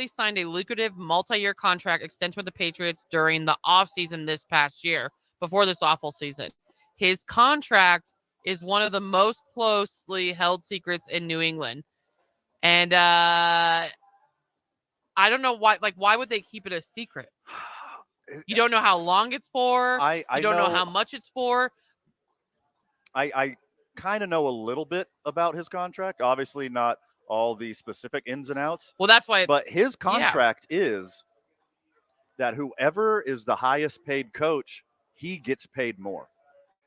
signed a lucrative multi-year contract extension with the Patriots during the offseason this past year, before this awful season. His contract is one of the most closely held secrets in New England. And I don't know why, why would they keep it a secret? You don't know how long it's for. I you don't know know- how much it's for. I kind of know a little bit about his contract. Obviously, not all the specific ins and outs. Well, that's why. But his contract is that whoever is the highest paid coach, he gets paid more.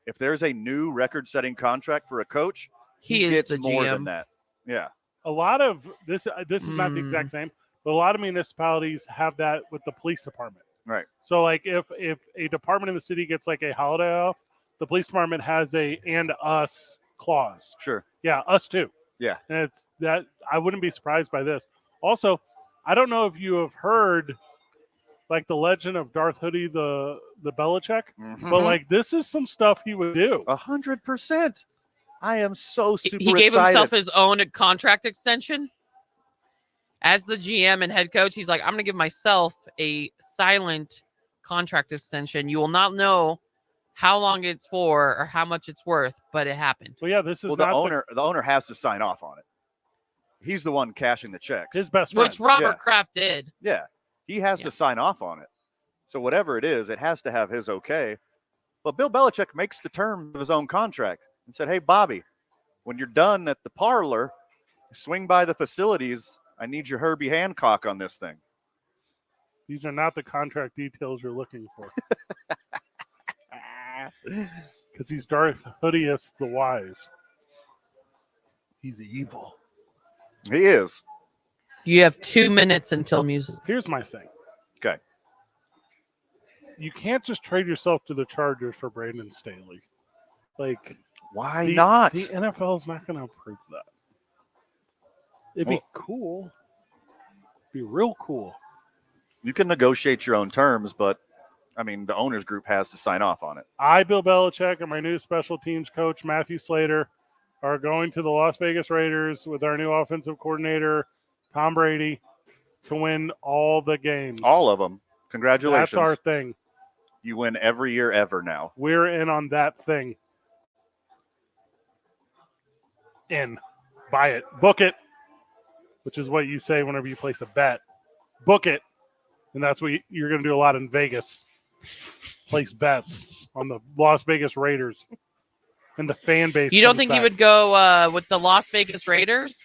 If there's a new record-setting contract for a coach, He is gets the more GM. than that. Yeah. A lot of this is not the exact same, but a lot of municipalities have that with the police department. Right. So, like, if a department in the city gets like a holiday off, the police department has a "and us" clause. Sure. Yeah, us too. Yeah. And it's that I wouldn't be surprised by this. Also, I don't know if you have heard like the legend of Darth Hoodie, the Belichick, but like this is some stuff he would do. 100%. I am so super He gave excited. himself his own contract extension. As the GM and head coach, he's like, I'm going to give myself a silent contract extension. You will not know how long it's for or how much it's worth, but it happened. Well, yeah, this is the owner has to sign off on it. He's the one cashing the checks. His best friend. Which Robert Kraft did. Yeah. He has to sign off on it. So whatever it is, it has to have his okay. But Bill Belichick makes the terms of his own contract and said, hey, Bobby, when you're done at the parlor, swing by the facilities. I need your Herbie Hancock on this thing. These are not the contract details you're looking for. Because he's Darth Hoodius the Wise. He's evil. He is. You have 2 minutes until music. Here's my thing. Okay. You can't just trade yourself to the Chargers for Brandon Staley. Like, why not? The NFL is not going to approve that. It'd be cool. Be real cool. You can negotiate your own terms, but I mean, the owners group has to sign off on it. I, Bill Belichick, and my new special teams coach, Matthew Slater, are going to the Las Vegas Raiders with our new offensive coordinator, Tom Brady, to win all the games. All of them. Congratulations. That's our thing. You win every year ever now. We're in on that thing. In. Buy it. Book it. Which is what you say whenever you place a bet. Book it. And that's what you're going to do a lot in Vegas. Place bets on the Las Vegas Raiders. And the fan base. You don't think he would go with the Las Vegas Raiders?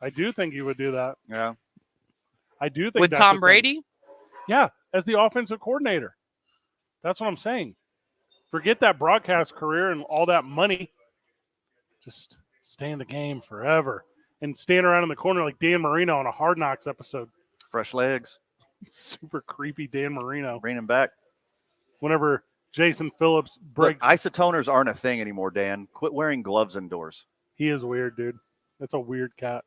I do think he would do that. Yeah. I do think with that's Tom Brady? Yeah, as the offensive coordinator. That's what I'm saying. Forget that broadcast career and all that money. Just stay in the game forever and stand around in the corner like Dan Marino on a Hard Knocks episode. Fresh legs. Super creepy Dan Marino. Bring him back. Whenever Jason Phillips breaks. Look, isotoners aren't a thing anymore, Dan. Quit wearing gloves indoors. He is weird, dude. That's a weird cat.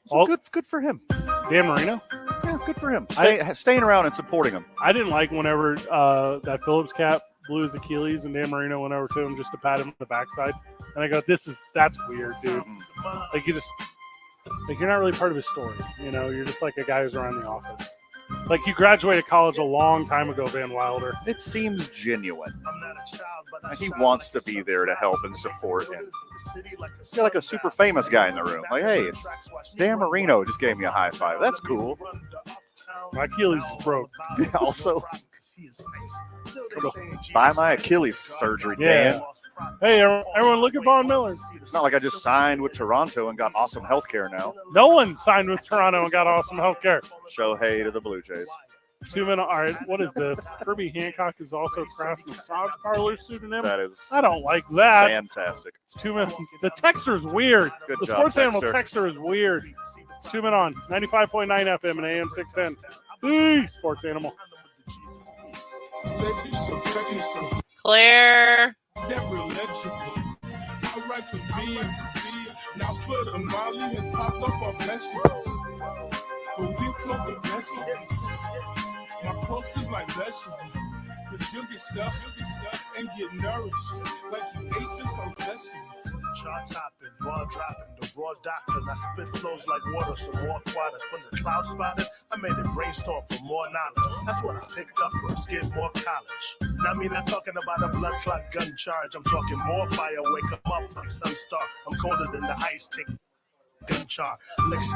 So good for him. Dan Marino? Yeah, good for him. Staying around and supporting him. I didn't like whenever that Phillips cat blew his Achilles and Dan Marino went over to him just to pat him on the backside. And I go, that's weird, dude. Like you're not really part of his story. You know, you're just like a guy who's around the office. Like you graduated college a long time ago, Van Wilder. It seems genuine. He wants to be there to help and support him. You're like a super famous guy in the room. Like, hey, it's Dan Marino just gave me a high five. That's cool. My Achilles is broke. Also, buy my Achilles surgery, Dan. Hey, everyone look at Von Miller. It's not like I just signed with Toronto and got awesome health care now. No one signed with Toronto and got awesome health care. Shohei to the Blue Jays. 2 minutes. All right, what is this? Herbie Hancock is also Kraft's massage parlor pseudonym. That is. I don't like that. Fantastic. It's 2 minutes. The texter is weird. Good the job, Sports Animal Texter. texter is weird. It's 2 minutes on 95.9 FM and AM 610. Peace, Sports Animal. Claire. Now for the Molly has popped up on vegetables. But we float the vegetables. My post is like vegetables. Cause you'll get stuck and get nourished. Like you ate just on vegetables. Jaw topping, raw dropping, the raw doctrine. I spit flows like water, so more quiet. When the cloud spotted, I made it brainstorm for more knowledge. That's what I picked up from Skidmore College. Now me not talking about a blood clot gun charge. I'm talking more fire, wake 'em up like Sunstar. I'm colder than the ice, take gun char. Licks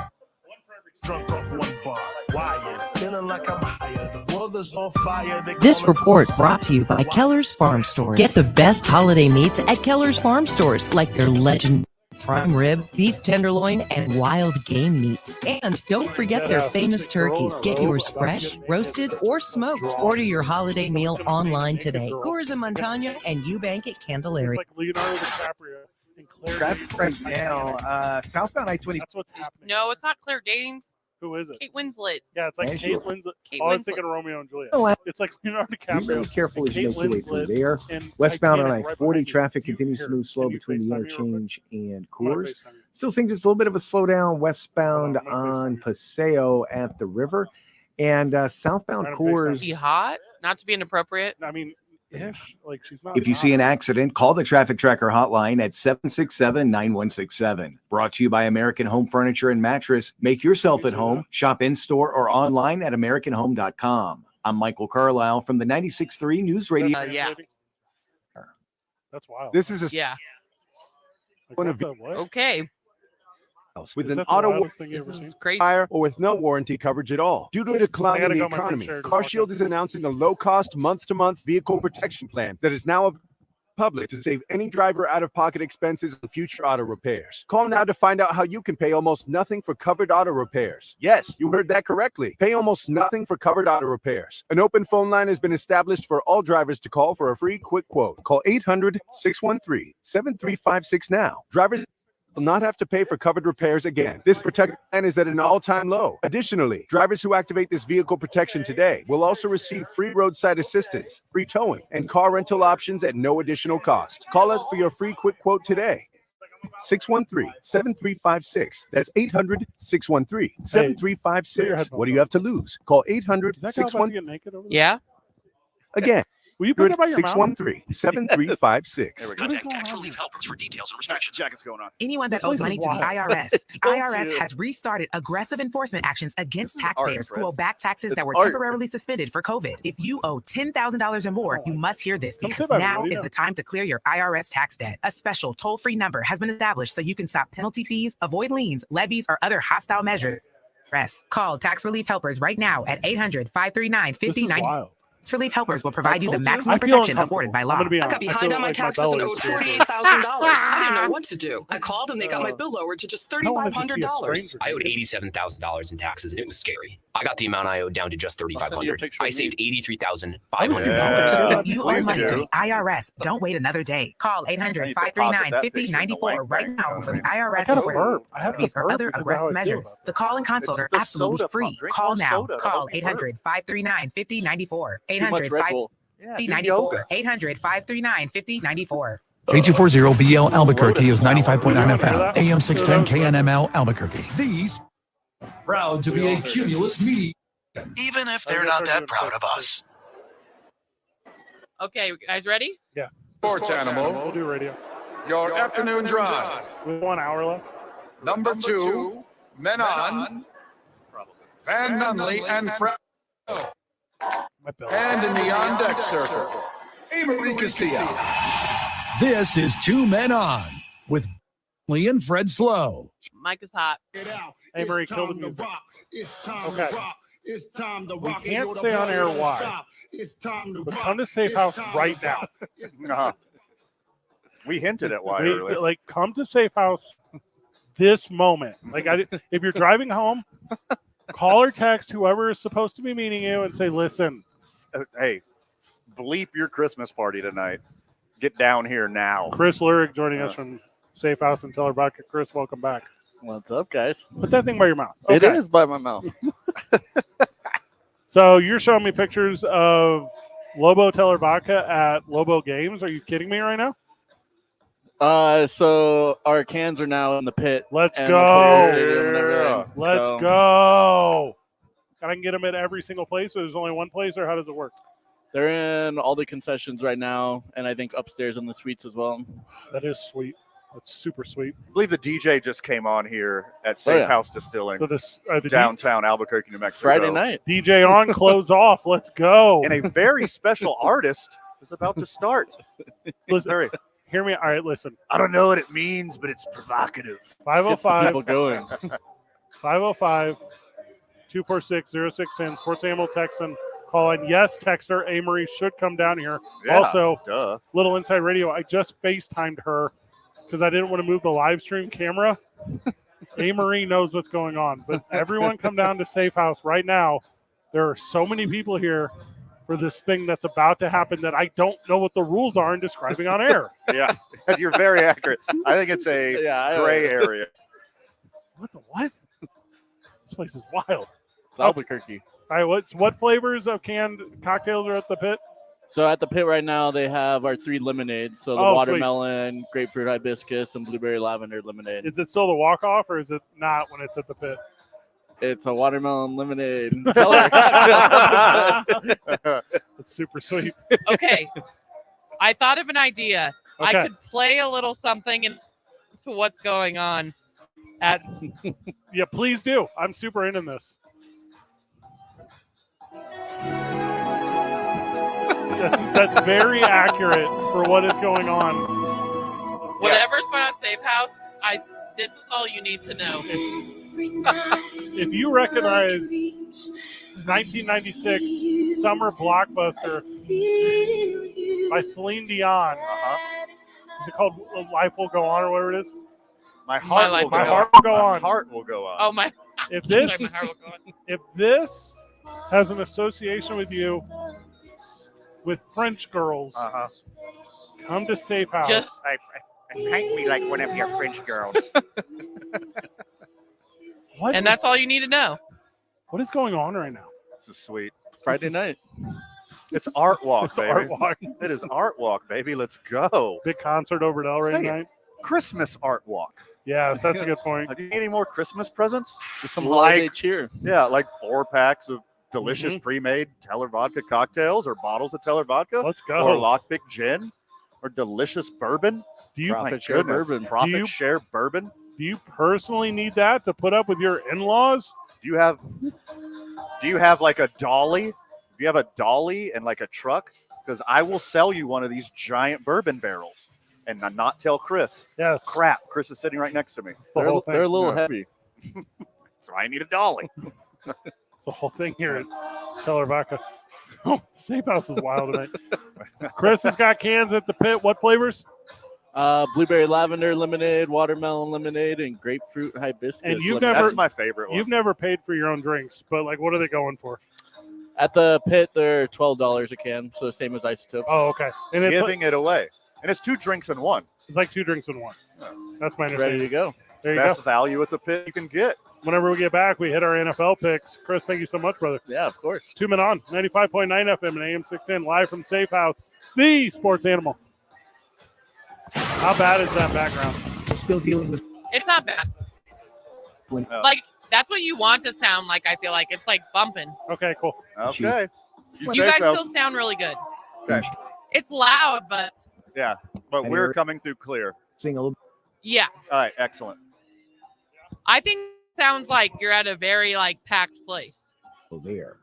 drunk off one bar. Wired, feeling like I'm higher. The world is on fire. This report brought to you by Keller's Farm Stores. Get the best holiday meats at Keller's Farm Stores, like their legend prime rib, beef tenderloin, and wild game meats. And don't forget their famous turkeys. Get yours fresh, roasted, or smoked. Order your holiday meal online today. Coors and Montana and Eubank at Candelaria. It's like Leonardo DiCaprio and Claire. Traffic right now, southbound I-20. That's what's happening. No, it's not Claire Danes. Who is it? Kate Winslet. Yeah, it's like As Kate you- Winslet. Kate I was Winslet. thinking Romeo and Juliet. You know what? It's like Leonardo Be DiCaprio. really careful and as you Kate make your way through Winslet there. and Westbound on Titanic right I-40 behind you. traffic You- continues to here, move slow can you between the FaceTime me real quick? interchange and I'm gonna Coors. FaceTime you. Still seeing just a little bit of a slowdown westbound Hold on, I'm gonna on FaceTime Paseo at the river. And southbound Trying to FaceTime Coors. Is she hot? Not to be inappropriate. I mean, ish. Like she's not. If you see an accident, call the Traffic Tracker hotline at 767-9167. Brought to you by American Home Furniture and Mattress. Make yourself at home. Shop in-store or online at AmericanHome.com. I'm Michael Carlisle from the 96.3 News Radio. Yeah. That's wild. This is a Yeah. Like, one what of the what? Okay. with Is an that the auto wildest thing you ever This seen? is crazy. fire or with no warranty coverage at all. Due to a decline gotta in the go, my economy, picture. CarShield is announcing a low-cost month-to-month vehicle protection plan that is now public to save any driver out-of-pocket expenses on future auto repairs. Call now to find out how you can pay almost nothing for covered auto repairs. Yes, you heard that correctly. Pay almost nothing for covered auto repairs. An open phone line has been established for all drivers to call for a free quick quote. Call 800-613-7356 now. Drivers will not have to pay for covered repairs again. This protection plan is at an all-time low. Additionally, drivers who activate this vehicle protection today will also receive free roadside assistance, free towing, and car rental options at no additional cost. Call us for your free quick quote today. 613-7356. That's 800-613-7356. What do you have to lose? Call Is that guy about to 800-613. get naked over there? Yeah. Again, Will you put that by your mouth? 613-7356. Contact Tax Relief Helpers for details and restrictions. Jacket's going on. Anyone that This owes place money is to the wild. IRS, the Told IRS you. has restarted aggressive enforcement actions against This is art, taxpayers Fred. who owe back taxes It's that were art. temporarily suspended for COVID. If you owe $10,000 or more, you must hear this Don't say because that, now everybody. is the time to clear your IRS tax debt. A special toll-free number has been established so you can stop penalty fees, avoid liens, levies, or other hostile measures. Call Tax Relief Helpers right now at 800-539-5090. This is wild. Tax Relief Helpers will provide you the I maximum feel protection uncomfortable. afforded by I'm law. gonna be I honest. got I behind feel on my like taxes and belly owed is feeling- $48,000. I didn't know what to do. I called and they got my bill lowered to just I don't wanna just see a $3,500. stranger I owed naked. $87,000 in taxes, and it was scary. I got the amount I owed down to just I'll send you a $3,500. picture I of me. saved $83,500. Yeah. If you owe Please money to do. the IRS, don't wait another day. Call I need to deposit that 800-539-5094 picture in the right bank now account. for the I IRS got a enforcement burp. I have to fees or burp other because of aggressive how I feel measures. about The call and consult It's are the absolutely soda free. pump. Drink Call more now. soda to Call help you burp. 800-539-5094. Too much Red Bull. Yeah, do 800-539-5094. yoga. 800-539-5094. K240BL Albuquerque is Lotus. 95.9 FM, That- AM 610 that was- KNML Albuquerque. These proud to be a Cumulus media. Even if they're not that proud of us. Okay, you guys ready? Yeah. Sports animal. We'll do radio. Your afternoon drive. We have 1 hour left. Number 2, Men On, Van Nunley and Fred. My belly. And in the on-deck circle, Amory Castillo. This is Two Men On with Lee and Fred Slow. Mike is hot. Hey, Marie, kill the music. Okay. It's time to We rock. can't say on air why. It's time to But rock. come to Safe House right now. We hinted at why We- earlier. like, come to Safe House this moment. Like, if you're driving home, call or text whoever is supposed to be meeting you and say, listen. Hey, bleep your Christmas party tonight. Get down here now. Chris Lurig joining us from Safe House and Teller Vodka. Chris, welcome back. What's up, guys? Put that thing by your mouth. It Okay. is by my mouth. So you're showing me pictures of Lobo Teller Vodka at Lobo Games. Are you kidding me right now? So our cans are now in the pit. Let's and go. the player stadium and everything. Let's So go. And I can get them at every single place, or there's only one place, or how does it work? They're in all the concessions right now, and I think upstairs in the suites as well. That is sweet. That's super sweet. I believe the DJ just came on here at Safe yeah. House Distilling, So this the downtown Albuquerque, New Mexico. Friday night. DJ on, close off. Let's go. And a very special artist is about to start. Listen, Very, hear me. All right, listen. I don't know what it means, but it's provocative. Gets the 505 people going. 505 246 0610. Sports Animal texting. Call in. Yes, Texter. Amory should come down here. Yeah, Also, duh. Little Inside Radio. I just FaceTimed her because I didn't want to move the live stream camera. Amory knows what's going on. But everyone come down to Safe House right now. There are so many people here for this thing that's about to happen that I don't know what the rules are in describing on air. Yeah, you're very accurate. I think it's a Yeah, gray area. What the what? place is wild. It's Albuquerque. All right, what flavors of canned cocktails are at the pit? So at the pit right now, they have our 3 lemonades. So the watermelon, grapefruit hibiscus, and blueberry lavender lemonade. Is it still the walk-off, or is it not when it's at the pit? It's a watermelon lemonade. It's super sweet. Okay. I thought of an idea. Okay. I could play a little something into what's going on at. Yeah, please do. I'm super into this. That's very accurate for what is going on. Whatever's going on Safe House, this is all you need to know. If you recognize 1996 summer blockbuster by Celine Dion, is it called Life Will Go On or whatever it is? My heart will go on. My heart will go on. My heart will go on. Oh my! If My heart will go on. if this has an association with you with French girls, come to Safe House. Just paint me like one of your French girls. And that's all you need to know. What is going on right now? This is sweet. Friday night. It's Art Walk, It's baby. Art Walk. It is Art Walk, baby. Let's go. Big concert over at Elray tonight. Christmas Art Walk. Yes, that's a good point. Do you need any more Christmas presents? Just some holiday cheer. Yeah, like 4 packs of delicious pre-made Teller vodka cocktails, or bottles of Teller vodka. Let's go. Or Lockpick gin, or delicious bourbon. Do you Profit share bourbon? Profit share bourbon. Do you personally need that to put up with your in-laws? Do you have like a dolly? Do you have a dolly and like a truck? Because I will sell you one of these giant bourbon barrels and not tell Chris. Yes. Crap. Chris is sitting right next to me. They're a little heavy. So I need a dolly. It's the whole thing here at Teller Vodka. Oh, Safe House is wild tonight. Chris has got cans at the pit. What flavors? Blueberry lavender lemonade, watermelon lemonade, and grapefruit hibiscus. And you've lemonade. never, That's my favorite one. You've never paid for your own drinks, but like, what are they going for? At the pit, they're $12 a can, so the same as Isotopes. Oh, okay. And it's Giving it away. And it's 2 drinks in one. It's like 2 drinks in one. That's my It's understanding. ready to go. There you Best go. value at the pit you can get. Whenever we get back, we hit our NFL picks. Chris, thank you so much, brother. Yeah, of course. 2 men on 95.9 FM and AM 610 live from Safe House, the sports animal. How bad is that background? Still dealing with. It's not bad. Like, that's what you want to sound like, I feel like. It's like bumping. Okay, cool. Okay. You say guys so. still sound really good. Okay. It's loud, but Yeah, but we're coming through clear. Sing a little. yeah. All right, excellent. I think it sounds like you're at a very like packed place. There.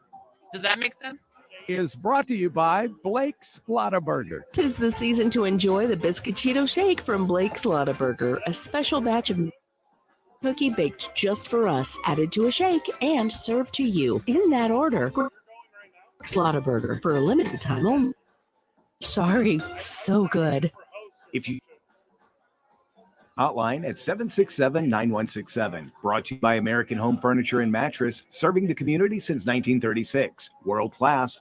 Does that make sense? Is brought to you by Blake's Lottaburger. Tis the season to enjoy the Biscuitito Shake from Blake's Lottaburger, a special batch of cookie baked just for us, added to a shake and served to you in that order. Blake's Lottaburger for a limited time only. Sorry, so good. If you hotline at 767-9167. Brought to you by American Home Furniture and Mattress, serving the community since 1936. World class.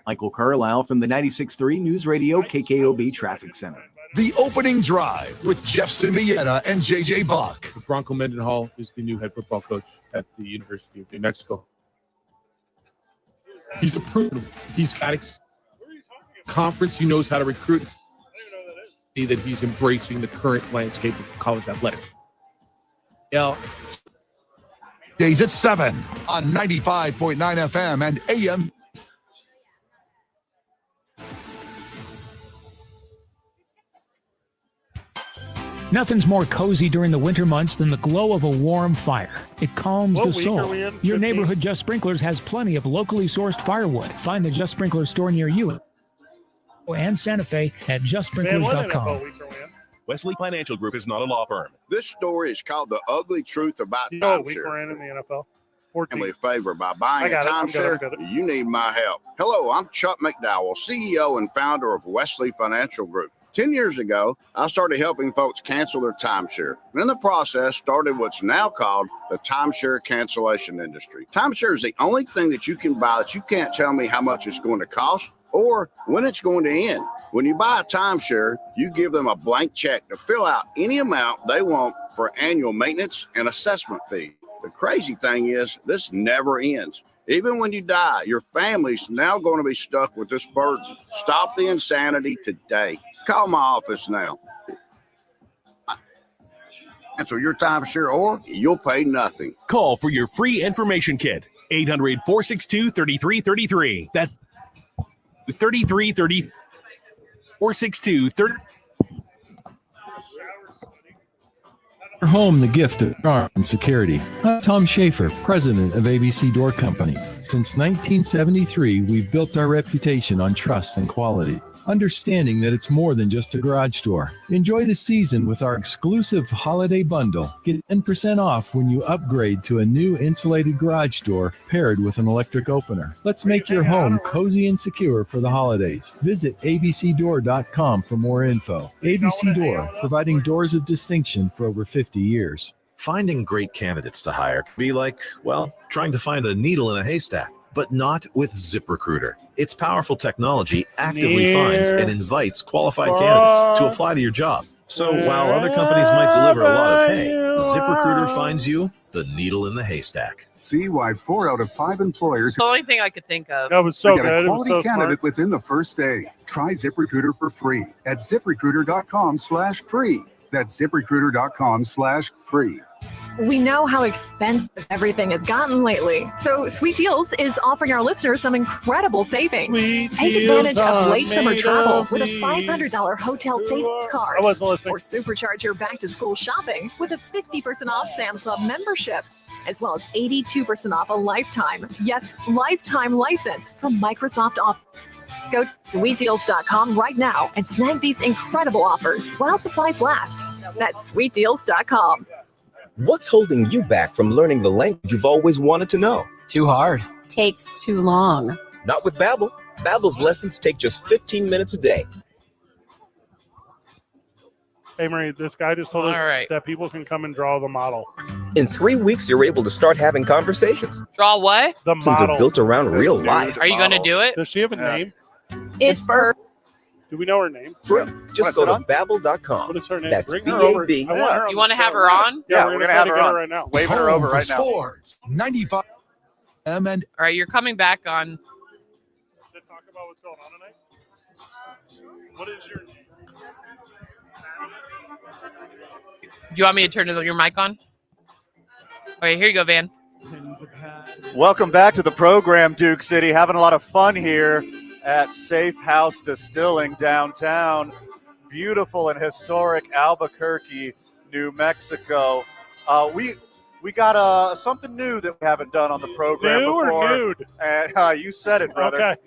Michael Carlisle from the 96.3 News Radio KKOB Traffic Center. The opening drive with Jeff Symbieta and JJ Buck. Bronco Mendenhall is the new head football coach at the University of New Mexico. He's approved. He's got conference. He knows how to recruit. That he's embracing the current landscape of college athletics. Yeah. Days at 7 on 95.9 FM and AM. Nothing's more cozy during the winter months than the glow of a warm fire. It calms What the week are soul. we in? Your 15? neighborhood Just Sprinklers has plenty of locally sourced firewood. Find the Just Sprinkler store near you and Santa Fe at justsprinklers.com. Wesley Financial Group is not a law firm. This story is called The Ugly Truth About You know what week Timeshare. we're in the NFL? 14. Family favor by I buying a got it. I'm timeshare. good. You need my help. Hello, I'm Chuck McDowell, CEO and founder of Wesley Financial Group. 10 years ago, I started helping folks cancel their timeshare. And in the process, started what's now called the timeshare cancellation industry. Timeshare is the only thing that you can buy that you can't tell me how much it's going to cost or when it's going to end. When you buy a timeshare, you give them a blank check to fill out any amount they want for annual maintenance and assessment fee. The crazy thing is, this never ends. Even when you die, your family's now going to be stuck with this burden. Stop the insanity today. Call my office now. Cancel your timeshare or you'll pay nothing. Call for your free information kit. 800-462-3333. That's 3330. 462-30. Your home the gift of charm and security. I'm Tom Schaefer, president of ABC Door Company. Since 1973, we've built our reputation on trust and quality, understanding that it's more than just a garage door. Enjoy the season with our exclusive holiday bundle. Get 10% off when you upgrade to a new insulated garage door paired with an electric opener. Let's make your home cozy and secure for the holidays. Visit abcdoor.com for more info. ABC Door, providing doors of distinction for over 50 years. Finding great candidates to hire can be like, well, trying to find a needle in a haystack, but not with ZipRecruiter. Its powerful technology actively finds and invites qualified candidates to apply to your job. So while other companies might deliver a lot of hay, ZipRecruiter finds you the needle in the haystack. See why 4 out of 5 employers The only thing I could think of. That was so get good. a It was quality so candidate smart. within the first day. Try ZipRecruiter for free at ZipRecruiter.com/free. That's ZipRecruiter.com/free. We know how expensive everything has gotten lately, so Sweet Deals is offering our listeners some incredible savings. Take advantage of late summer travel with a $500 hotel savings card. I wasn't listening. Or supercharge your back-to-school shopping with a 50% off Sam's Club membership, as well as 82% off a lifetime license from Microsoft Office. Go to sweetdeals.com right now and snag these incredible offers while supplies last. That's sweetdeals.com. What's holding you back from learning the language you've always wanted to know? Too hard. Takes too long. Not with Babbel. Babbel's lessons take just 15 minutes a day. Hey, Marie, this guy just told us that people can come and draw the model. In 3 weeks, you're able to start having conversations. Draw what? The Lessons are built around real life. Are you going to do it? Does she have a name? It's perfect. Do we know her name? Just go to Babbel.com. What is her name? That's Bring her over. B-A-B. I want her on You want to the have show. her on? Yeah, we're gonna gonna have try to her get on. right now. Waving her over Home right for now. Sports 95 and All right, you're coming back on. To talk about what's going on tonight. What is your name? Do you want me to turn your mic on? Okay, here you go, Van. Welcome back to the program, Duke City. Having a lot of fun here at Safe House Distilling downtown. Beautiful and historic Albuquerque, New Mexico. We got something new that we haven't done on the program New before. or nude? And you said it, brother. Okay.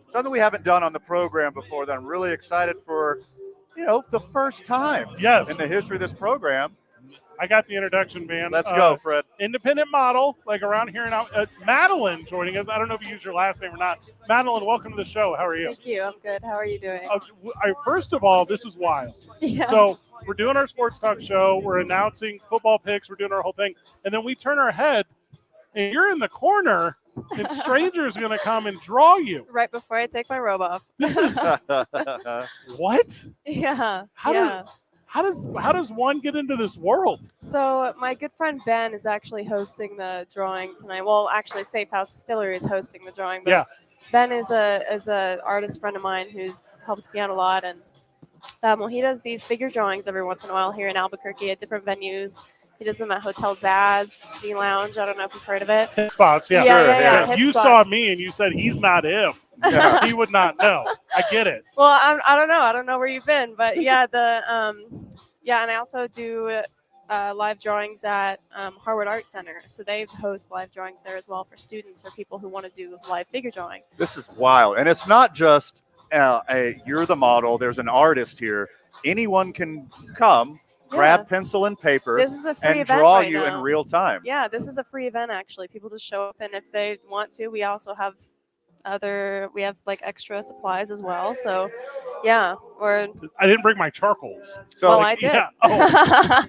Something we haven't done on the program before that I'm really excited for, the first time Yes. in the history of this program. I got the introduction, Van. Let's go, Fred. Independent model, like around here now. Madeline joining us. I don't know if you used your last name or not. Madeline, welcome to the show. How are you? Thank you. I'm good. How are you doing? First of all, this is wild. Yeah. So we're doing our sports talk show. We're announcing football picks. We're doing our whole thing. And then we turn our head, and you're in the corner, and strangers are going to come and draw you. Right before I take my robe off. This is what? Yeah. How does one get into this world? So my good friend Ben is actually hosting the drawing tonight. Well, actually, Safe House Distillery is hosting the drawing. But Yeah. Ben is a artist friend of mine who's helped me out a lot, and he does these bigger drawings every once in a while here in Albuquerque at different venues. He does them at Hotel Zaz, Z Lounge. I don't know if you've heard of it. Hip spots, yeah. Yeah. Hip You spots. saw me and you said he's not him. He would not know. I get it. Well, I don't know. I don't know where you've been, but yeah, and I also do live drawings at Harvard Art Center. So they host live drawings there as well for students or people who want to do live figure drawing. This is wild. And it's not just you're the model. There's an artist here. Anyone can come, grab pencil and paper, This is a free and event draw right you now. in real time. Yeah, this is a free event actually. People just show up, and if they want to, we also have like extra supplies as well. So yeah, I didn't bring my charcoals. So well, I did. Yeah.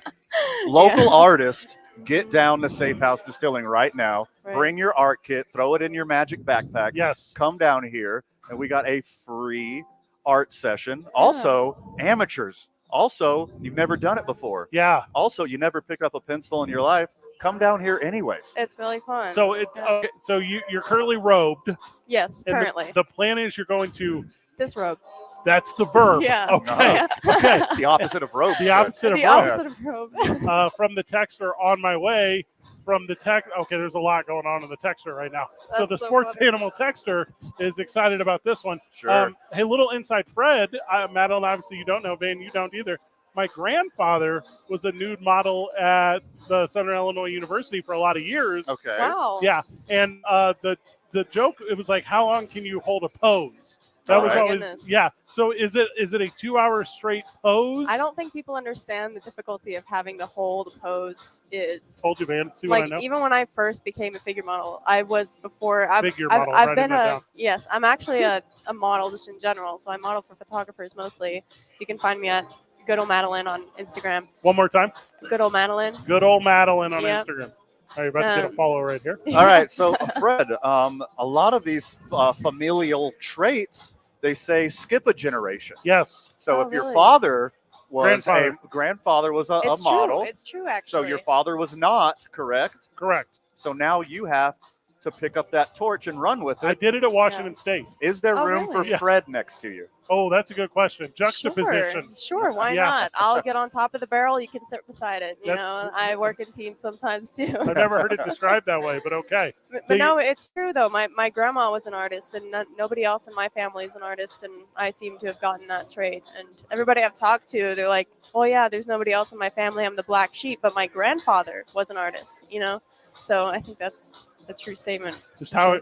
Local artist, get down to Safe House Distilling right now. Right. Bring your art kit, throw it in your magic backpack. Yes. Come down here, and we got a free art session. Also, amateurs. Also, you've never done it before. Yeah. Also, you never picked up a pencil in your life. come down here anyways. It's really fun. So okay, so you're currently robed. Yes, and currently. The plan is you're going to disrobe. That's the verb. Yeah. Okay. Yeah. Okay. The opposite of robe. The opposite of The robe. opposite of robe. From the texter on my way. From the text. Okay, there's a lot going on in the texter right now. So That's the so sports funny. animal texter is excited about this one. Sure. Hey, little inside Fred. Madeline, obviously you don't know. Van, you don't either. My grandfather was a nude model at the Southern Illinois University for a lot of years. Okay. Wow. Yeah, and the joke, it was like, how long can you hold a pose? That Oh was my always goodness. yeah. So is it a 2-hour straight pose? I don't think people understand the difficulty of having to hold a pose is. Hold you, man. See what I Like know. even when I first became a figure model, I was before. I've Model, I've writing been that a down. yes. I'm actually a model just in general. So I model for photographers mostly. You can find me at Good Old Madeline on Instagram. One more time. Good Old Madeline. Good old Madeline on Yep. Instagram. Are you about to get a follow right here? All right, so Fred, a lot of these familial traits, they say skip a generation. Yes. So Oh, if your really? father was Grandfather. a It's model, true. It's true actually. so your father was not, correct? Correct. So now you have to pick up that torch and run with it. I did it at Washington State. Is there Oh, room really? for Fred next to you? Oh, that's a good question. Juxtaposition. Sure, why Yeah. not? I'll get on top of the barrel. You can sit beside it. You That's- know, I work in teams sometimes too. I've never heard it described that way, but okay. But no, it's true though. My grandma was an artist, and nobody else in my family is an artist, and I seem to have gotten that trait. And everybody I've talked to, they're like, "Well, yeah, there's nobody else in my family. I'm the black sheep." But my grandfather was an artist, you know. So I think that's a true statement. Just how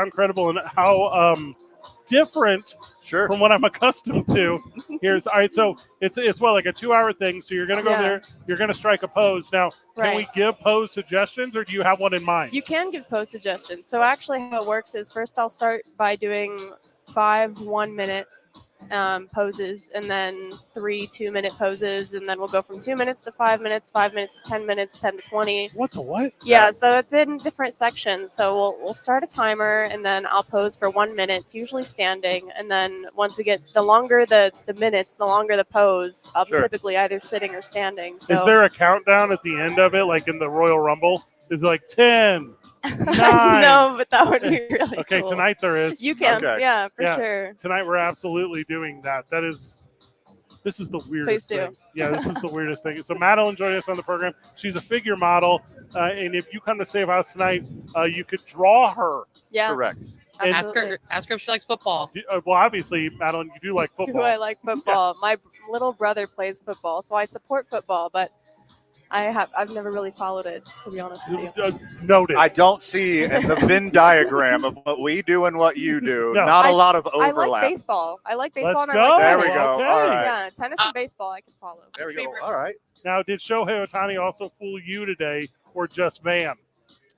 incredible and how different from what I'm accustomed to. Here's all right. So it's like a 2-hour thing. So you're gonna go Yeah. there. You're gonna strike a pose. Now, can we Right. give pose suggestions, or do you have one in mind? You can give pose suggestions. So actually, how it works is first I'll start by doing 5 1-minute poses, and then 3 2-minute poses, and then we'll go from 2 minutes to 5 minutes, 5 minutes to 10 minutes, 10 to 20. What the what? Yeah, so it's in different sections. So we'll start a timer, and then I'll pose for 1 minute. It's usually standing, and then once we get the longer the minutes, the longer the pose. I'm Sure. typically either sitting or standing. So Is there a countdown at the end of it, like in the Royal Rumble? Is it like 10, 9? No, but that would be really Okay, cool. tonight there is. You can, Okay. yeah, for sure. Tonight we're absolutely doing that. This is the weirdest Please do. thing. Yeah, this is the weirdest thing. So Madeline joined us on the program. She's a figure model, and if you come to Save House tonight, you could draw her. Yeah. Correct. Ask her if she likes football. Well, obviously, Madeline, you do like football. Do I like football? My little brother plays football, so I support football, but I've never really followed it, to be honest with you. Noted. I don't see in the Venn diagram of what we do and what you do, No. not a lot of I overlap. like baseball. I like baseball. Let's and I like go. There we tennis. go. Okay. All right. Yeah, tennis and baseball I can follow. There we go. All right. Now, did Shohei Ohtani also fool you today, or just Van?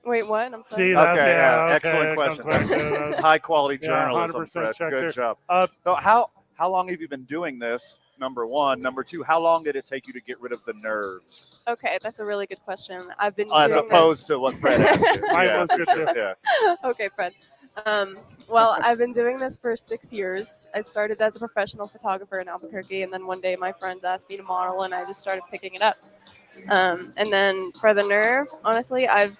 Wait, what? I'm sorry. See, that's, Okay, yeah, okay, excellent it question. comes back to that. High quality Yeah, journalism, 100% Fred. checks Good here. job. Uh, So how long have you been doing this? Number one. Number two, how long did it take you to get rid of the nerves? Okay, that's a really good question. I've been As doing opposed to what Fred asked you. Mine Yeah, was good too. yeah. Okay, Fred. Well, I've been doing this for 6 years. I started as a professional photographer in Albuquerque, and then one day my friends asked me to model, and I just started picking it up. And then for the nerve, honestly, I've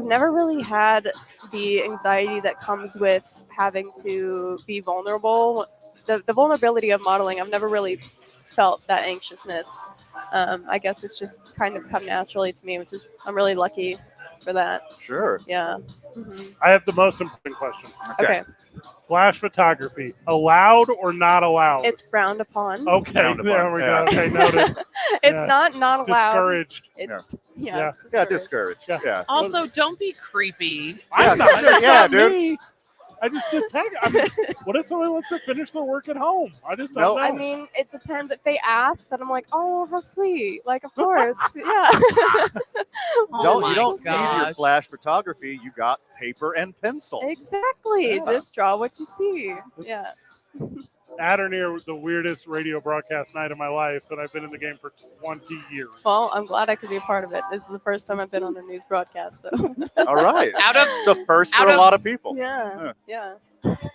never really had the anxiety that comes with having to be vulnerable. The vulnerability of modeling, I've never really felt that anxiousness. I guess it's just kind of come naturally to me, which is I'm really lucky for that. Sure. Yeah. I have the most important question. Okay. Flash photography, allowed or not allowed? It's frowned upon. Okay, Frowned upon, there we go. yeah. Okay, noted. It's Yeah. not allowed. Discouraged. It's Yeah. yeah. It's Yeah, discouraged. discouraged. Yeah. Also, don't be creepy. I'm not. That's Yeah, not dude. me. I just detect. I mean, what if somebody wants to finish their work at home? I just don't Nope. know. I mean, it depends. If they ask, then I'm like, oh, how sweet. Like, of course. Yeah. Oh You my don't need your gosh. flash photography. You got paper and pencil. Exactly. Yeah. Just draw what you see. Yeah. It's at or near the weirdest radio broadcast night of my life, and I've been in the game for 20 years. Well, I'm glad I could be a part of it. This is the first time I've been on a news broadcast. So. All right. Out of It's a first for Out a of- lot of people. Yeah. Yeah.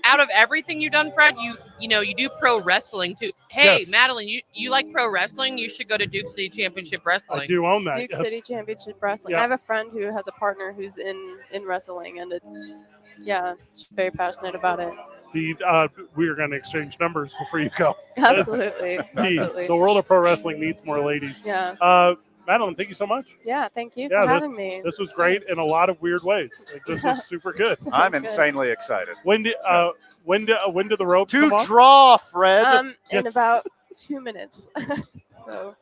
out of everything you've done, Fred, you know, you do pro wrestling too. Hey, Yes. Madeline, you like pro wrestling? You should go to Duke City Championship Wrestling. I do own that. Duke yes. City Championship Wrestling. Yeah. I have a friend who has a partner who's in wrestling, and it's she's very passionate about it. We are going to exchange numbers before you go. Absolutely, absolutely. The world of pro wrestling needs more ladies. Yeah. Madeline, thank you so much. Yeah, thank you for having me. This was great in a lot of weird ways. Like, this was super good. I'm insanely excited. When do the ropes To come off? draw, Fred. In Yes. about 2 minutes. So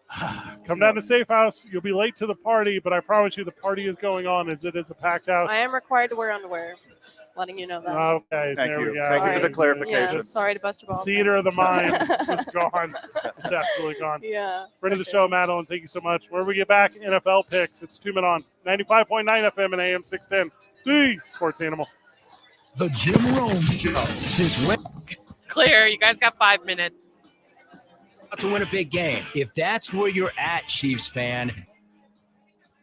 Come down to Safe House. You'll be late to the party, but I promise you the party is going on as it is a packed house. I am required to wear underwear. Just letting you know that. Okay, Thank there you. we go. Thank you for the clarification. Yeah, sorry to bust your balls. Theater of the mind is gone. It's absolutely gone. Yeah. Friend of the show, Madeline, thank you so much. Where we get back, NFL picks. It's 2 Men On 95.9 FM and AM 610. The Sports Animal. The Jim Rome Show. Since when? Clear. You guys got 5 minutes. To win a big game. If that's where you're at, Chiefs fan,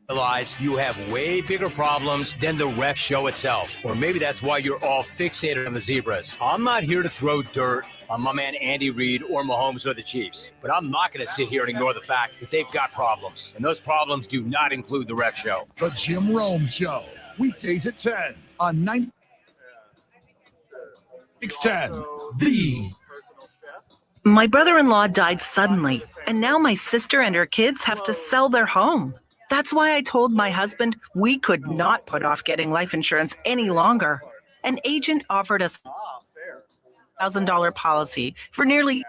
realize you have way bigger problems than the ref show itself. Or maybe that's why you're all fixated on the Zebras. I'm not here to throw dirt on my man Andy Reid or Mahomes or the Chiefs, but I'm not going to sit here and ignore the fact that they've got problems. And those problems do not include the ref show. The Jim Rome Show. Weekdays at 10 on 610. The My brother-in-law died suddenly, and now my sister and her kids have to sell their home. That's why I told my husband we could not put off getting life insurance any longer. An agent offered us a $1,000 policy for nearly.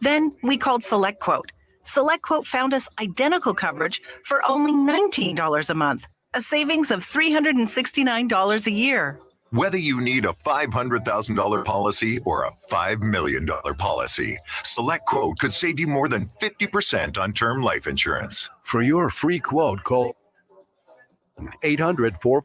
Then we called SelectQuote. SelectQuote found us identical coverage for only $19 a month, a savings of $369 a year. Whether you need a $500,000 policy or a $5 million policy, SelectQuote could save you more than 50% on term life insurance. For your free quote, call 800-460.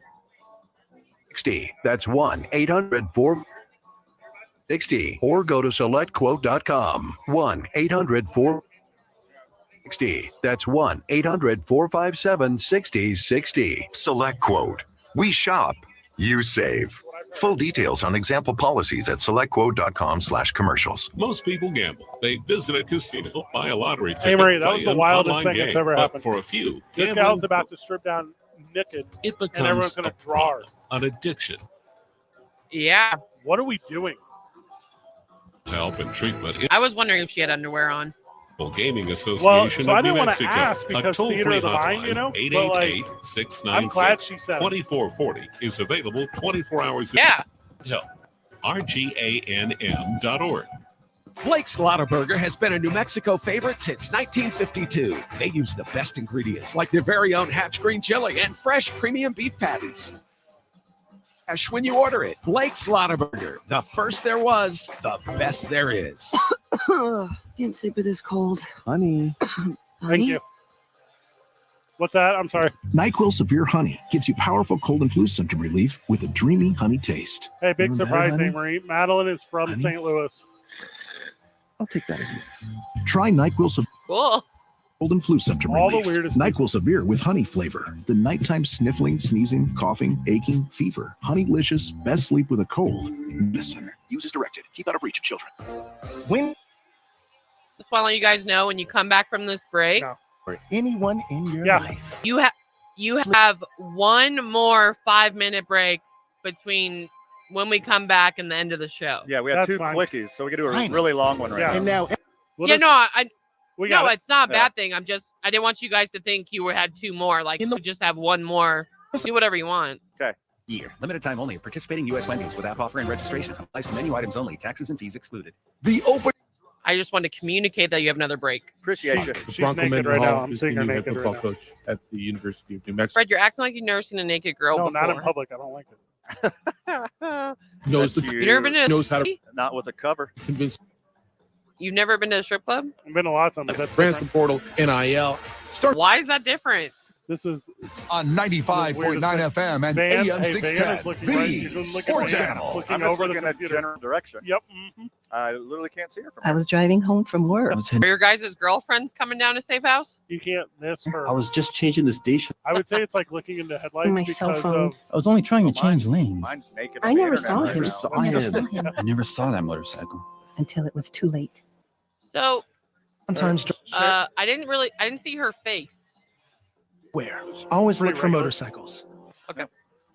That's 1-800-460. Or go to SelectQuote.com. 1-800-460. That's 1-800-457-6060. SelectQuote. We shop. You save. Full details on example policies at selectquote.com/commercials. Most people gamble. They visit a casino, buy a lottery ticket. Hey, Marie, that play was the an wildest online thing that's game. ever But happened. for a few, This gambling, gal's about to strip down naked, it and everyone's becomes going a to draw her. problem, an addiction. Yeah. What are we doing? Help and treatment. I was wondering if she had underwear on. Gaming Well, Association so I of New didn't want to Mexico. ask A because toll-free Theater of the Mind, you know? But, like, I'm glad she said it. 888-696-2440 is available 24 hours a Yeah. day. Help. RGANM.org. Blake's Lottaburger has been a New Mexico favorite since 1952. They use the best ingredients like their very own Hatch green chili and fresh premium beef patties. Cash when you order it. Blake's Lottaburger, the first there was, the best there is. Can't sleep with this cold. Honey. Thank you. What's that? I'm sorry. NyQuil Severe Honey gives you powerful cold and flu symptom relief with a dreamy honey taste. Hey, big Feeling better, surprise, honey? Marie. Madeline is from St. Louis. I'll take that as a yes. Try NyQuil Severe Cool. cold and flu symptom All the relief. weirdest NyQuil Severe with honey flavor. The nighttime sniffling, sneezing, coughing, aching, fever. Honeylicious, best sleep with a cold. Medicine. Use as directed. Keep out of reach of children. When Just want to let you guys know when you come back from this break, for anyone in your life. you have one more 5-minute break between when we come back and the end of the show. Yeah, we have That's two fine. quickies, so we can do a Fine. really long one right Yeah. now. And now- We'll yeah, just- no, I we no, got it. it's not a Yeah. bad thing. I didn't want you guys to think you had two more. Like, you just have one more. Do whatever you want. Okay. Year. Limited time only. Participating U.S. Wendy's without offer and registration. Applies to menu items only. Taxes and fees excluded. The open. I just wanted to communicate that you have another break. Appreciate you. She's naked right now. I'm seeing her naked right now. coach at the University of New Mexico. Fred, you're acting like you've never seen a naked girl No, before. not in public. I don't like it. Knows the, You've never been to knows how to Not with a cover. convince You've never been to a strip club? I've been to lots of them, but that's transfer different. portal, NIL. Start Why is that different? This is on 95.9 FM and Van, AM hey, 610. Van is looking right. You can look at Sports Van, Animal. looking I'm just over looking the at computer. general direction. Yep. I literally can't see her from I was driving home from work. Are your guys' girlfriends coming down to Safe House? You can't miss her. I was just changing the station. I would say it's like looking into headlights My because cell phone. of I was only trying to change lanes. Mine's naked. I on the never internet saw right him. now. saw I never him. saw him I never saw that motorcycle. until it was too late. So Sometimes I didn't see her face. where? Always Pretty look for regular. motorcycles. Okay.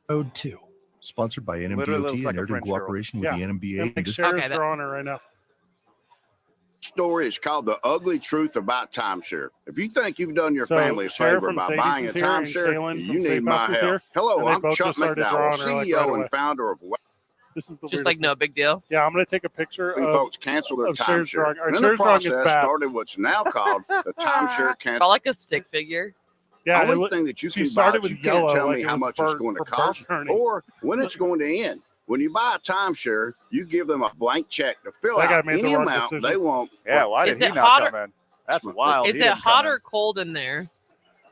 Road 2. Sponsored by Literally looks NMDOT like and a aired in French girl. cooperation with Yeah. the NMBA. And and dis- Sheriff's Okay, that- drawing her right now. Story is called The Ugly Truth About Timeshare. If you think you've done your So, family a Sheriff favor from by Sadie's buying a is here, and timeshare, Kaylin you from need Safe my House is help. here, Hello, and they I'm both Chuck just started McDowell, drawing her, like, CEO right away. and founder of This is the Just weirdest like no big deal. Yeah, I'm going to take a picture These of folks cancel their of Sheriff's timeshare. drawing. Our In the Sheriff's drawing is process, bad. started what's now called the timeshare I cancel. like a stick figure. Yeah, The it only wa- thing that you she can buy started is with you can't yellow, tell like me it how was much burnt it's going to for burn cost burning. or when it's going to end. When you buy a timeshare, you give them a blank check to fill That guy out made the any wrong amount decision. they want. Yeah, why Is did he it not hotter- come in? That's wild. Is He it didn't come hot in. or cold in there?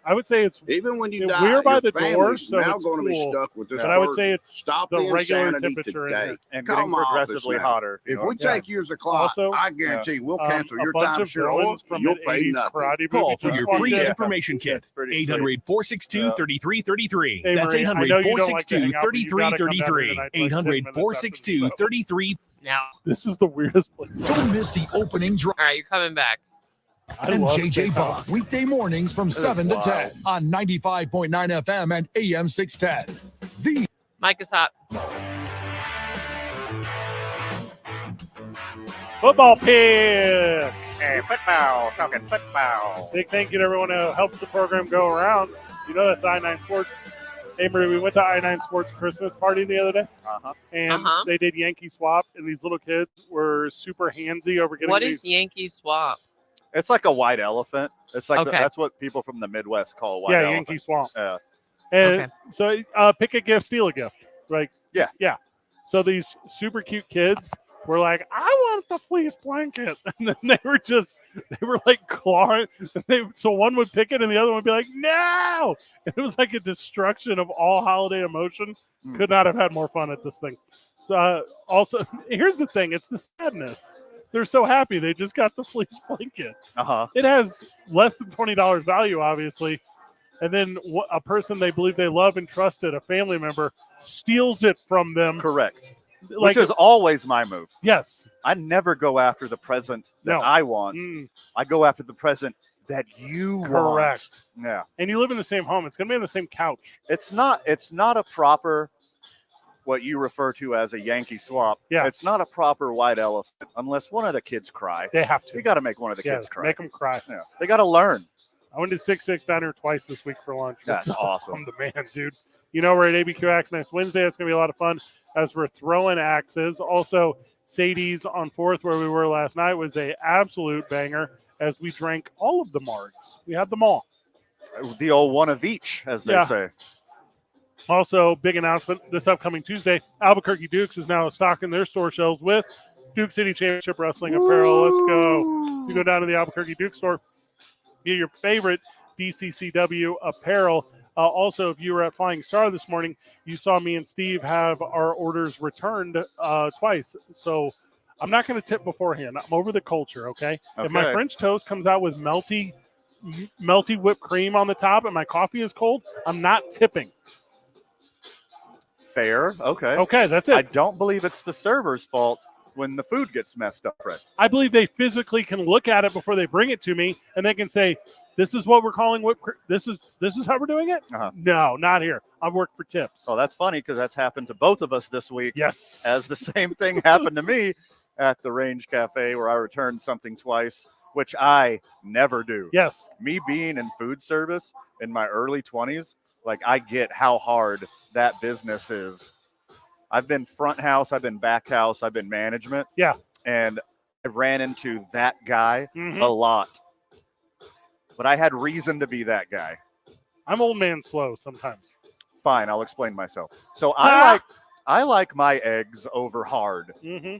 I would say it's Even when you die, we're by your the door, family's so now it's going to be cool. stuck with this But I would burden. say it's Stop the the regular insanity temperature in today. here. And Call getting my office progressively now. hotter. If we take yours a clock, Also, I guarantee we'll cancel your a bunch of timeshare or villains from you'll an pay 80s nothing. karate Call movie for just your walked free in. information kit. It's pretty sweet. 800-462-3333. Hey, That's Marie, I know you don't like to hang out, but you gotta come down here 800-462-3333. tonight for like 10 minutes after the show. 800-462-3333. Now. This is the weirdest place. Don't miss the opening drive. All right, you're coming back. I And love JJ Safe Buck, House. weekday mornings from This is 7 to wild. 10 on 95.9 FM and AM 610. The Mike is hot. Football picks. Hey, football, talking football. Big thank you to everyone who helps the program go around. You know that's I-9 Sports. Hey, Marie, we went to I-9 Sports Christmas party the other day, Uh-huh. and they did Yankee Swap, and these little kids were super handsy over getting What these. is Yankee Swap? It's like a white elephant. It's like Okay. that's what people from the Midwest call a white Yeah, elephant. Yankee Swamp. Yeah. And Okay. so pick a gift, steal a gift. Like, Yeah. Yeah. So these super cute kids were like, I want the fleece blanket. And then they were like clawing. So one would pick it and the other one would be like, no. And it was like a destruction of all holiday emotion. Could not have had more fun at this thing. Also, here's the thing. It's the sadness. They're so happy they just got the fleece blanket. Uh-huh. It has less than $20 value, obviously. And then a person they believe they love and trusted, a family member, steals it from them. Correct. Like Which is always my move. Yes. I never go after the present that No. I want. I go after the present that you want. Correct. Yeah. And you live in the same home. It's going to be on the same couch. It's not a proper what you refer to as a Yankee swap. Yeah. It's not a proper white elephant unless one of the kids cry. They have to. You got to make one of the kids cry. Make them cry. Yeah. They got to learn. I went to 6-6 Diner twice this week for lunch. That's awesome. I'm the man, dude. You know, we're at ABQ Axe next Wednesday. That's going to be a lot of fun as we're throwing axes. Also, Sadie's on 4th, where we were last night, was a absolute banger as we drank all of the margs. We had them all. The old one of each, as they say. Also, big announcement this upcoming Tuesday, Albuquerque Dukes is now stocking their store shelves with Duke City Championship Wrestling apparel. Let's go. You go down to the Albuquerque Duke store, get your favorite DCCW apparel. Also, if you were at Flying Star this morning, you saw me and Steve have our orders returned twice. So I'm not going to tip beforehand. I'm over the culture, okay? If my Okay. French toast comes out with melty whipped cream on the top and my coffee is cold, I'm not tipping. Fair. Okay. Okay, that's it. I don't believe it's the server's fault when the food gets messed up, Fred. I believe they physically can look at it before they bring it to me, and they can say, "This is what we're calling whipped cream. This is how we're doing it." Uh-huh. No, not here. I work for tips. Oh, that's funny because that's happened to both of us this week. Yes. As the same thing happened to me at the Range Cafe where I returned something twice, which I never do. Yes. Me being in food service in my early 20s, like I get how hard that business is. I've been front house, I've been back house, I've been management. Yeah. And I ran into that guy Mhm. a lot. But I had reason to be that guy. I'm old man slow sometimes. Fine, I'll explain myself. So Ah! I like my eggs over hard. Mm-hmm.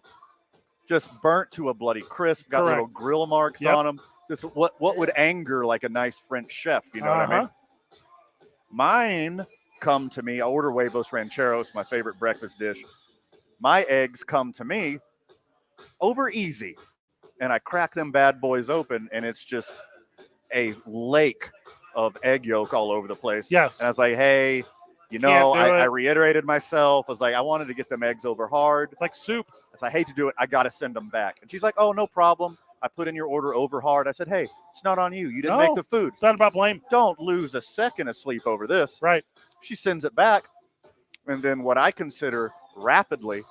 Just burnt to a bloody crisp, got Correct. little grill marks Yep. on them. Just what would anger like a nice French chef, you know what I mean? Mine come to me. I order huevos rancheros, my favorite breakfast dish. My eggs come to me over easy, and I crack them bad boys open, and it's just a lake of egg yolk all over the place. Yes. And I was like, hey, I reiterated myself. I was like, I wanted to get them eggs over hard. It's like soup. I said, I hate to do it. I got to send them back. And she's like, oh, no problem. I put in your order over hard. I said, hey, it's not on you. You didn't make the food. It's not about blame. Don't lose a second of sleep over this. Right. She sends it back. And then what I consider rapidly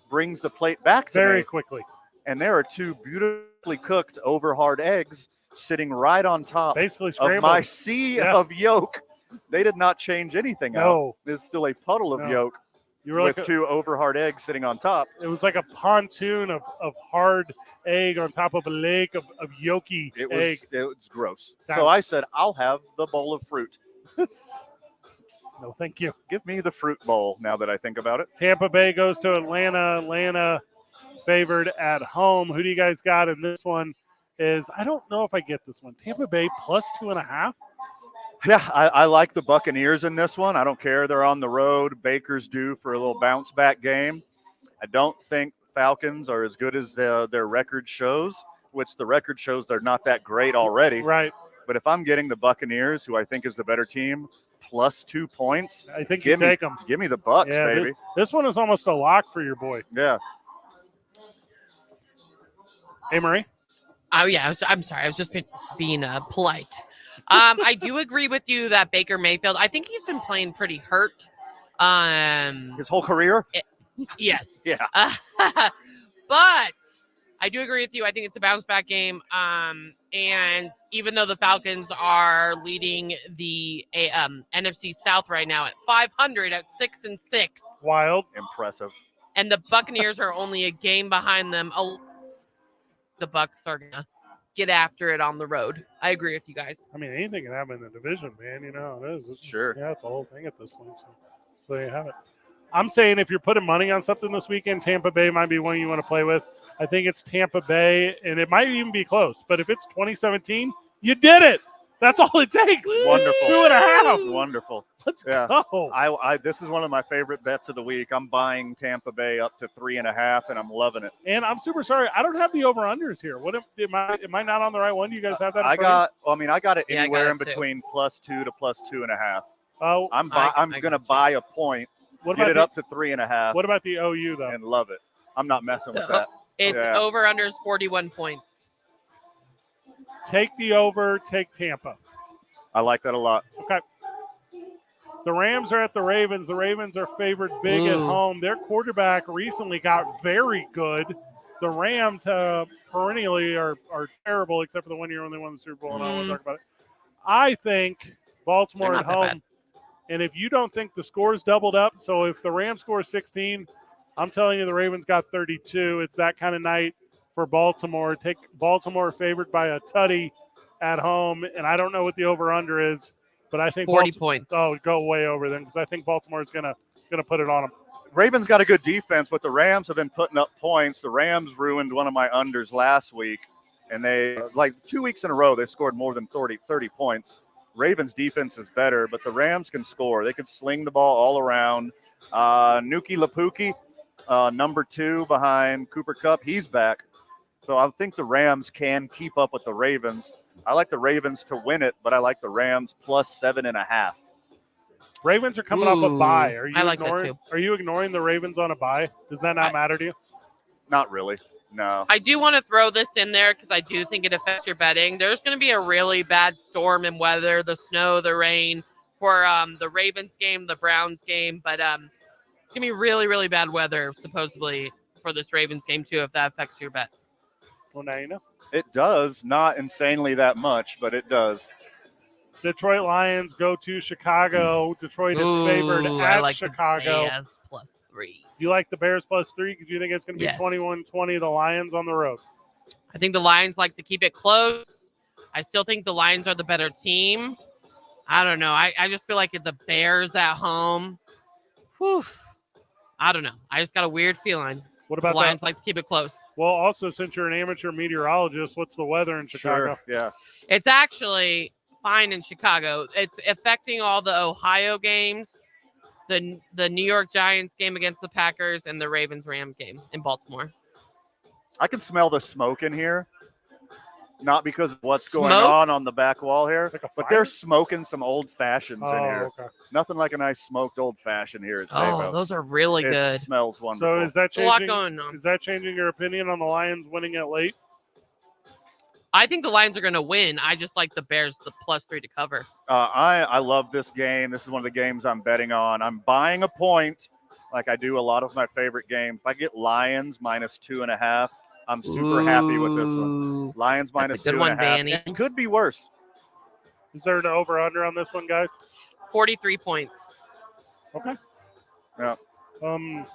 brings the plate back to me. Very quickly. And there are two beautifully cooked over hard eggs sitting right on top basically of my sea of yolk. They did not change anything out. There's still a puddle of yolk with two over hard eggs sitting on top. It was like a pontoon of hard egg on top of a lake of yolky egg. It was gross. So I said, I'll have the bowl of fruit. No, thank you. Give me the fruit bowl now that I think about it. Tampa Bay goes to Atlanta. Atlanta favored at home. Who do you guys got in this one? I don't know if I get this one. Tampa Bay plus 2.5. Yeah, I like the Buccaneers in this one. I don't care. They're on the road. Baker's due for a little bounce back game. I don't think Falcons are as good as their record shows, which the record shows they're not that great already. Right. But if I'm getting the Buccaneers, who I think is the better team, plus 2 points, I think you take them. Give me the Bucks, baby. This one is almost a lock for your boy. Yeah. Hey, Marie. Oh, yeah. I'm sorry. I was just being polite. I do agree with you that Baker Mayfield, I think he's been playing pretty hurt. His whole career? Yes. Yeah. But I do agree with you. I think it's a bounce back game. And even though the Falcons are leading the NFC South right now at 500 at 6-6. Wild. Impressive. And the Buccaneers are only a game behind them. The Bucs are going to get after it on the road. I agree with you guys. I mean, anything can happen in the division, man. You know how it is. Sure. Yeah, it's the whole thing at this point. So there you have it. I'm saying if you're putting money on something this weekend, Tampa Bay might be one you want to play with. I think it's Tampa Bay, and it might even be close. But if it's 2017, you did it. That's all it takes. Wonderful. 2.5. Wonderful. Let's go. This is one of my favorite bets of the week. I'm buying Tampa Bay up to 3.5, and I'm loving it. And I'm super sorry. I don't have the over-unders here. Am I not on the right one? You guys have that? I got it anywhere in between +2 to +2.5. Oh, I'm going to buy a point, get it up to 3.5. What about the OU, though? And love it. I'm not messing with that. It's over-unders 41 points. Take the over, take Tampa. I like that a lot. Okay. The Rams are at the Ravens. The Ravens are favored big at home. Their quarterback recently got very good. The Rams perennially are terrible, except for the 1 year when they won the Super Bowl, and I don't want to talk about it. I think Baltimore at home. And if you don't think the score's doubled up, so if the Rams score 16, I'm telling you the Ravens got 32. It's that kind of night for Baltimore. Take Baltimore favored by a tutty at home, and I don't know what the over-under is, but I think 40 points. Oh, go way over then, because I think Baltimore is gonna put it on them. Ravens got a good defense, but the Rams have been putting up points. The Rams ruined one of my unders last week, and they 2 weeks in a row they scored more than 30 points. Ravens defense is better, but the Rams can score. They can sling the ball all around. Nuki Lapuki, number 2 behind Cooper Kupp, he's back. So I think the Rams can keep up with the Ravens. I like the Ravens to win it, but I like the Rams plus 7.5. Ravens are coming off a bye. I like that too. Are you ignoring the Ravens on a bye? Does that not matter to you? Not really. No. I do want to throw this in there because I do think it affects your betting. There's going to be a really bad storm and weather, the snow, the rain for the Ravens game, the Browns game. But it's going to be really, really bad weather, supposedly, for this Ravens game, too, if that affects your bet. Well, now you know. It does. Not insanely that much, but it does. Detroit Lions go to Chicago. Detroit is favored at Chicago. The Bears +3. You like the Bears +3 because you think it's going to be 21-20, the Lions on the road? I think the Lions like to keep it close. I still think the Lions are the better team. I don't know. I just feel like the Bears at home. Whew. I don't know. I just got a weird feeling. What about the Lions like to keep it close? Well, also, since you're an amateur meteorologist, what's the weather in Chicago? Sure, yeah. It's actually fine in Chicago. It's affecting all the Ohio games, the New York Giants game against the Packers, and the Ravens-Rams game in Baltimore. I can smell the smoke in here. Not because of what's going Smoke? on the back wall here, Like a but fire? they're smoking some old fashions in here. Okay. Nothing like a nice smoked old fashioned here at Save House. Those are really it good. Smells wonderful. So is that There's a lot changing? going on. Is that changing your opinion on the Lions winning it late? I think the Lions are going to win. I just like the Bears, the +3 to cover. I love this game. This is one of the games I'm betting on. I'm buying a point, like I do a lot of my favorite games. If I get Lions -2.5, I'm super happy with this one. Lions That's a good one, -2.5. It could be worse. Is there an over/under on this one, guys? 43 points. Okay. Yeah. I'm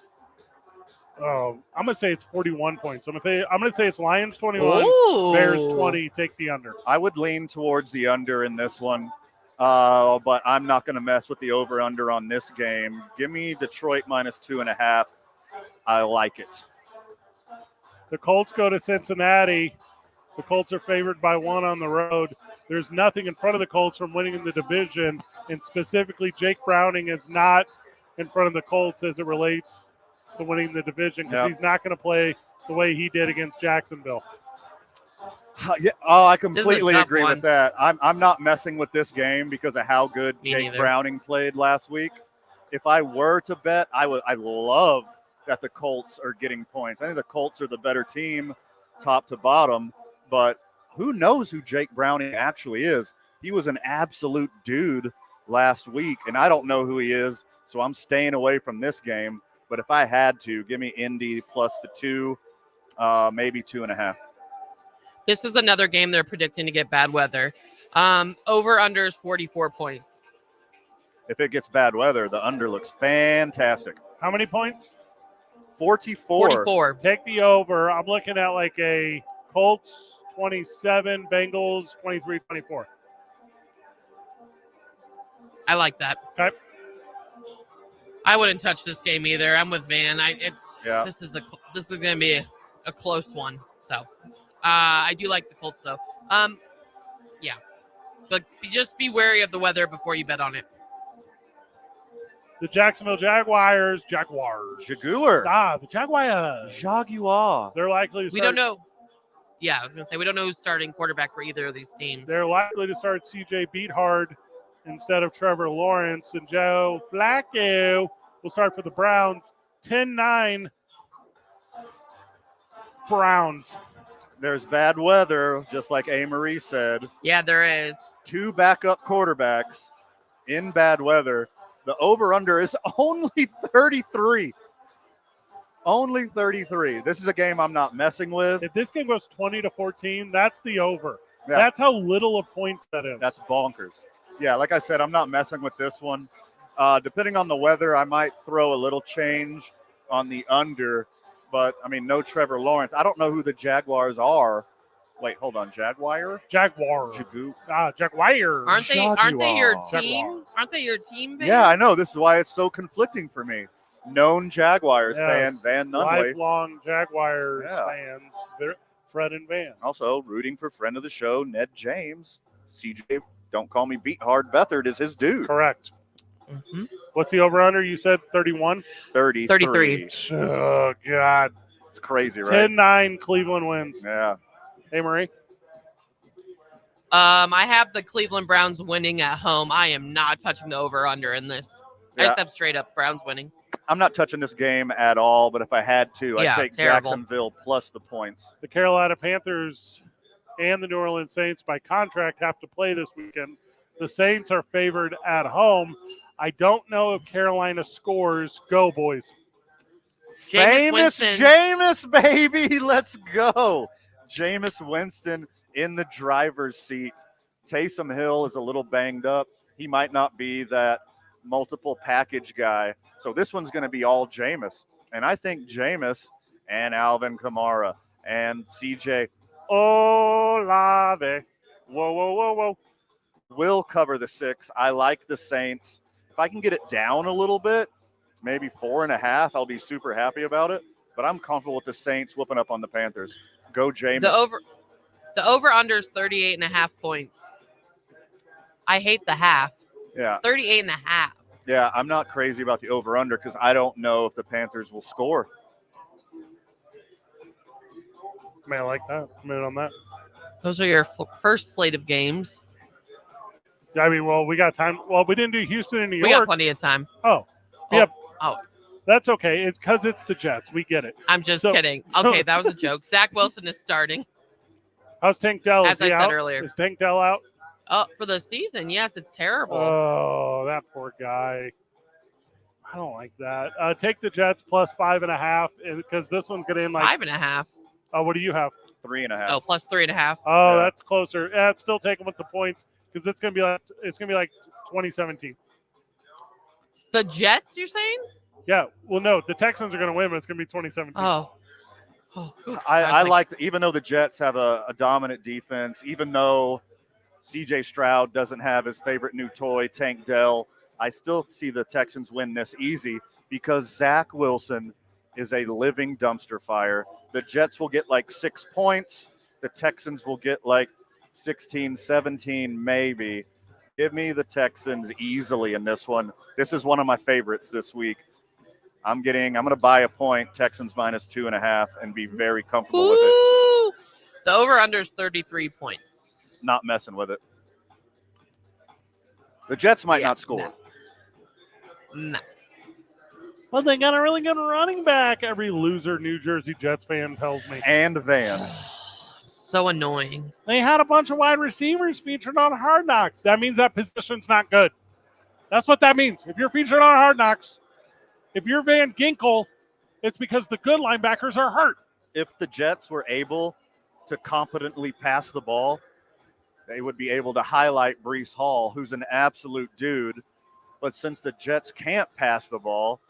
gonna say it's 41 points. I'm gonna say it's Lions 21, Bears 20. Take the under. I would lean towards the under in this one, but I'm not going to mess with the over/under on this game. Give me Detroit -2.5. I like it. The Colts go to Cincinnati. The Colts are favored by 1 on the road. There's nothing in front of the Colts from winning in the division, and specifically Jake Browning is not in front of the Colts as it relates to winning the division because he's not going to play the way he did against Jacksonville. Yeah, I completely agree with that. I'm not messing with this game because of how good Jake Browning played last week. If I were to bet, I love that the Colts are getting points. I think the Colts are the better team, top to bottom. But who knows who Jake Browning actually is? He was an absolute dude last week, and I don't know who he is, so I'm staying away from this game. But if I had to, give me Indy +2, maybe 2.5. This is another game they're predicting to get bad weather. Over/under is 44 points. If it gets bad weather, the under looks fantastic. How many points? 44. 44. Take the over. I'm looking at like a Colts 27, Bengals 23-24. I like that. Okay. I wouldn't touch this game either. I'm with Van. This is going to be a close one. So I do like the Colts though. Yeah, but just be wary of the weather before you bet on it. The Jacksonville Jaguars. Jaguar. The Jaguars. Jaguar. They're likely to start. We don't know. Yeah, I was going to say, we don't know who's starting quarterback for either of these teams. They're likely to start CJ Beathard instead of Trevor Lawrence. And Joe Flacco will start for the Browns. 10-9 Browns. There's bad weather, just like A-Marie said. Yeah, there is. 2 backup quarterbacks in bad weather. The over-under is only 33. Only 33. This is a game I'm not messing with. If this game goes 20-14, that's the over. Yeah. That's how little of points that is. That's bonkers. Yeah, like I said, I'm not messing with this one. Depending on the weather, I might throw a little change on the under. But, I mean, no Trevor Lawrence. I don't know who the Jaguars are. Wait, hold on. Jaguar? Jaguar. Jaguar. Aren't they your Jaguar. team? Aren't they your team, Van? Yeah, I know. This is why it's so conflicting for me. Known Jaguars fan, Van Nunley. Lifelong Jaguars fans, Fred and Van. Also rooting for friend of the show, Ned James. CJ, don't call me Beathard. Bethard is his dude. Correct. Mm-hmm. What's the over-under? You said 31? 33. Oh, God. It's crazy, right? 10-9 Cleveland wins. Yeah. Hey, Marie? I have the Cleveland Browns winning at home. I am not touching the over-under in this. I just have straight up Browns winning. I'm not touching this game at all, but if I had to, I'd take Jacksonville plus the points. The Carolina Panthers and the New Orleans Saints, by contract, have to play this weekend. The Saints are favored at home. I don't know if Carolina scores. Go, boys. Famous Jameis, baby. Let's go. Jameis Winston in the driver's seat. Taysom Hill is a little banged up. He might not be that multiple package guy. So this one's going to be all Jameis. And I think Jameis and Alvin Kamara and CJ Olave will cover the 6. I like the Saints. If I can get it down a little bit, maybe 4.5, I'll be super happy about it. But I'm comfortable with the Saints whooping up on the Panthers. Go Jameis. The over-under is 38.5 points. I hate the half. Yeah. 38.5. Yeah, I'm not crazy about the over-under because I don't know if the Panthers will score. Man, I like that. I'm in on that. Those are your first slate of games. Yeah, I mean, well, we got time. Well, we didn't do Houston and New York. We got plenty of time. Oh, yep. Oh, that's okay. It's because it's the Jets. We get it. I'm just kidding. Okay, that was a joke. Zach Wilson is starting. How's Tank Dell? As I said earlier. Is Tank Dell out? Oh, for the season, yes, it's terrible. Oh, that poor guy. I don't like that. Take the Jets plus 5.5 because this one's going to end like 5.5. Oh, what do you have? 3.5. Oh, plus 3.5. Oh, yeah. That's closer. Yeah, it's still taking with the points because it's going to be like 2017. The Jets, you're saying? Yeah. Well, no, the Texans are going to win, but it's going to be 2017. Oh. I like even though the Jets have a dominant defense, even though CJ Stroud doesn't have his favorite new toy, Tank Dell, I still see the Texans win this easy because Zach Wilson is a living dumpster fire. The Jets will get like 6 points. The Texans will get like 16, 17, maybe. Give me the Texans easily in this one. This is one of my favorites this week. I'm going to buy a point, Texans minus 2.5, and be very comfortable with it. The over-under is 33 points. Not messing with it. The Jets might not score. No. Well, they got a really good running back, every loser New Jersey Jets fan tells me. And Van. So annoying. They had a bunch of wide receivers featured on Hard Knocks. That means that position's not good. That's what that means. If you're featured on Hard Knocks, if you're Van Ginkel, it's because the good linebackers are hurt. If the Jets were able to competently pass the ball, they would be able to highlight Breece Hall, who's an absolute dude. But since the Jets can't pass the ball,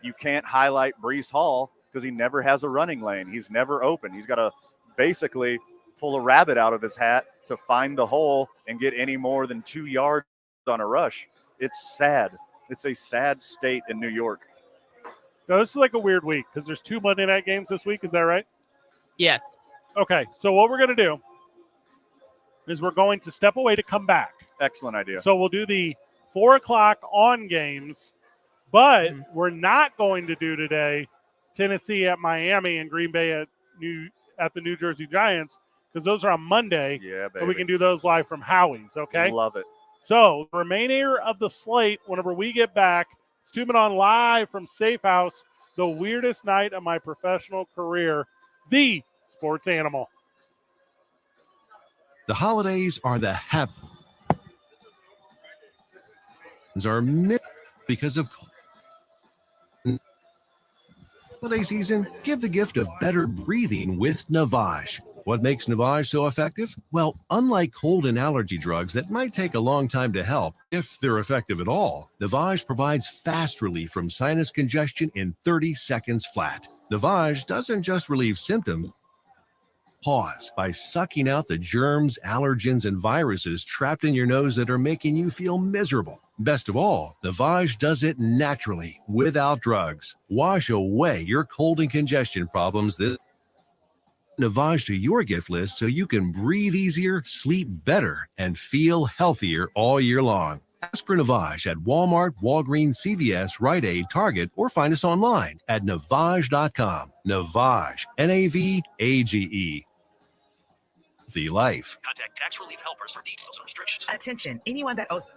you can't highlight Breece Hall because he never has a running lane. He's never open. He's got to basically pull a rabbit out of his hat to find the hole and get any more than 2 yards on a rush. It's sad. It's a sad state in New York. No, this is like a weird week because there's 2 Monday night games this week. Is that right? Yes. Okay, so what we're going to do is we're going to step away to come back. Excellent idea. So we'll do the 4 o'clock on games, but we're not going to do today Tennessee at Miami and Green Bay at the New Jersey Giants because those are on Monday. Yeah, baby. So we can do those live from Howie's, okay? Love it. So the remainder of the slate, whenever we get back, it's 2 Men On live from Safe House, the weirdest night of my professional career, the sports animal. The holidays are the happy. Are because of holiday season. Give the gift of better breathing with Navage. What makes Navage so effective? Well, unlike cold and allergy drugs that might take a long time to help, if they're effective at all, Navage provides fast relief from sinus congestion in 30 seconds flat. Navage doesn't just relieve symptoms. Pause by sucking out the germs, allergens, and viruses trapped in your nose that are making you feel miserable. Best of all, Navage does it naturally, without drugs. Wash away your cold and congestion problems. Navage to your gift list so you can breathe easier, sleep better, and feel healthier all year long. Ask for Navage at Walmart, Walgreens, CVS, Rite Aid, Target, or find us online at Navage.com. Navage, Navage. The life. Contact Tax Relief Helpers for details and restrictions. Attention, anyone that owes.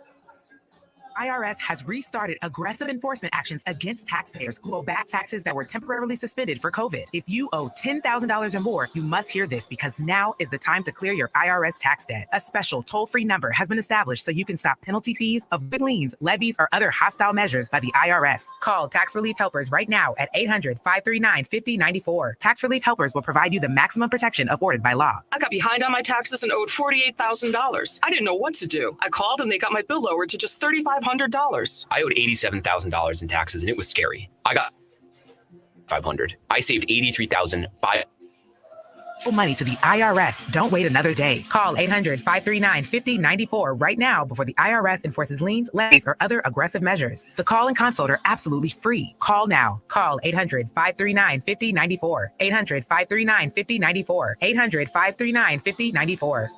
IRS has restarted aggressive enforcement actions against taxpayers who owe back taxes that were temporarily suspended for COVID. If you owe $10,000 or more, you must hear this because now is the time to clear your IRS tax debt. A special toll-free number has been established so you can stop penalty fees, avoid liens, levies, or other hostile measures by the IRS. Call Tax Relief Helpers right now at 800-539-5094. Tax Relief Helpers will provide you the maximum protection afforded by law. I got behind on my taxes and owed $48,000. I didn't know what to do. I called and they got my bill lowered to just $3,500. I owed $87,000 in taxes, and it was scary. I got $500. I saved $83,500. Money to the IRS. Don't wait another day. Call 800-539-5094 right now before the IRS enforces liens, levies, or other aggressive measures. The call and consult are absolutely free. Call now. Call 800-539-5094. 800-539-5094. 800-539-5094.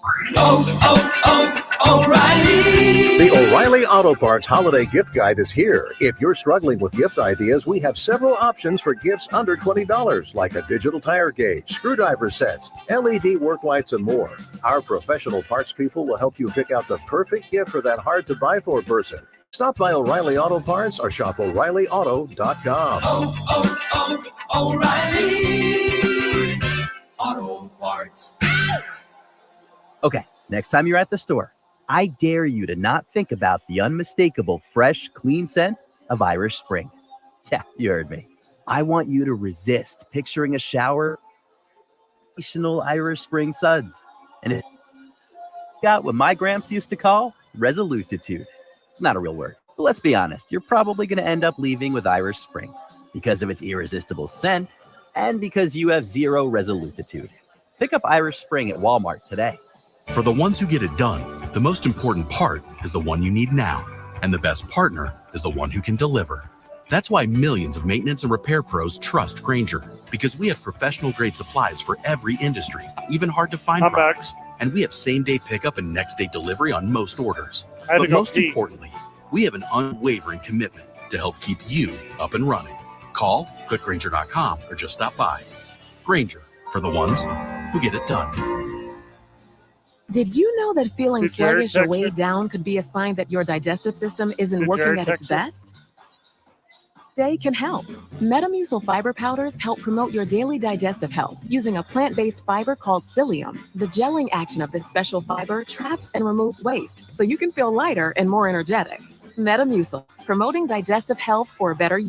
O'Reilly! The O'Reilly Auto Parts Holiday Gift Guide is here. If you're struggling with gift ideas, we have several options for gifts under $20, like a digital tire gauge, screwdriver sets, LED work lights, and more. Our professional parts people will help you pick out the perfect gift for that hard-to-buy-for person. Stop by O'Reilly Auto Parts or shop O'ReillyAuto.com. O'Reilly Auto Parts. Okay, next time you're at the store, I dare you to not think about the unmistakable fresh, clean scent of Irish Spring. Yeah, you heard me. I want you to resist picturing a shower of Irish Spring suds. And it got what my gramps used to call resolutitude. Not a real word, but let's be honest, you're probably going to end up leaving with Irish Spring because of its irresistible scent and because you have zero resolutitude. Pick up Irish Spring at Walmart today. For the ones who get it done, the most important part is the one you need now, and the best partner is the one who can deliver. That's why millions of maintenance and repair pros trust Grainger, because we have professional-grade supplies for every industry, even hard-to-find products. And we have same-day pickup and next-day delivery on most orders. But most importantly, we have an unwavering commitment to help keep you up and running. Call, click Grainger.com, or just stop by. Grainger, for the ones who get it done. Did you know that feeling Did Jared sluggish or text weighed you? down could be a sign that your digestive system isn't Did working Jared at its text you? best? Day can help. Metamucil fiber powders help promote your daily digestive health using a plant-based fiber called psyllium. The gelling action of this special fiber traps and removes waste so you can feel lighter and more energetic. Metamucil, promoting digestive health for a better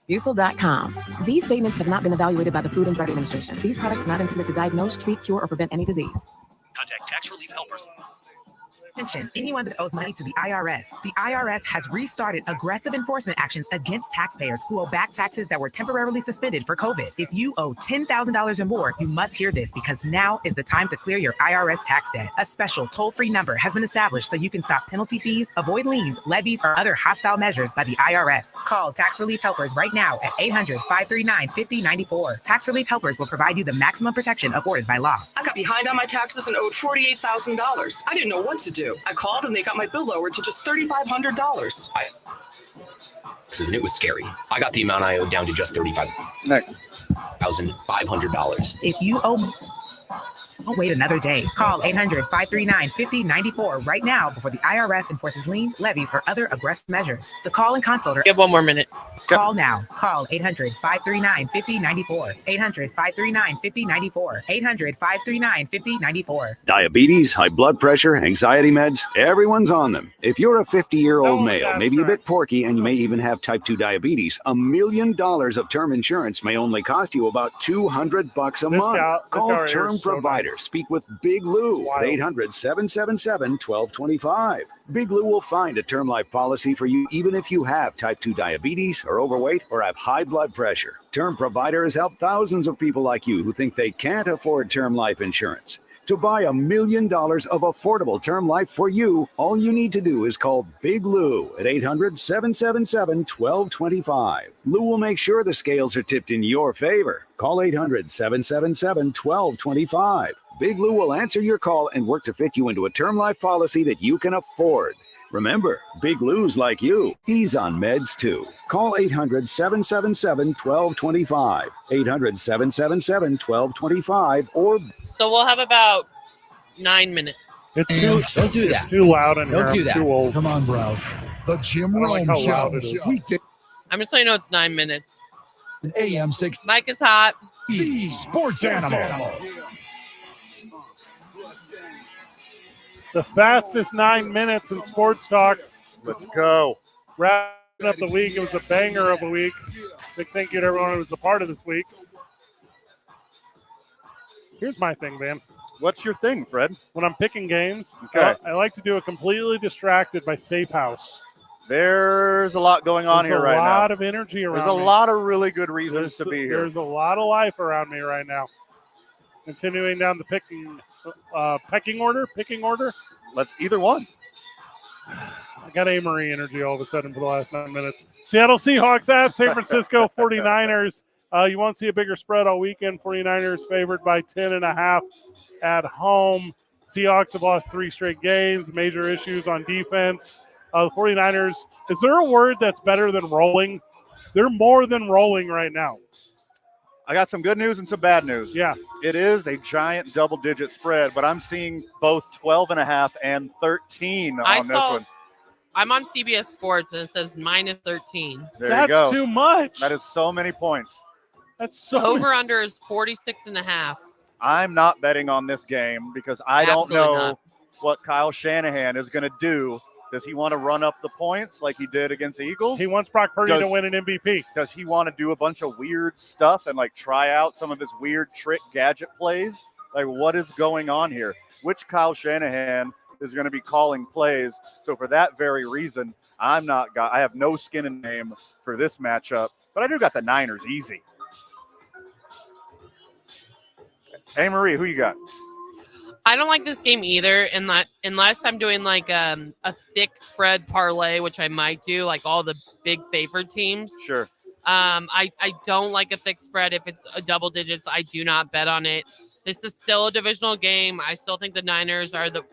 Mucil.com. These statements have not been evaluated by the Food and Drug Administration. These products are not intended to diagnose, treat, cure, or prevent any disease. Contact Tax Relief Helpers. Attention, anyone that owes money to the IRS. The IRS has restarted aggressive enforcement actions against taxpayers who owe back taxes that were temporarily suspended for COVID. If you owe $10,000 or more, you must hear this because now is the time to clear your IRS tax debt. A special toll-free number has been established so you can stop penalty fees, avoid liens, levies, or other hostile measures by the IRS. Call Tax Relief Helpers right now at 800-539-5094. Tax Relief Helpers will provide you the maximum protection afforded by law. I got behind on my taxes and owed $48,000. I didn't know what to do. I called and they got my bill lowered to just $3,500. And it was scary. I got the amount I owed down to just $35,500. If you owe... Don't wait another day. Call 800-539-5094 right now before the IRS enforces liens, levies, or other aggressive measures. The call and consult are... Give one more minute. Call now. Call 800-539-5094. 800-539-5094. 800-539-5094. Diabetes, high blood pressure, anxiety meds, everyone's on them. If you're a 50-year-old male, maybe a bit porky, and you may even have type 2 diabetes, $1 million of term insurance may only cost you about $200 a month. Call Term Provider. Speak with Big Lou at 800-777-1225. Big Lou will find a term life policy for you even if you have type 2 diabetes, are overweight, or have high blood pressure. Term Provider has helped thousands of people like you who think they can't afford term life insurance. To buy $1 million of affordable term life for you, all you need to do is call Big Lou at 800-777-1225. Lou will make sure the scales are tipped in your favor. Call 800-777-1225. Big Lou will answer your call and work to fit you into a term life policy that you can afford. Remember, Big Lou's like you. He's on meds too. Call 800-777-1225. 800-777-1225 or... So we'll have about 9 minutes. It's too, Don't do it's that. too loud in here. Don't do I'm that. too old. Come on, bro. The Jim I don't like Rome how loud it Show. is. Weekday I'm just letting you know it's 9 minutes. AM 6. Mike is hot. Sports Animal. The fastest 9 minutes in sports talk. Let's go. Wrapping up the week. It was a banger of a week. Big thank you to everyone who was a part of this week. Here's my thing, man. What's your thing, Fred? When I'm picking games, Okay. I like to do it completely distracted by Safe House. There's a lot going on here right now. There's a lot of energy around There's a me. lot of really good reasons to be here. There's a lot of life around me right now. Continuing down the pecking order. Let's either one. I got Amory energy all of a sudden for the last 9 minutes. Seattle Seahawks at San Francisco 49ers. You won't see a bigger spread all weekend. 49ers favored by 10.5 at home. Seahawks have lost 3 straight games. Major issues on defense. The 49ers, is there a word that's better than rolling? They're more than rolling right now. I got some good news and some bad news. Yeah. It is a giant double-digit spread, but I'm seeing both 12.5 and 13 on this one. I'm on CBS Sports, and it says -13. There you go. That's too much. That is so many points. That's so Over-under is 46.5. I'm not betting on this game because I don't know what Kyle Shanahan is going to do. Does he want to run up the points like he did against the Eagles? He wants Brock Purdy to win an MVP. Does he want to do a bunch of weird stuff and like try out some of his weird trick gadget plays? Like, what is going on here? Which Kyle Shanahan is going to be calling plays? So for that very reason, I have no skin in the game for this matchup, but I do got the Niners easy. Hey, Marie, who you got? I don't like this game either, unless I'm doing like a thick spread parlay, which I might do, like all the big favored teams. Sure. I don't like a thick spread. If it's a double digits, I do not bet on it. This is still a divisional game. I still think the Niners are the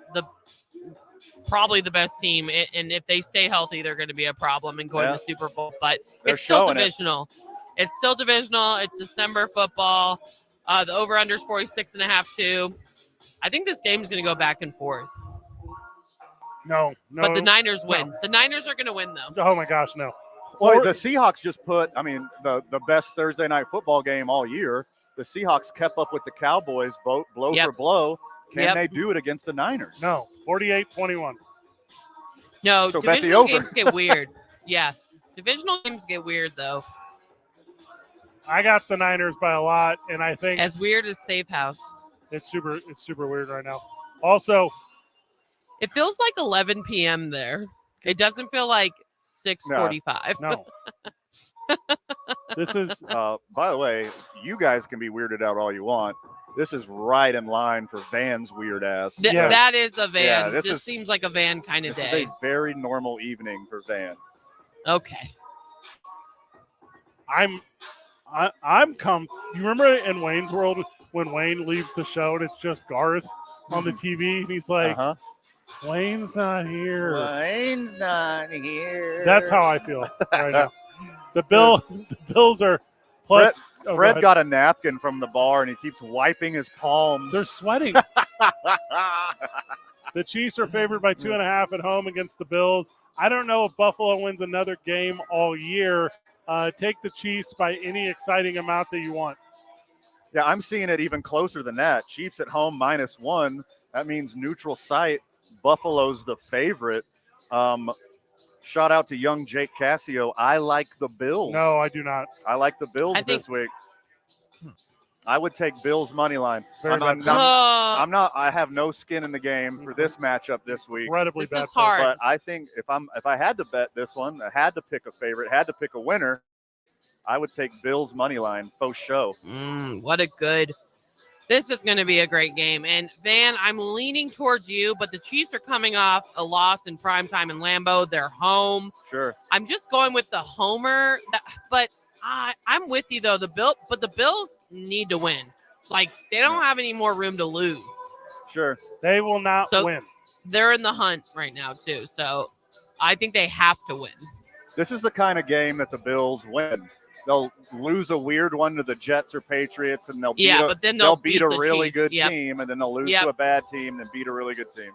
probably the best team, and if they stay healthy, they're going to be a problem and going to the Super Bowl. But it's still divisional. It's still divisional. It's December football. The over/under is 46.5 too. I think this game is going to go back and forth. No. But the Niners win. No. The Niners are going to win, though. Oh, my gosh, no. Well, the Seahawks just put, the best Thursday night football game all year. The Seahawks kept up with the Cowboys blow for blow. Can they do it against the Niners? No, 48-21. No, so bet the divisional over. games get weird. Yeah, divisional games get weird, though. I got the Niners by a lot, and I think as weird as Safe House. It's super weird right now. Also, it feels like 11 p.m. there. It doesn't feel like 6:45. No. This is by the way, you guys can be weirded out all you want. This is right in line for Van's weird ass. That is a Van. Yeah, this seems like a Van kind of this day. is a very normal evening for Van. Okay. I'm you remember in Wayne's World when Wayne leaves the show and it's just Garth on the TV and he's like, Wayne's not here. Wayne's not here. That's how I feel right now. The Bills are plus. Fred got a napkin from the bar and he keeps wiping his palms. They're sweating. The Chiefs are favored by 2.5 at home against the Bills. I don't know if Buffalo wins another game all year. Take the Chiefs by any exciting amount that you want. Yeah, I'm seeing it even closer than that. Chiefs at home -1. That means neutral site. Buffalo's the favorite. Shout out to young Jake Cassio. I like the Bills. No, I do not. I like the Bills this week. I would take Bills money line. I'm not. I have no skin in the game for this matchup this week. Incredibly bad. This is hard. But I think if I had to bet this one, I had to pick a favorite, had to pick a winner, I would take Bills money line. Faux show. What a good. This is going to be a great game. And Van, I'm leaning towards you, but the Chiefs are coming off a loss in primetime in Lambeau. They're home. Sure. I'm just going with the homer. But I'm with you though. The Bills need to win. Like they don't have any more room to lose. Sure. They will not win. They're in the hunt right now too. So I think they have to win. This is the kind of game that the Bills win. They'll lose a weird one to the Jets or Patriots, and they'll beat they'll beat a really good team, and then they'll lose to a bad team, and beat a really good team.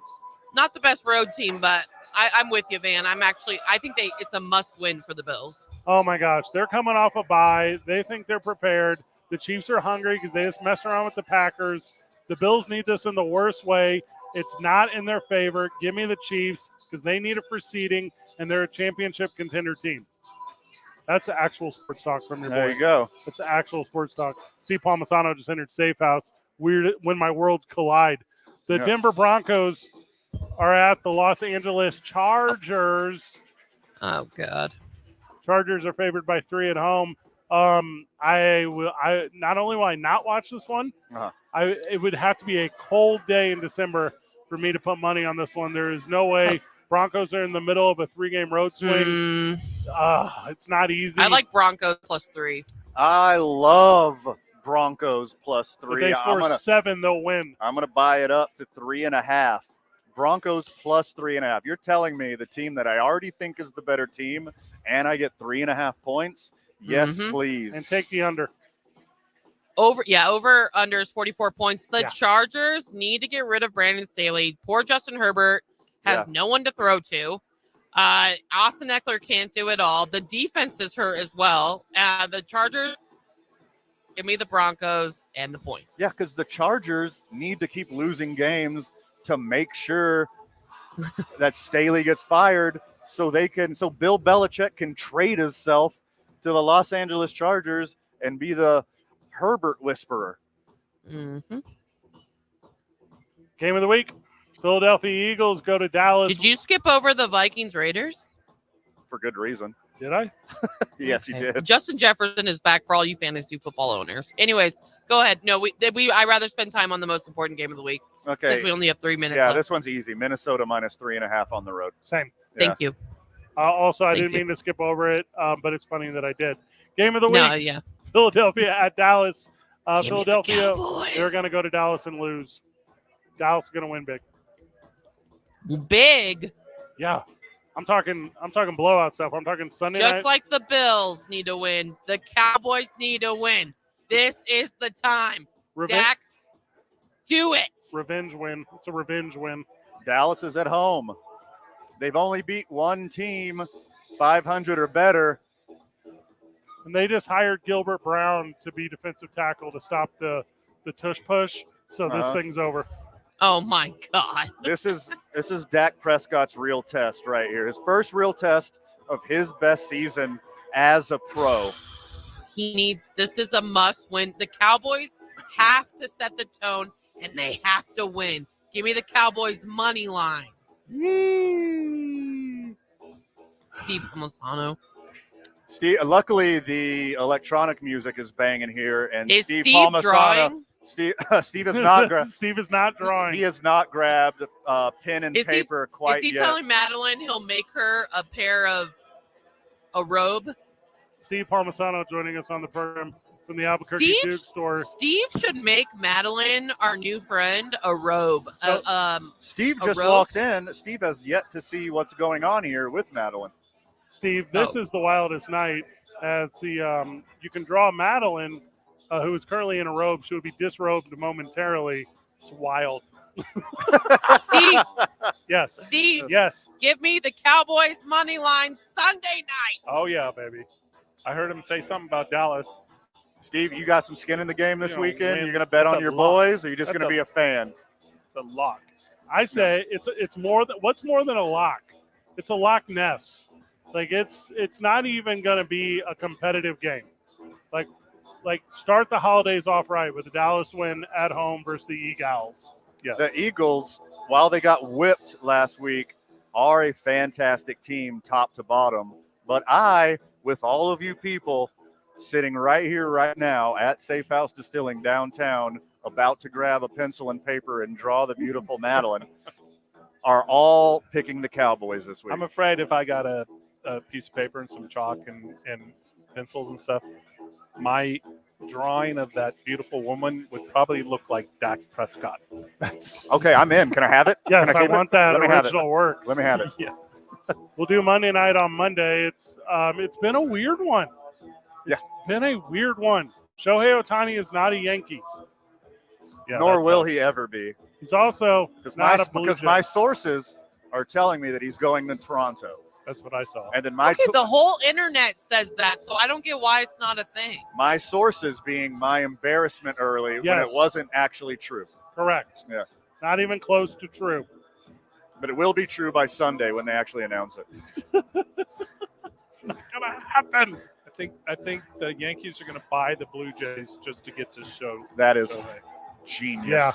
Not the best road team, but I'm with you, Van. I think it's a must win for the Bills. Oh my gosh, they're coming off a bye. They think they're prepared. The Chiefs are hungry because they just messed around with the Packers. The Bills need this in the worst way. It's not in their favor. Give me the Chiefs because they need it for seeding, and they're a championship contender team. That's actual sports talk from your boy. There you go. It's actual sports talk. Steve Palmisano just entered Safe House. Weird when my worlds collide. The Denver Broncos are at the Los Angeles Chargers. Oh, God. Chargers are favored by 3 at home. I not only will I not watch this one, It would have to be a cold day in December for me to put money on this one. There is no way. Broncos are in the middle of a 3-game road swing. It's not easy. I like Broncos +3. I love Broncos +3. If they score 7, they'll win. I'm going to buy it up to 3.5. Broncos +3.5. You're telling me the team that I already think is the better team, and I get 3.5 points? Yes, please. And take the under. Over under is 44 points. The Yeah. Chargers need to get rid of Brandon Staley. Poor Justin Herbert has no one to throw to. Austin Eckler can't do it all. The defense is hurt as well. The Chargers, give me the Broncos and the points. Yeah, because the Chargers need to keep losing games to make sure that Staley gets fired so Bill Belichick can trade himself to the Los Angeles Chargers and be the Herbert whisperer. Mm-hmm. Game of the week. Philadelphia Eagles go to Dallas. Did you skip over the Vikings Raiders? For good reason. Did I? Yes, you did. Justin Jefferson is back for all you fantasy football owners. Anyways, go ahead. No, I'd rather spend time on the most important game of the week. Okay. Because we only have 3 minutes Yeah, left. This one's easy. Minnesota -3.5 on the road. Same. Thank you. Also, I Thank didn't you. mean to skip over it, but it's funny that I did. Game of the week. No, yeah. Philadelphia at Dallas. Give me the Philadelphia, Cowboys. they're going to go to Dallas and lose. Dallas is going to win big. Big. Yeah. I'm talking blowout stuff. I'm talking Sunday night. Just like the Bills need to win, the Cowboys need to win. This is the time. Dak, do it. Revenge win. It's a revenge win. Dallas is at home. They've only beat one team, 500 or better. And they just hired Gilbert Brown to be defensive tackle to stop the tush push. So this thing's over. Oh my God. This is Dak Prescott's real test right here. His first real test of his best season as a pro. This is a must win. The Cowboys have to set the tone and they have to win. Give me the Cowboys money line. Steve Palmisano. Luckily, the electronic music is banging here, and Is Steve Steve Palmisano. drawing? Steve is not. Steve is not drawing. He has not grabbed pen and paper quite Is he yet. telling Madeline he'll make her a robe? Steve Palmisano joining us on the program from the Albuquerque Duke store. Steve should make Madeline, our new friend, a robe. Steve a just robe. walked in. Steve has yet to see what's going on here with Madeline. Steve, this is the wildest night as you can draw Madeline, who is currently in a robe. She would be disrobed momentarily. It's wild. Steve. Yes. Steve. Yes. Give me the Cowboys money line Sunday night. Oh, yeah, baby. I heard him say something about Dallas. Steve, you got some skin in the game this weekend? man, You're going to bet that's on a your lock. boys, or you're just That's going to be a fan? It's a lock. I say it's more than what's more than a lock. It's a Loch Ness. Like it's not even going to be a competitive game. Like start the holidays off right with the Dallas win at home versus the Eagles. Yes. The Eagles, while they got whipped last week, are a fantastic team top to bottom. But I, with all of you people sitting right here right now at Safe House Distilling downtown, about to grab a pencil and paper and draw the beautiful Madeline, are all picking the Cowboys this week. I'm afraid if I got a piece of paper and some chalk and pencils and stuff, my drawing of that beautiful woman would probably look like Dak Prescott. That's Okay, I'm in. Can I have it? Yes, Can I keep it? want that Let me have it. original work. Let me have it. Yeah. We'll do Monday night on Monday. It's been a weird one. It's been a weird one. Shohei Ohtani is not a Yankee. Yeah, Nor that will sucks. he ever be. He's also not a Blue because Jay. my sources are telling me that he's going to Toronto. That's what I saw. And then my Okay, the whole internet says that, so I don't get why it's not a thing. my sources being my embarrassment early when Yes. it wasn't actually true. Correct. Yeah. Not even close to true. But it will be true by Sunday when they actually announce it. It's not gonna happen. I think the Yankees are gonna buy the Blue Jays just to get to show. That is Shohei. genius. Yeah.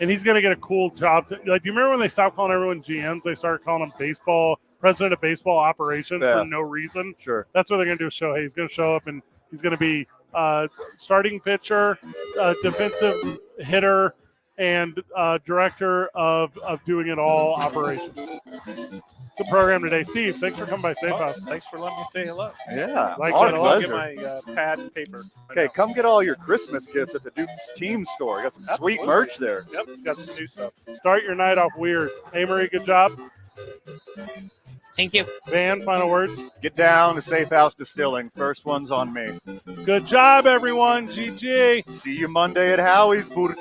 And he's going to get a cool job. Do you remember when they stopped calling everyone GMs? They started calling them president of baseball operations Yeah. for no reason. Sure. That's what they're going to do with Shohei. He's going to show up and he's going to be starting pitcher, defensive hitter, and director of doing it all operations. Good program today. Steve, thanks for coming by Safe House. Thanks for letting me say hello. Yeah, Like our that a lot. I'll pleasure. get my pad and paper. Okay, come get all your Christmas gifts at the Duke's Team Store. Got some sweet Absolutely. merch there. Yep, got some new stuff. Start your night off weird. Hey, Marie, good job. Thank you. Van, final words. Get down to Safe House Distilling. First one's on me. Good job, everyone. GG. See you Monday at Howie's, Burke.